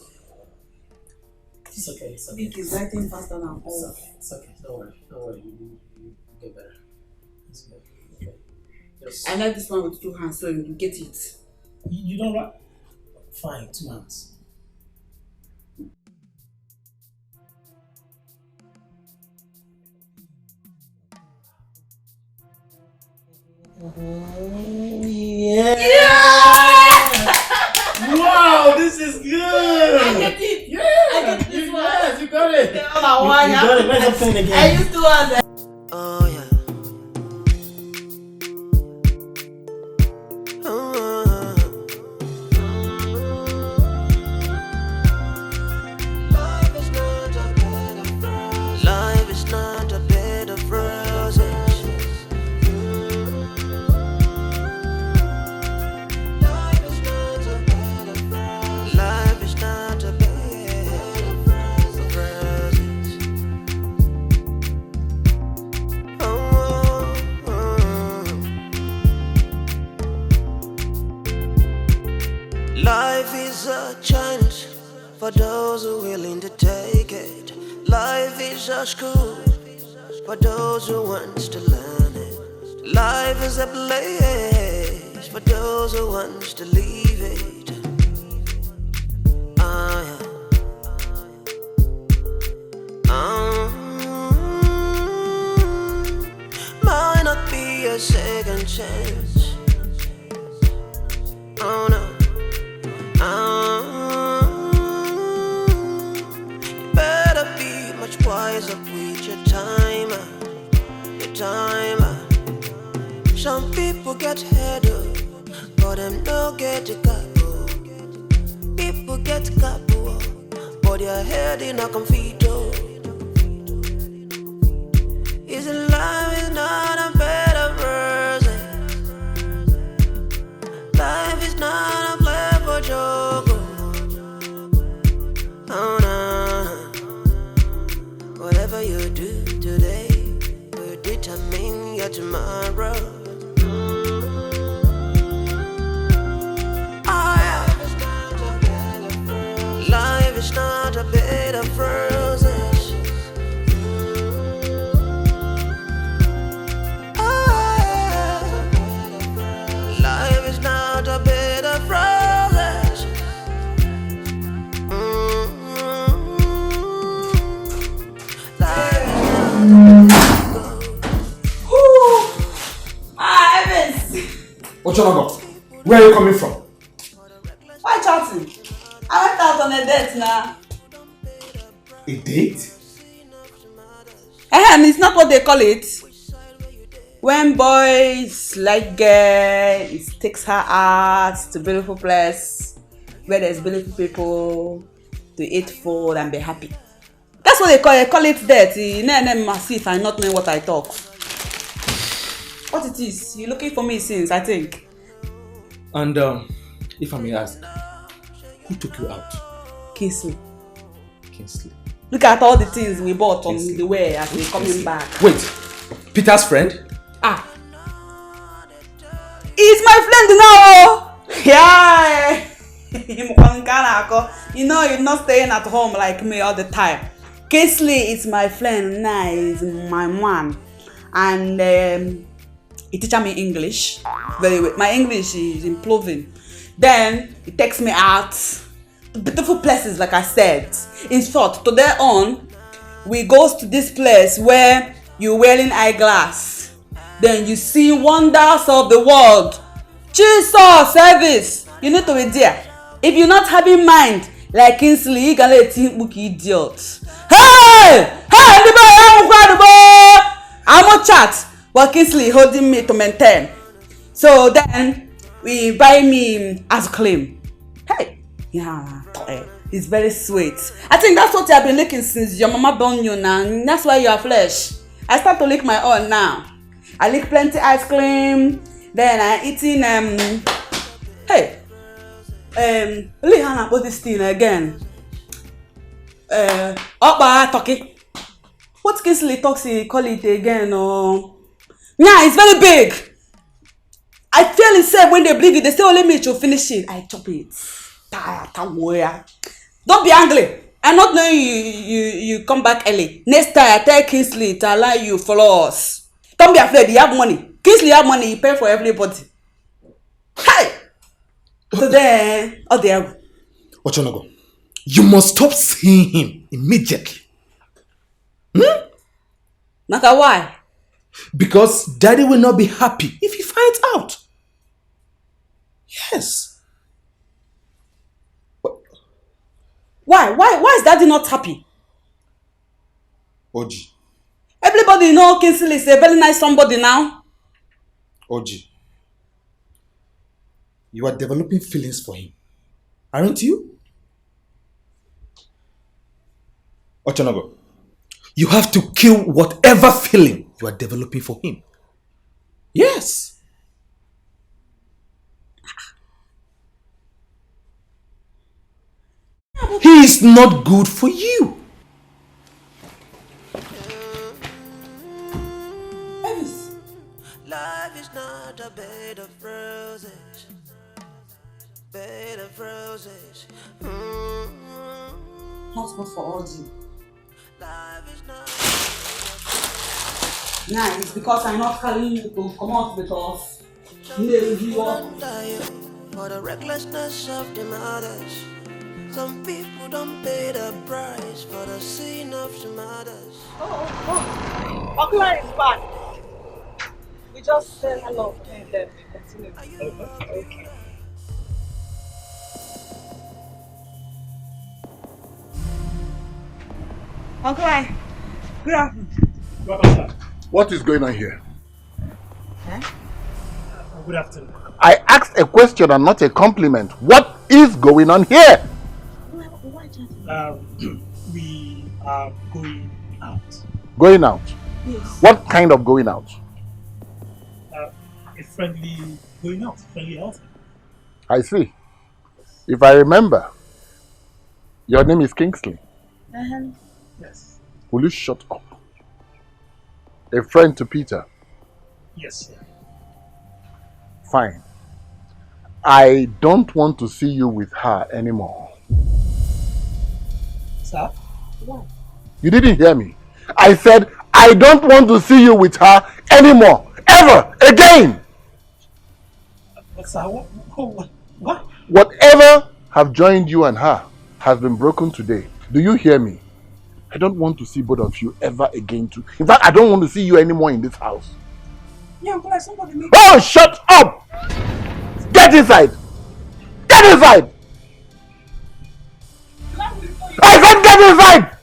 Speaker 16: It's okay.
Speaker 2: I think he's writing faster now.
Speaker 16: It's okay. Don't worry. You get better. It's good. Okay.
Speaker 2: I like this one with 2 hands, so you get it.
Speaker 16: You don't write? Fine, 2 hands.
Speaker 2: Yeah!
Speaker 16: Wow, this is good!
Speaker 2: I get it!
Speaker 16: Yeah!
Speaker 2: I get this one!
Speaker 16: Yes, you got it!
Speaker 2: You got it,
Speaker 16: let's play again.
Speaker 2: I used to have that.
Speaker 1: Oh yeah. Life is not a bed of roses. Life is not a bed of roses. for those who are willing to take it. Life is a school for those who want to learn it. Life is a place for those who want to leave it. Yeah. Might not be a second chance. Oh no. You better be much wiser with your time. Your time. Some people get head up, but them no get a couple. People get couple, but their head in a comfito. Is life is not a bed of roses. Life is not a play for joke. Oh no. Whatever you do today will determine your tomorrow. Life is not a bed of roses. Life is not a bed of roses. Life
Speaker 2: Evans!
Speaker 7: Ochonogo, where are you coming from?
Speaker 2: Why chatting? I went out on a date now.
Speaker 7: A date?
Speaker 2: And it's not what they call it. When boys like girl, it takes her out to beautiful place where there's beautiful people to eat food and be happy. That's what they call it date. If I'm not knowing what I talk. What it is? You're looking for me since, I think.
Speaker 7: And if I may ask, who took you out?
Speaker 2: Kingsley.
Speaker 7: Kingsley.
Speaker 2: Look at all the things we bought on the way as we're coming back.
Speaker 7: Wait, Peter's friend?
Speaker 2: He's my friend now! Yeah! You know, you're not staying at home like me all the time. Kingsley is my friend now, he's my man. And he teaches me English very well. My English is improving. Then he takes me out to beautiful places, like I said. In short, today on, we go to this place where you're wearing eyeglass. Then you see wonders of the world. Jesus, service. You need to be there. If you're not having mind like Kingsley, you can let him book idiot. Hey! Hey, the boy, I'm a chat. But Kingsley holding me to maintain. So then we buy me ice cream. Hey, yeah, it's very sweet. I think that's what I've been licking since your mama born you now. That's why you are flesh. I start to lick my own now. I lick plenty ice cream. Then I eating really hard about this thing again. Turkey. What Kingsley talks he call it again? Yeah, it's very big. I feel it said when they bring it, they say only me to finish it. I chop it. Don't be angry. I'm not knowing you come back early. Next time I tell Kingsley to allow you follow us. Don't be afraid, you have money. Kingsley have money, he pay for everybody. Hey! Today, there.
Speaker 7: Ochonogo, you must stop seeing him immediately.
Speaker 2: Naka, why?
Speaker 7: Because daddy will not be happy if he finds out. Yes.
Speaker 2: Why is daddy not happy?
Speaker 7: Oji.
Speaker 2: Everybody know Kingsley is a very nice somebody now.
Speaker 7: Oji. You are developing feelings for him, aren't you? Ochonogo, you have to kill whatever feeling you are developing for him. Yes. He is not good for you.
Speaker 1: Life is not a bed of roses. Bed of roses.
Speaker 2: not good for orgy. Nah, it's because I'm not calling you to come out because you are
Speaker 1: for the recklessness of the mothers. Some people don't pay the price for the sin of the mothers.
Speaker 3: Okla is back. We just said hello and then we continue. Okay. Uncle I, good afternoon.
Speaker 12: What is going on here?
Speaker 16: Good afternoon.
Speaker 12: I asked a question and not a compliment. What is going on here?
Speaker 16: We are going out.
Speaker 12: Going out?
Speaker 16: Yes.
Speaker 12: What kind of going out?
Speaker 16: A friendly going out, friendly outing.
Speaker 12: I see. If I remember, your name is Kingsley.
Speaker 16: Yes.
Speaker 12: Will you shut up? A friend to Peter?
Speaker 16: Yes, sir.
Speaker 12: Fine. I don't want to see you with her anymore.
Speaker 16: Sir?
Speaker 13: Why?
Speaker 12: You didn't hear me. I said, I don't want to see you with her anymore. Ever. Again.
Speaker 16: Sir, what?
Speaker 12: Whatever have joined you and her has been broken today. Do you hear me? I don't want to see both of you ever again too. In fact, I don't want to see you anymore in this house.
Speaker 2: Yeah, Uncle, somebody make...
Speaker 12: Oh, shut up! Get inside! Get inside! I said get inside!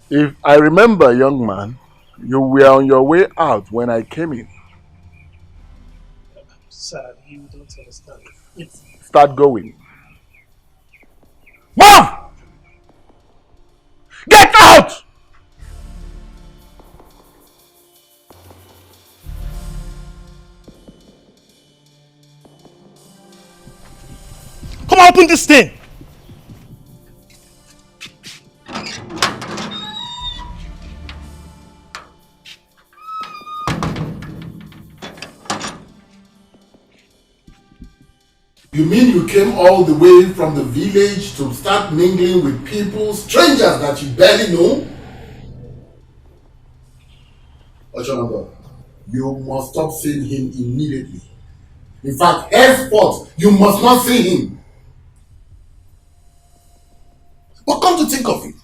Speaker 12: If I remember, young man, you were on your way out when I came in.
Speaker 16: Sir, you don't understand.
Speaker 12: Start going. Move! Get out!
Speaker 6: Come on, open this thing!
Speaker 12: You mean you came all the way from the village to start mingling with people, strangers that you barely know? Ochonago, you must stop seeing him immediately. In fact, henceforth, you must not see him. But come to think of it,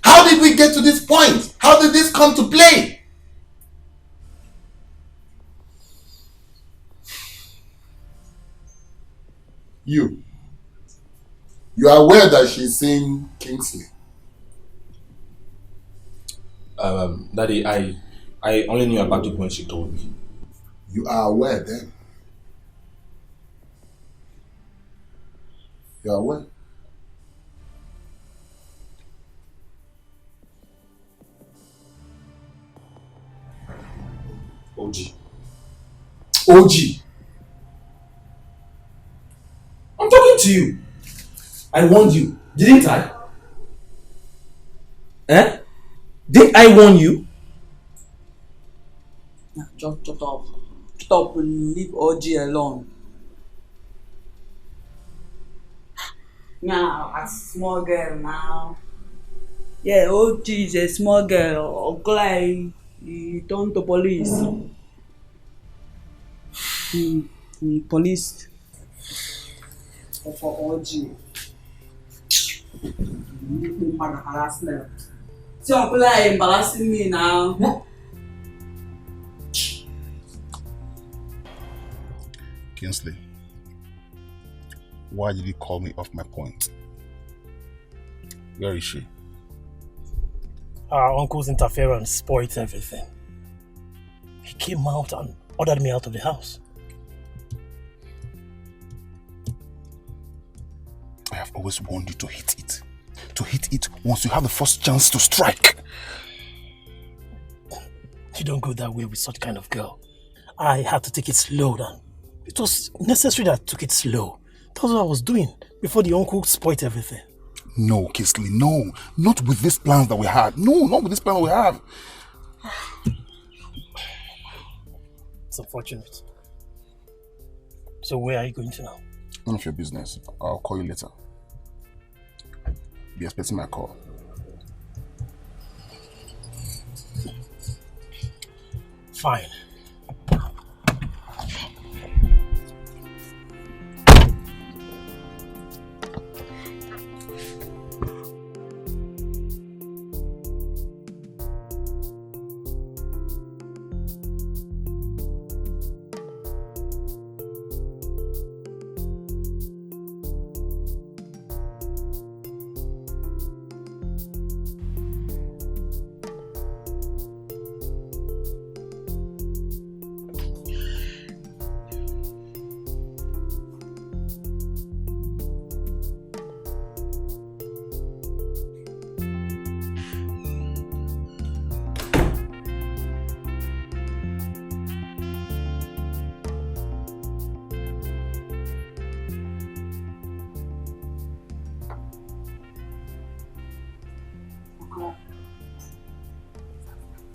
Speaker 12: how did we get to this point? How did this come to play? You are aware that she's seeing Kingsley?
Speaker 15: Daddy, I only knew about it when she told me.
Speaker 12: You are aware then? You are aware?
Speaker 15: OG.
Speaker 12: OG.
Speaker 15: I'm talking to you. I warned you, didn't I? Eh? Didn't I warn you?
Speaker 2: Just shut up. Stop. Leave OG alone. Now, a small girl now. Yeah, OG is a small girl. Oglai, he turned to police. He policed for OG. See, Oglai embarrassing me now.
Speaker 12: Kingsley, why did you call me off my point? Where is she?
Speaker 16: Our uncle's interference spoiled everything. He came out and ordered me out of the house.
Speaker 12: I have always warned you to hit it. To hit it once you have the first chance to strike.
Speaker 16: You don't go that way with such kind of girl. I had to take it slow then. It was necessary that I took it slow. That's what I was doing before the uncle spoiled everything.
Speaker 12: No, Kingsley, no. Not with these plans that we had. No, not with this plan that we have.
Speaker 16: It's unfortunate. So where are you going to now?
Speaker 12: None of your business. I'll call you later. Be expecting my call.
Speaker 16: Fine.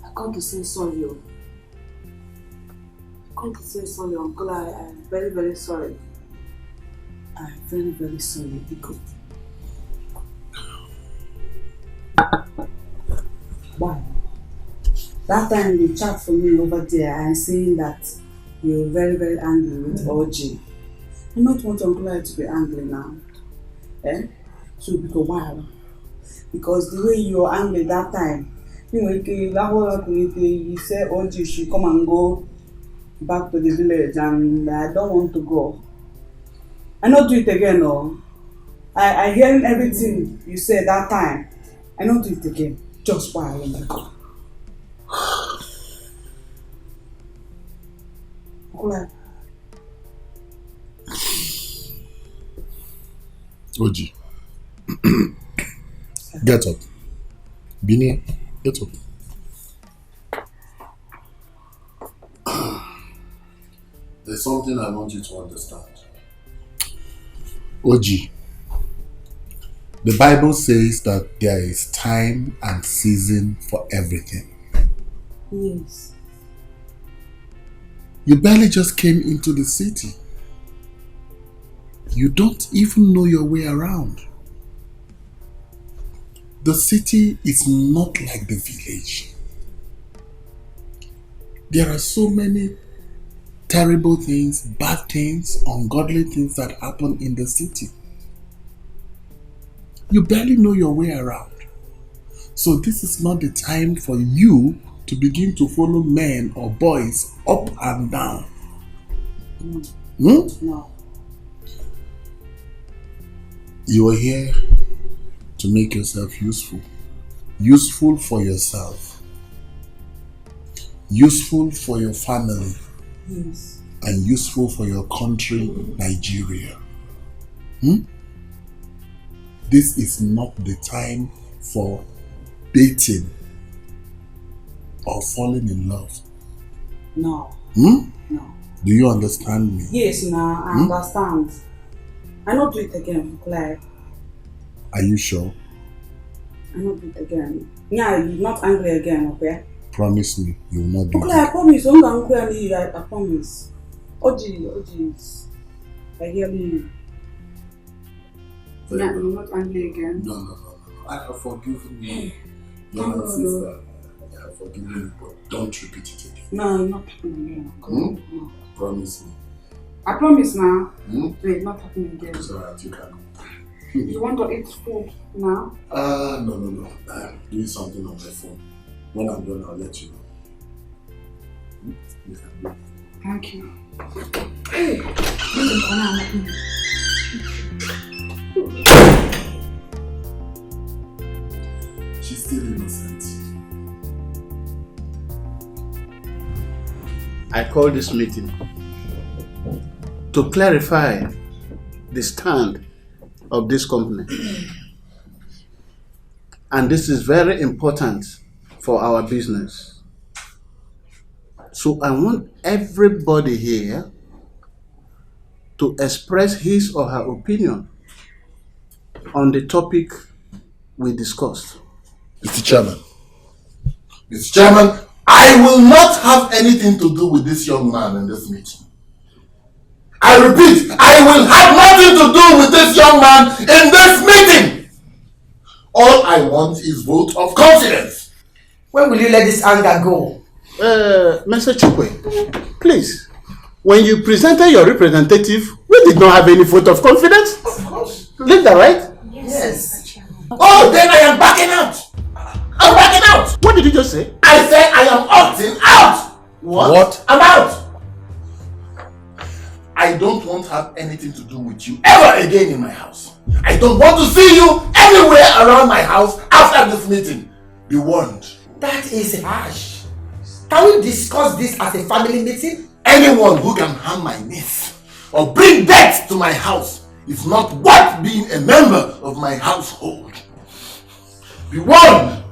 Speaker 2: I come to say sorry. Come to say sorry, Uncle. I am very, very sorry. I am very, very sorry. Because why? That time you chat for me over there and saying that you're very, very angry with OG. I don't want Uncle to be angry now. Eh? So because why? Because the way you were angry that time, you said OG should come and go back to the village, and I don't want to go. I not do it again, no. I hear everything you said that time. I not do it again. Just why I want to go.
Speaker 12: OG. Get up. Bini, get up. There's something I want you to understand. OG, the Bible says that there is time and season for everything.
Speaker 2: Yes.
Speaker 12: You barely just came into the city. You don't even know your way around. The city is not like the village. There are so many terrible things, bad things, ungodly things that happen in the city. You barely know your way around. So this is not the time for you to begin to follow men or boys up and down.
Speaker 2: No.
Speaker 12: You are here to make yourself useful. Useful for yourself. Useful for your family.
Speaker 2: Yes.
Speaker 12: And useful for your country, Nigeria. This is not the time for dating or falling in love.
Speaker 2: No.
Speaker 12: No.
Speaker 2: Do
Speaker 12: you understand me?
Speaker 2: Yes, now I understand. I not do it again, Claire.
Speaker 12: Are you sure?
Speaker 2: I not do it again. Yeah, you're not angry again, okay?
Speaker 12: Promise me you will not do
Speaker 2: it. I promise. I promise. OG, I hear you. So you're not angry again?
Speaker 12: No. I have forgiven you. You're my sister. I have forgiven you, but don't repeat it again.
Speaker 2: No, not happening again. No.
Speaker 12: Promise me.
Speaker 2: I promise now. Wait, not happening again.
Speaker 12: It's alright, you can go.
Speaker 2: You want to eat food now?
Speaker 12: No. I'm doing something on my phone. When I'm done, I'll let you know. You can go.
Speaker 2: Thank you. Hey,
Speaker 12: she's still innocent.
Speaker 17: I call this meeting to clarify the stand of this company. And this is very important for our business. So I want everybody here to express his or her opinion on the topic we discussed.
Speaker 12: Mr. Chairman, I will not have anything to do with this young man in this meeting. I repeat, I will have nothing to do with this young man in this meeting. All I want is vote of confidence.
Speaker 11: When will you let this anger go?
Speaker 17: Mr. Chukwe, please, when you presented your representative, we did not have any vote of confidence.
Speaker 11: Of course.
Speaker 17: Is that right?
Speaker 11: Yes.
Speaker 12: Oh, then I am backing out. I'm backing out.
Speaker 17: What did you just say?
Speaker 12: I said I am opting out.
Speaker 17: What?
Speaker 12: I'm out. I don't want to have anything to do with you ever again in my house. I don't want to see you anywhere around my house after this meeting. Be warned.
Speaker 11: That is harsh. Can we discuss this as a family meeting?
Speaker 12: Anyone who can harm my niece or bring death to my house is not worth being a member of my household. Be warned.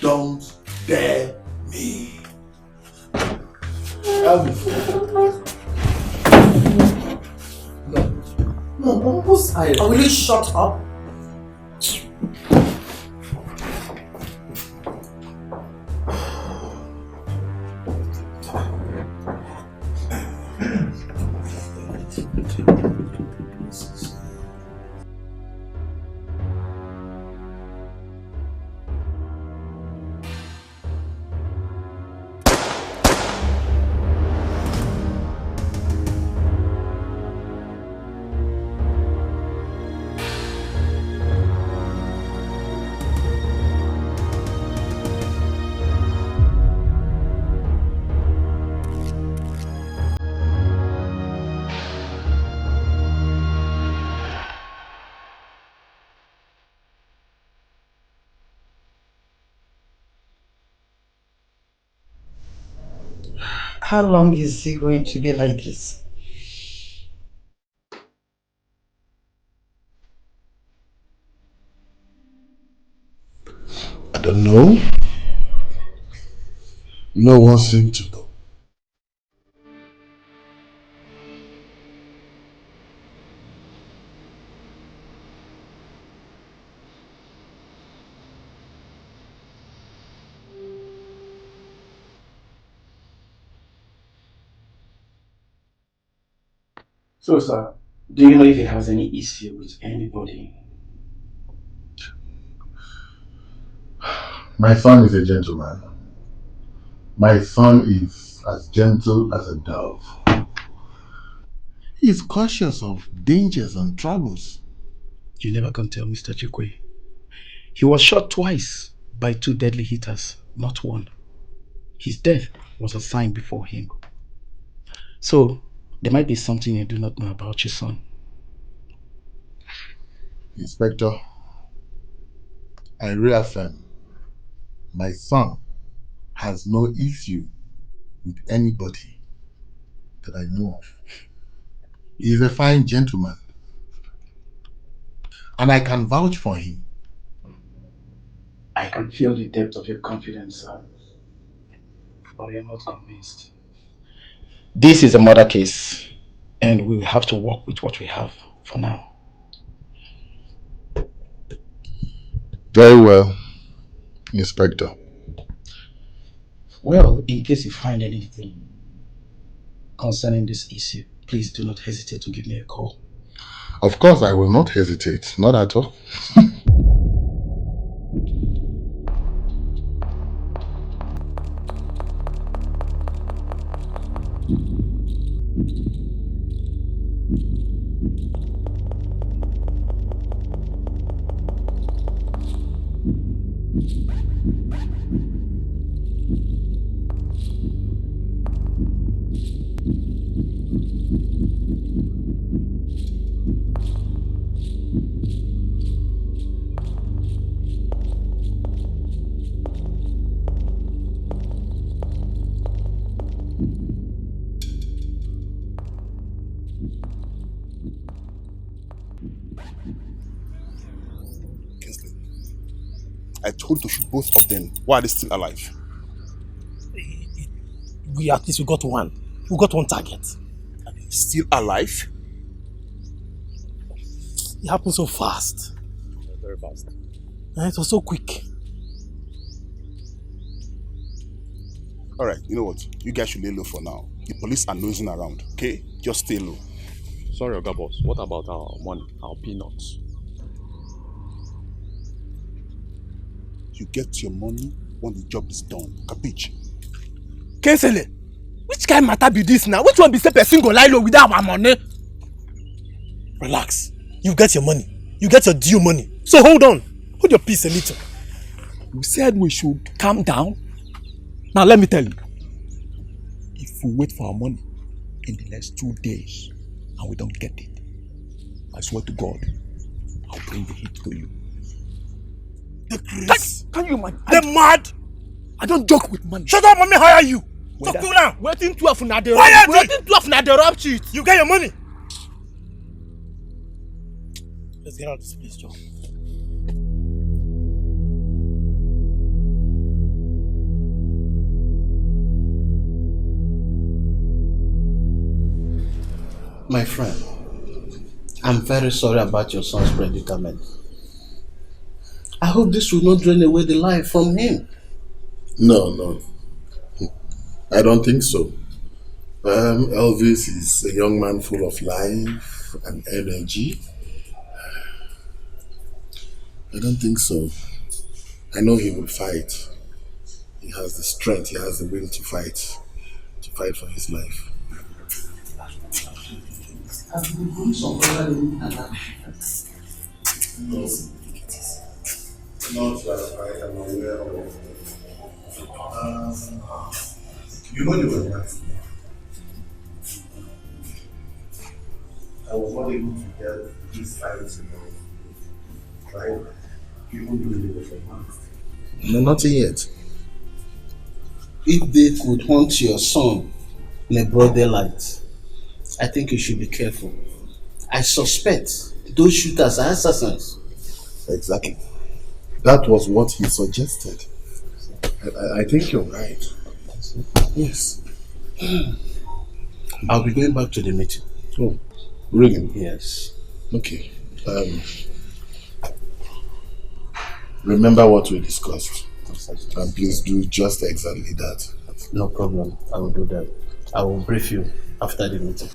Speaker 12: Don't dare me. Elvis.
Speaker 11: No, who's I? Will you shut up? How long is it going to be like this?
Speaker 12: I don't know. No one seems to know.
Speaker 15: So, sir, do you know if he has any issue with anybody?
Speaker 12: My son is a gentleman. My son is as gentle as a dove. He is cautious of dangers and troubles.
Speaker 15: You never can tell, Mr. Chikwe. He was shot twice by 2 deadly hitters, not one. His death was a sign before him. So, there might be something you do not know about your son.
Speaker 12: Inspector, I reaffirm, my son has no issue with anybody that I know of. He is a fine gentleman, and I can vouch for him.
Speaker 15: I can feel the depth of your confidence, sir. But I am not convinced. This is a murder case, and we will have to work with what we have for now.
Speaker 12: Very well, Inspector.
Speaker 15: Well, in case you find anything concerning this issue, please do not hesitate to give me a call.
Speaker 12: Of course, I will not hesitate. Not at all.
Speaker 9: I told you to shoot both of them. Why are they still alive?
Speaker 16: We at least we got one. We got one target.
Speaker 9: Still alive?
Speaker 16: It happened so fast.
Speaker 9: Very fast.
Speaker 16: And it was so quick.
Speaker 9: Alright, you know what? You guys should lay low for now. The police are nosing around, okay? Just stay low.
Speaker 18: Sorry, Oga Boss. What about our money, our peanuts?
Speaker 9: You get your money when the job is done. Capiche?
Speaker 8: Kesele, which kind of matter be this now? Which one be say person go lie low without our money? Relax. You get your money. You get your due money. So hold on. Hold your peace a little. We said we should calm down. Now let me tell you. If we wait for our money in the next 2 days and we don't get it, I swear to God, I'll bring the heat to you. The Chris. Can you imagine? They're mad. I don't joke with money. Shut up, mommy. How are you? Talk to now. Waiting 12 na the rob. Waiting 12 na the rob cheat. You get your money. Let's get out of this place, Joe.
Speaker 17: My friend, I'm very sorry about your son's predicament. I hope this will not drain away the life from him.
Speaker 12: No. I don't think so. Elvis is a young man full of life and energy. I don't think so. I know he will fight. He has the strength, he has the will to fight for his life. Not that I am aware of. You know you were right. I was not able to get these files right? Even during the performance.
Speaker 17: No, nothing yet. If they could hunt your son in a broad daylight, I think you should be careful. I suspect those shooters are assassins.
Speaker 12: Exactly. That was what he suggested. I think you're right. Yes.
Speaker 17: I'll be going back to the meeting.
Speaker 12: Oh, really?
Speaker 17: Yes.
Speaker 12: Okay. Remember what we discussed. And please do just exactly that.
Speaker 17: No problem. I will do that. I will brief you after the meeting.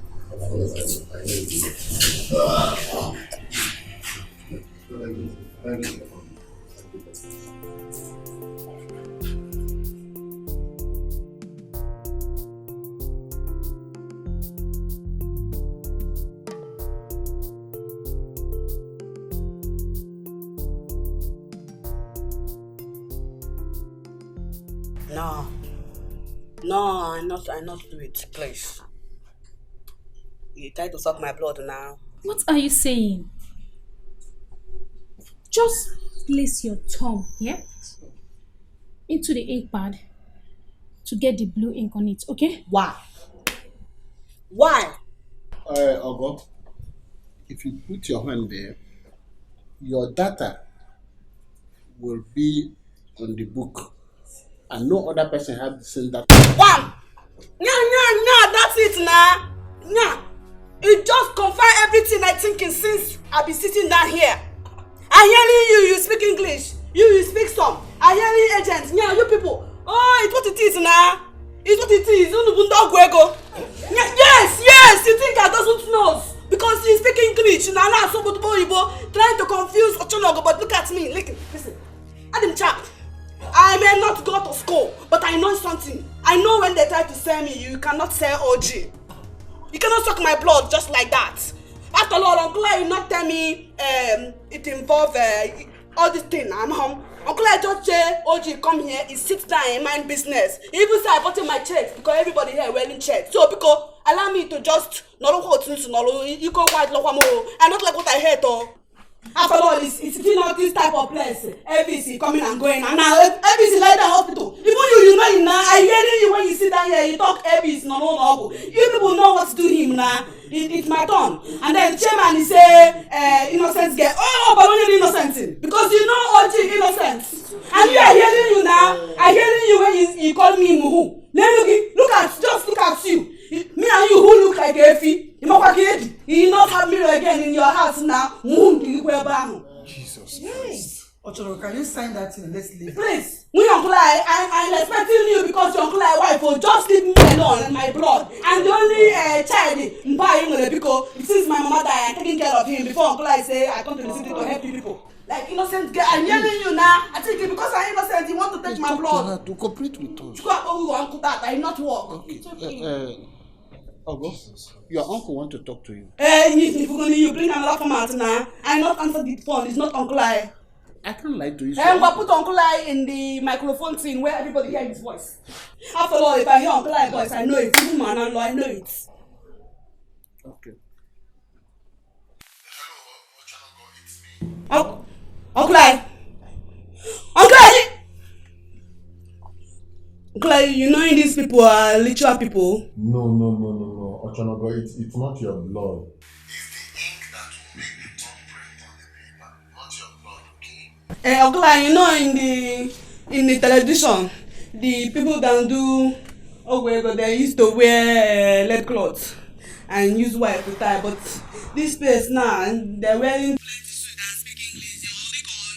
Speaker 12: Thank you.
Speaker 2: No, I not do it, please. You try to suck my blood now.
Speaker 14: What are you saying? Just place your thumb, yeah, into the ink pad to get the blue ink on it, okay?
Speaker 2: Why? Why?
Speaker 17: Ogo, if you put your hand there, your data will be on the book. And no other person have the same data.
Speaker 2: One! No, that's it now. No. It just confirm everything I thinking since I be sitting down here. I hearing you speak English. You speak some. I hearing agents. Yeah, you people. Oh, it's what it is now. It's what it is. Yes, you think I doesn't know. Because you speak English. Now, so trying to confuse Ochonogo, but look at me. Listen. Adam Chap. I may not go to school, but I know something. I know when they try to sell me, you cannot sell OG. You cannot suck my blood just like that. After all, Uncle, you not tell me it involve all this thing. I'm home. Uncle, I just say OG come here, he sits down and mind business. He even say I bought in my checks because everybody here wearing checks. So because allow me to just not you go white and not like what I heard though. After all, it's still not this type of place. ABC coming and going, and now ABC like the hospital. Even you know him now. I hear you when you sit down here. You talk ABC, no. You people know what to do him now. It's my turn. And then chairman he say, innocent girl. Oh, but only innocent because you know OG innocent. And you are hearing you now. I hearing you when you call me Muhu. Look at you. Me and you who look like Effie. You not have mirror again in your house now.
Speaker 12: Jesus Christ.
Speaker 11: Ochoro, can you sign that thing? Let's leave.
Speaker 3: Please, me Uncle I'm expecting you because your Uncle wife will just leave me alone and my blood. And the only child because since my mama died, I'm taking care of him before Uncle say I come to the city to help you people. Like innocent girl, I'm hearing you now. I think because I'm innocent, you want to take my blood.
Speaker 17: To cooperate with us.
Speaker 3: You go Uncle that I not work.
Speaker 17: Okay. August, your uncle want to talk to you.
Speaker 3: You bring another format now. I not answer the phone. It's not Uncle I
Speaker 17: can't lie to you.
Speaker 3: I'm gonna put Uncle in the microphone thing where everybody hear his voice. After all, if I hear Uncle voice, I know it. Even man and law, I know it.
Speaker 17: Okay.
Speaker 3: Uncle Uncle, you know these people are literal people.
Speaker 12: No. Ochonogo, it's not your blood.
Speaker 3: Uncle, you know in the television, the people that do they used to wear lead clothes and use white to tie, but this place now they're wearing plenty suit and speak English. They only call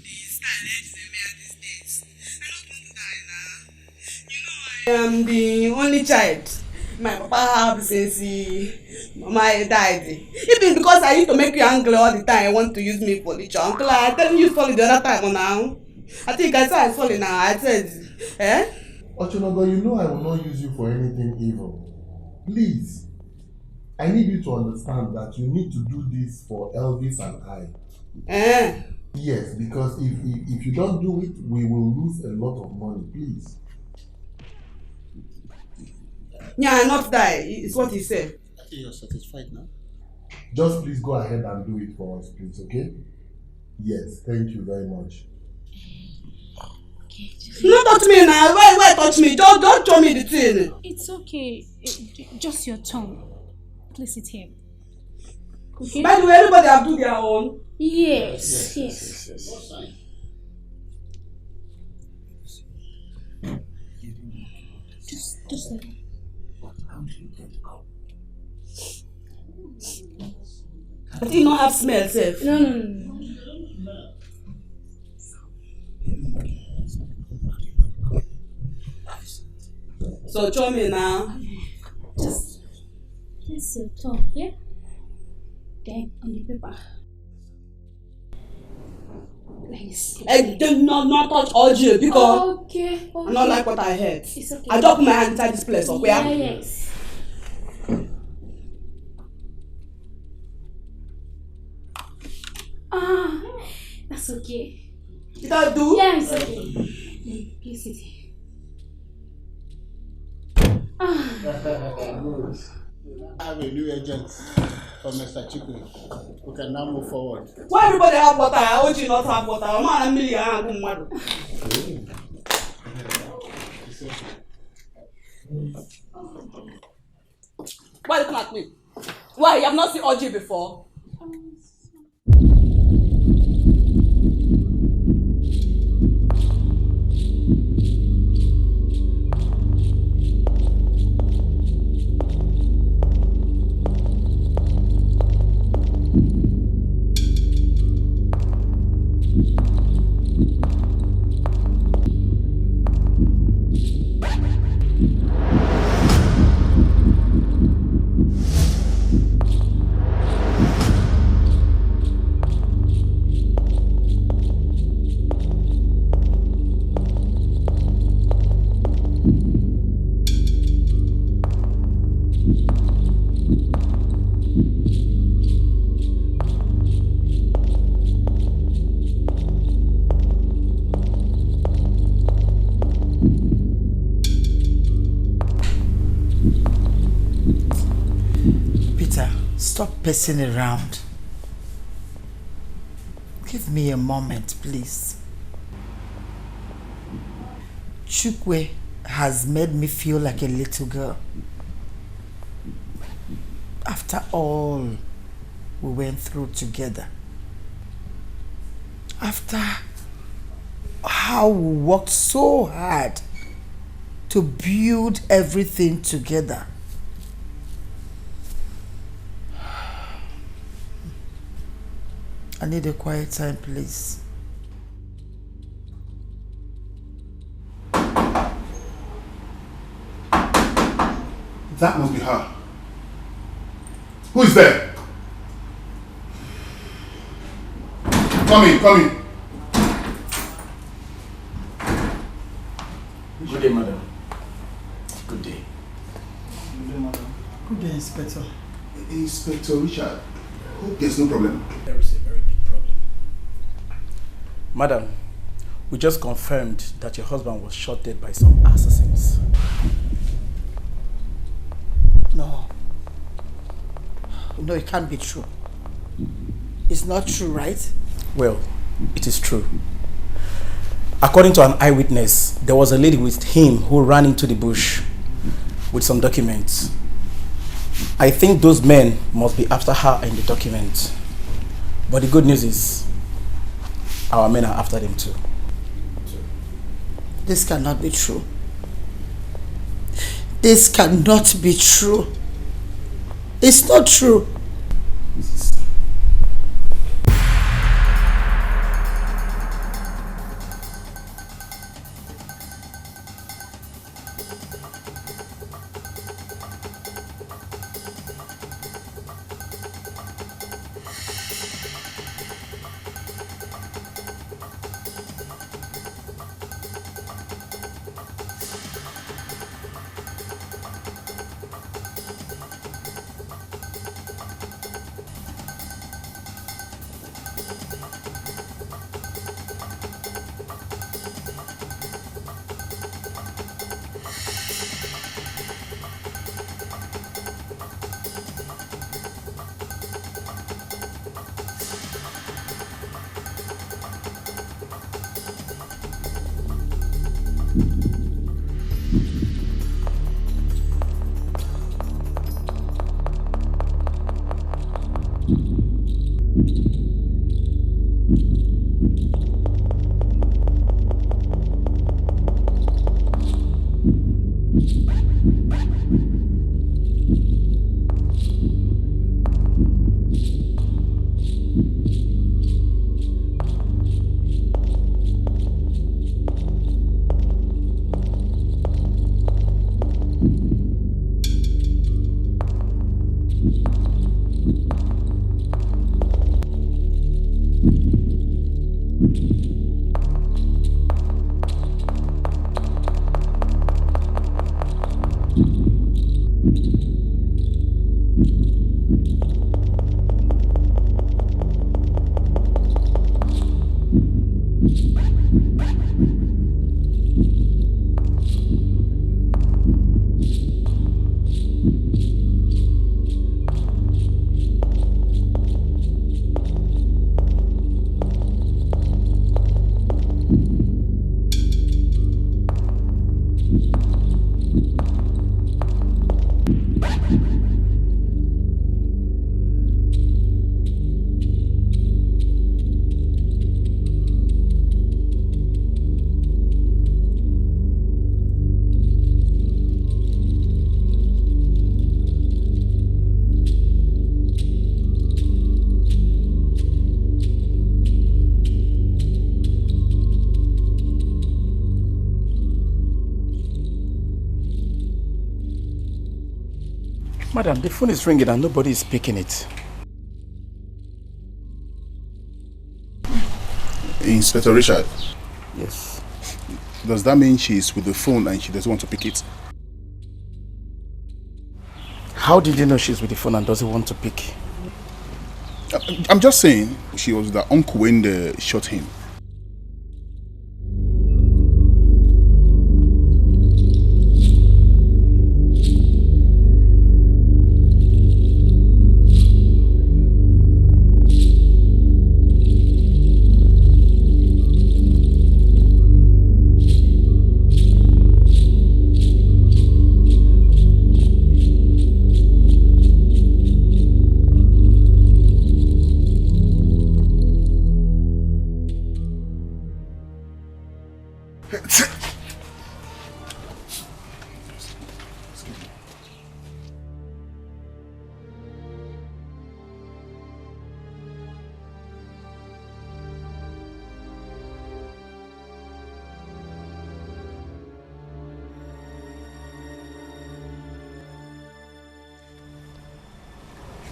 Speaker 3: the style they wear these days. I am the only child. My papa have since mama died. Even because I used to make you angry all the time, I want to use me for the uncle. I tell you folly the other time now. I think I said I folly now. I said,
Speaker 12: Ochonogo, you know I will not use you for anything evil. Please, I need you to understand that you need to do this for Elvis and I. Yes, because if you don't do it, we will lose a lot of money. Please.
Speaker 3: Yeah, not die. It's what he said.
Speaker 17: I think you're satisfied now.
Speaker 12: Just please go ahead and do it for us, please, okay? Yes, thank you very much.
Speaker 3: Don't touch me now. Why touch me? Don't show me the thing.
Speaker 14: It's okay. Just your tongue. Place it here. Okay?
Speaker 3: By the way, everybody have do their own.
Speaker 14: Yes. Just like
Speaker 3: I think you don't have smell, safe.
Speaker 14: No.
Speaker 3: So show me now.
Speaker 14: Just place your tongue, yeah? Then on the paper. Nice.
Speaker 3: I did not touch audio because
Speaker 14: okay.
Speaker 3: I don't like what I heard.
Speaker 14: It's okay.
Speaker 3: I dropped my hand inside this place. Okay?
Speaker 14: Yes. That's okay.
Speaker 3: Did I do?
Speaker 14: Yeah, it's okay. Place it here.
Speaker 17: I have a new agent for Mr. Chikwe. We can now move forward.
Speaker 3: Why everybody have water? I want you not have water. I'm a million. Why you looking at me? Why? You have not seen OG before?
Speaker 11: Stop pacing around. Give me a moment, please. Chukwe has made me feel like a little girl. After all we went through together. After how we worked so hard to build everything together. I need a quiet time, please.
Speaker 12: That must be her. Who is there? Come in, come in.
Speaker 15: Good day, madam. Good day.
Speaker 12: Good day, madam.
Speaker 11: Good day, Inspector.
Speaker 12: Inspector Richard. Hope there's no problem.
Speaker 15: There is a very big problem. Madam, we just confirmed that your husband was shot dead by some assassins.
Speaker 11: No. No, it can't be true. It's not true, right?
Speaker 15: Well, it is true. According to an eyewitness, there was a lady with him who ran into the bush with some documents. I think those men must be after her in the document. But the good news is, our men are after them too.
Speaker 11: This cannot be true. This cannot be true. It's not true.
Speaker 15: Madam, the phone is ringing and nobody is picking it.
Speaker 12: Inspector Richard.
Speaker 15: Yes.
Speaker 12: Does that mean she's with the phone and she doesn't want to pick it?
Speaker 15: How did you know she's with the phone and doesn't want to pick?
Speaker 12: I'm just saying she was the uncle when they shot him.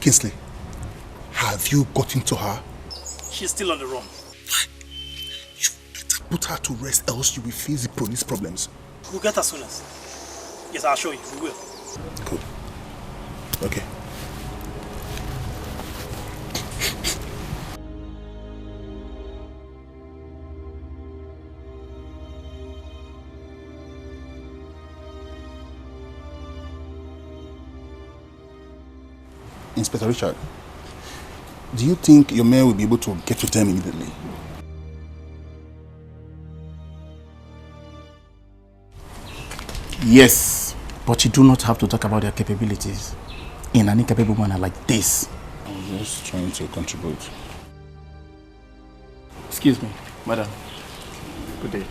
Speaker 12: Kingsley, have you gotten to her?
Speaker 16: She's still on the run.
Speaker 12: Put her to rest, else you will face the police problems.
Speaker 16: We'll get her soon as. Yes, I'll show you. We will.
Speaker 12: Good. Okay. Inspector Richard, do you think your mayor will be able to get to them immediately?
Speaker 15: Yes, but you do not have to talk about their capabilities in an incapable manner like this.
Speaker 12: I'm just trying to contribute.
Speaker 15: Excuse me, madam. Good day.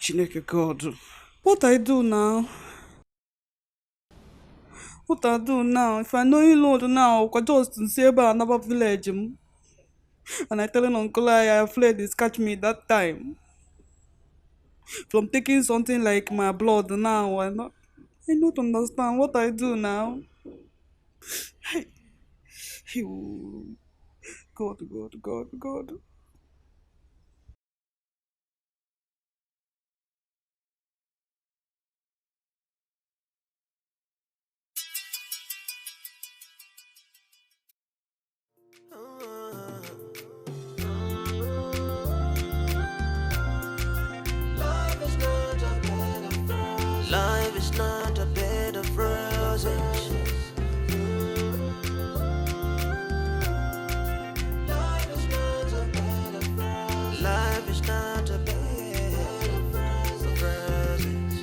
Speaker 2: Chineke God, what I do now? What I do now? If I know you Lord now, I could just say about another village. And I tell Uncle I fled this catch me that time. From taking something like my blood now, I not understand what I do now. Hey, God, God, God, God.
Speaker 1: Life is not a bed of roses. Life is not a bed of roses. Life is not a bed of roses.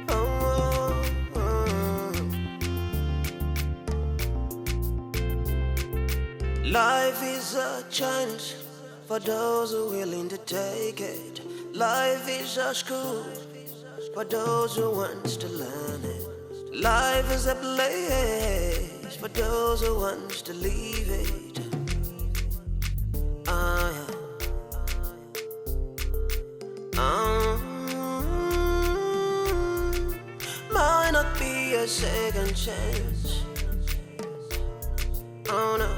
Speaker 1: Oh, oh. Life is a chance for those who are willing to take it. Life is a school for those who want to learn it. Life is a place for those who want to leave it. Might not be a second chance. Oh no.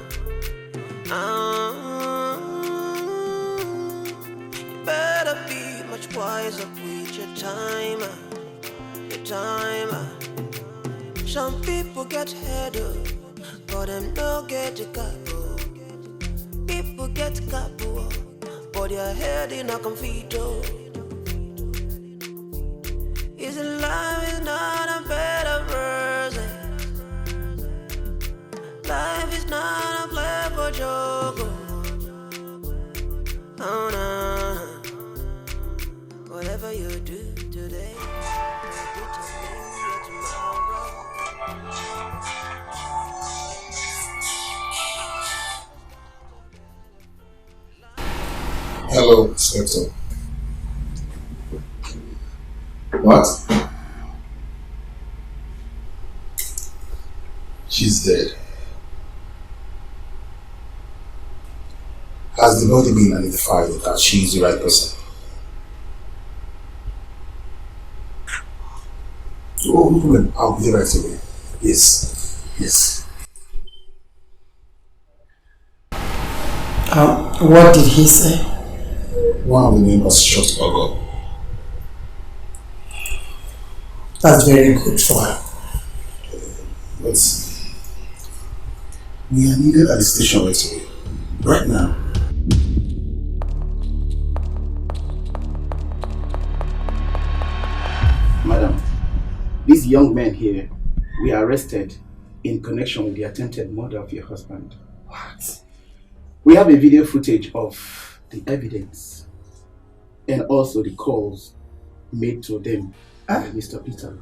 Speaker 1: Better be much wiser with your time. Some people get head up, but them no get a couple. People get couple, but their head in a confito. Is life is not a bed of roses. Life is not a play for joke. Oh no. Whatever you do today,
Speaker 12: Hello, Inspector. What? She's dead. Has the body been identified that she is the right person? Oh, no problem. I'll be there right away. Yes. Yes.
Speaker 11: What did he say?
Speaker 12: One of the neighbors shot Ogo.
Speaker 11: That's very good for her.
Speaker 12: But we are needed at the station right away. Right now.
Speaker 15: Madam, these young men here, we arrested in connection with the attempted murder of your husband. What? We have a video footage of the evidence and also the calls made to them by Mr. Peter.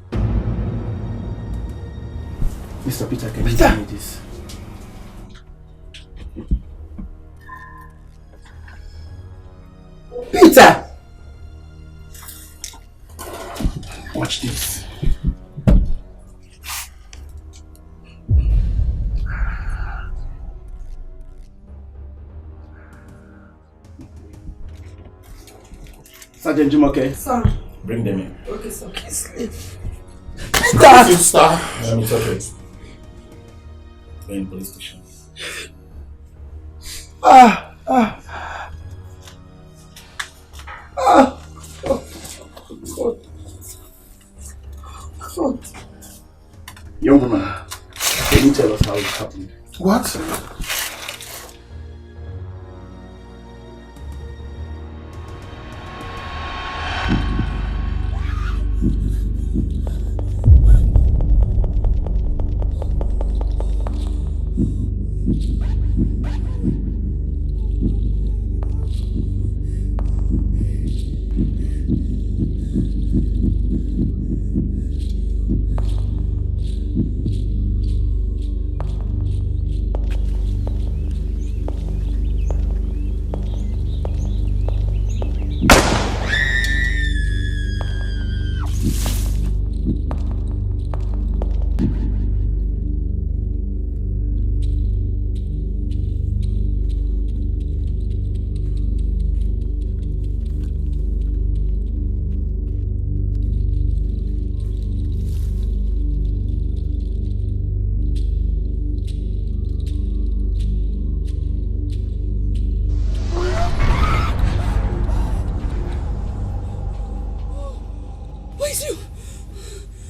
Speaker 15: Mr. Peter, can you tell me this?
Speaker 11: Peter!
Speaker 15: Watch this. Sergeant Jumoke.
Speaker 11: Sir.
Speaker 8: Bring them in.
Speaker 11: Okay, sir. Okay, sleep.
Speaker 8: Sister. It's okay. We're in police station.
Speaker 11: God.
Speaker 15: Young woman, can you tell us how it happened?
Speaker 12: What?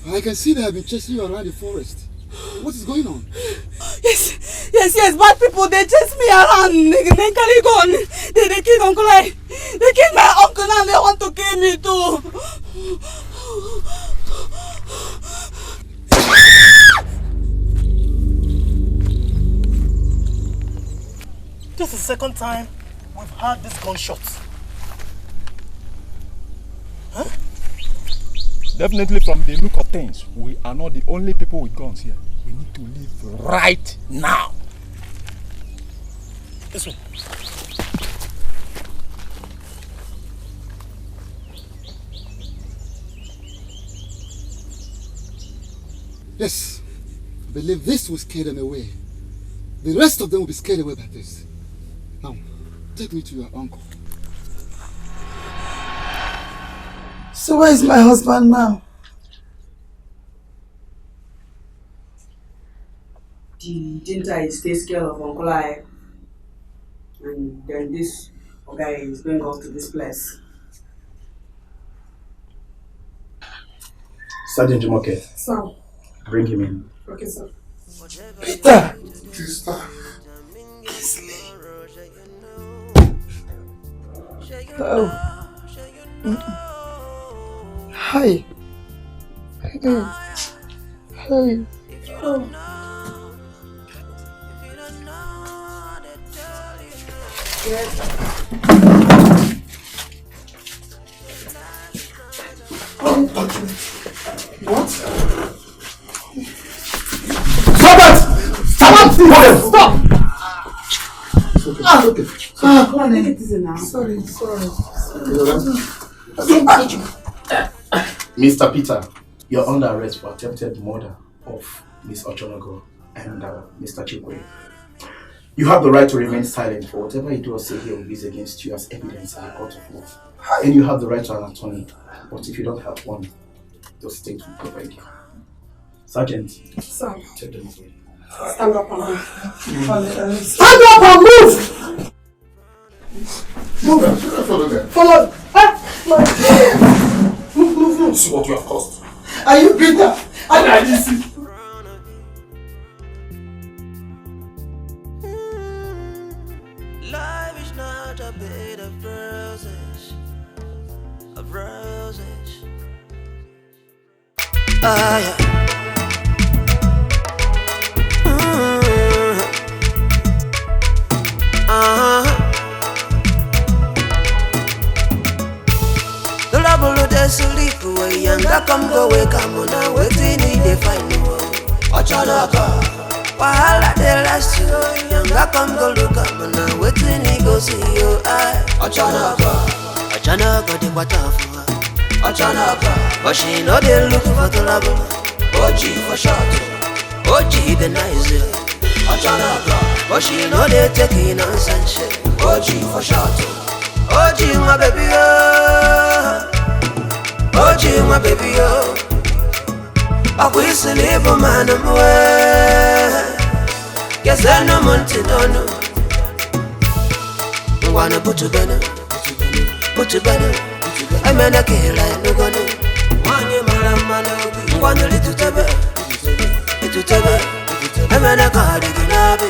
Speaker 19: I can see they have been chasing you around the forest. What is going on?
Speaker 3: Yes, bad people, they chase me around. They carry gun. They kill Uncle I. They kill my uncle and they want to kill me too.
Speaker 8: This is the second time we've had this gunshot. Huh? Definitely from the look of things, we are not the only people with guns here. We need to leave right now. This one.
Speaker 19: Yes, I believe this will scare them away. The rest of them will be scared away by this. Now, take me to your uncle.
Speaker 11: So where is my husband now? The ginger is takes care of Uncle I. And then this guy is going off to this place.
Speaker 15: Sergeant Jumoke.
Speaker 11: Sir.
Speaker 15: Bring him in.
Speaker 11: Okay, sir. Peter! Sister. Oh. Hi. Hey. Hey. Oh. Yes. What? Stop!
Speaker 19: It's okay. Okay.
Speaker 11: Come on, take it easy now. Sorry.
Speaker 15: Mr. Peter, you're under arrest for attempted murder of Miss Ochonogo and Mr. Chikwe. You have the right to remain silent, for whatever you do or say here will be used against you as evidence in the court of law. And you have the right to an attorney, but if you don't have one, the state will provide you. Sergeant,
Speaker 11: Sir.
Speaker 15: take them away.
Speaker 11: Stand up and move. Stand up and move!
Speaker 19: Move.
Speaker 11: Follow. Move.
Speaker 8: See what you have caused.
Speaker 11: Are you Peter? I listen.
Speaker 1: Life is not a bed of roses, Yeah. I'm now waiting in the final. Ochanaka, wahala they last you. Younger come go look up, now waiting he go see you. Ochanaka, Ochanaka the watafu. Ochanaka, but she know they looking for trouble. OG for short, OG the nice. Ochanaka, but she know they taking nonsense shit. OG for short, OG my baby oh, OG my baby oh. I wish to live a man away. Guess I no money don't know. I wanna put you better, put you better. I'm an akela no gonna. Money man, wanna little tebe, little tebe. I'm an akadi ginabi.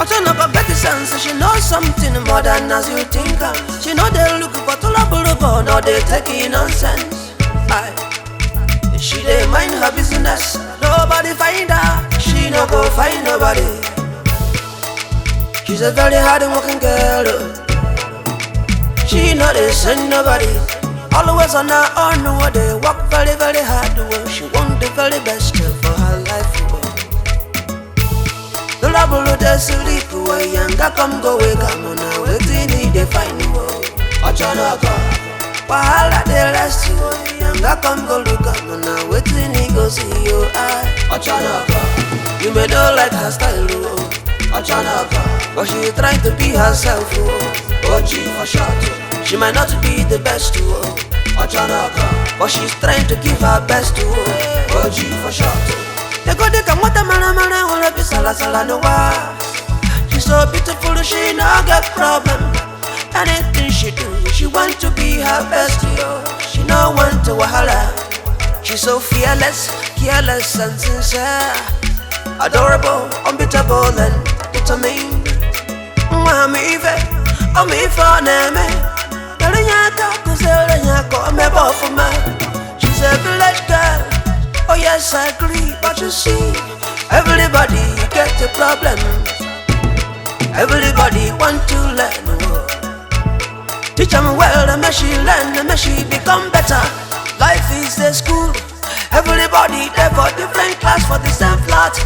Speaker 1: I turn up a better sense, she knows something more than as you think. She know they look for trouble, no they taking nonsense. She dey mind her business, nobody find her. She no go find nobody. She's a very hard working girl. She no dey send nobody. Always on her own, they work very very hard. She want the very best for her life. The trouble they sleep away, younger come go wake up now. Waiting they find you. Ochanaka, wahala they last you. Younger come go look up now. Waiting he go see you. Ochanaka, you may not like her style. Ochanaka, but she trying to be herself. OG for short, she might not be the best. Ochanaka, but she's trying to give her best. OG for short. They go they come what a man wanna be sala no wa. She's so beautiful she no get problem. Anything she do, she want to be her best. She no want to wahala. She's so fearless, careless and sincere, adorable, unbeatable and determined. Mami ve, omi for neme. Dalinyaka kuzela nyako me bofuma. She's a village girl. Oh yes, I agree, but you see, everybody get a problem. Everybody want to learn. Teach them well, and may she learn, and may she become better. Life is a school. Everybody there for different class for the same plot.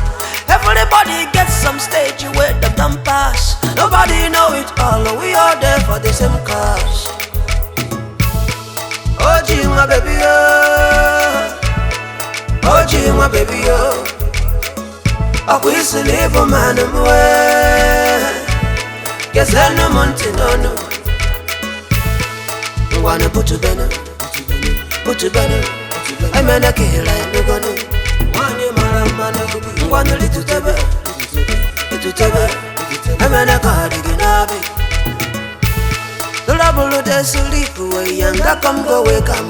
Speaker 1: Everybody gets some stage where them don't pass. Nobody know it all, we all there for the same class. OG my baby oh, OG my baby oh. I wish to live a man away. Guess I no money no no. I wanna put you better, put you better. I'm an akela no gonna. Money man, wanna little tebe, little tebe. I'm an akadi ginabi. The trouble they sleep away, younger come go wake up.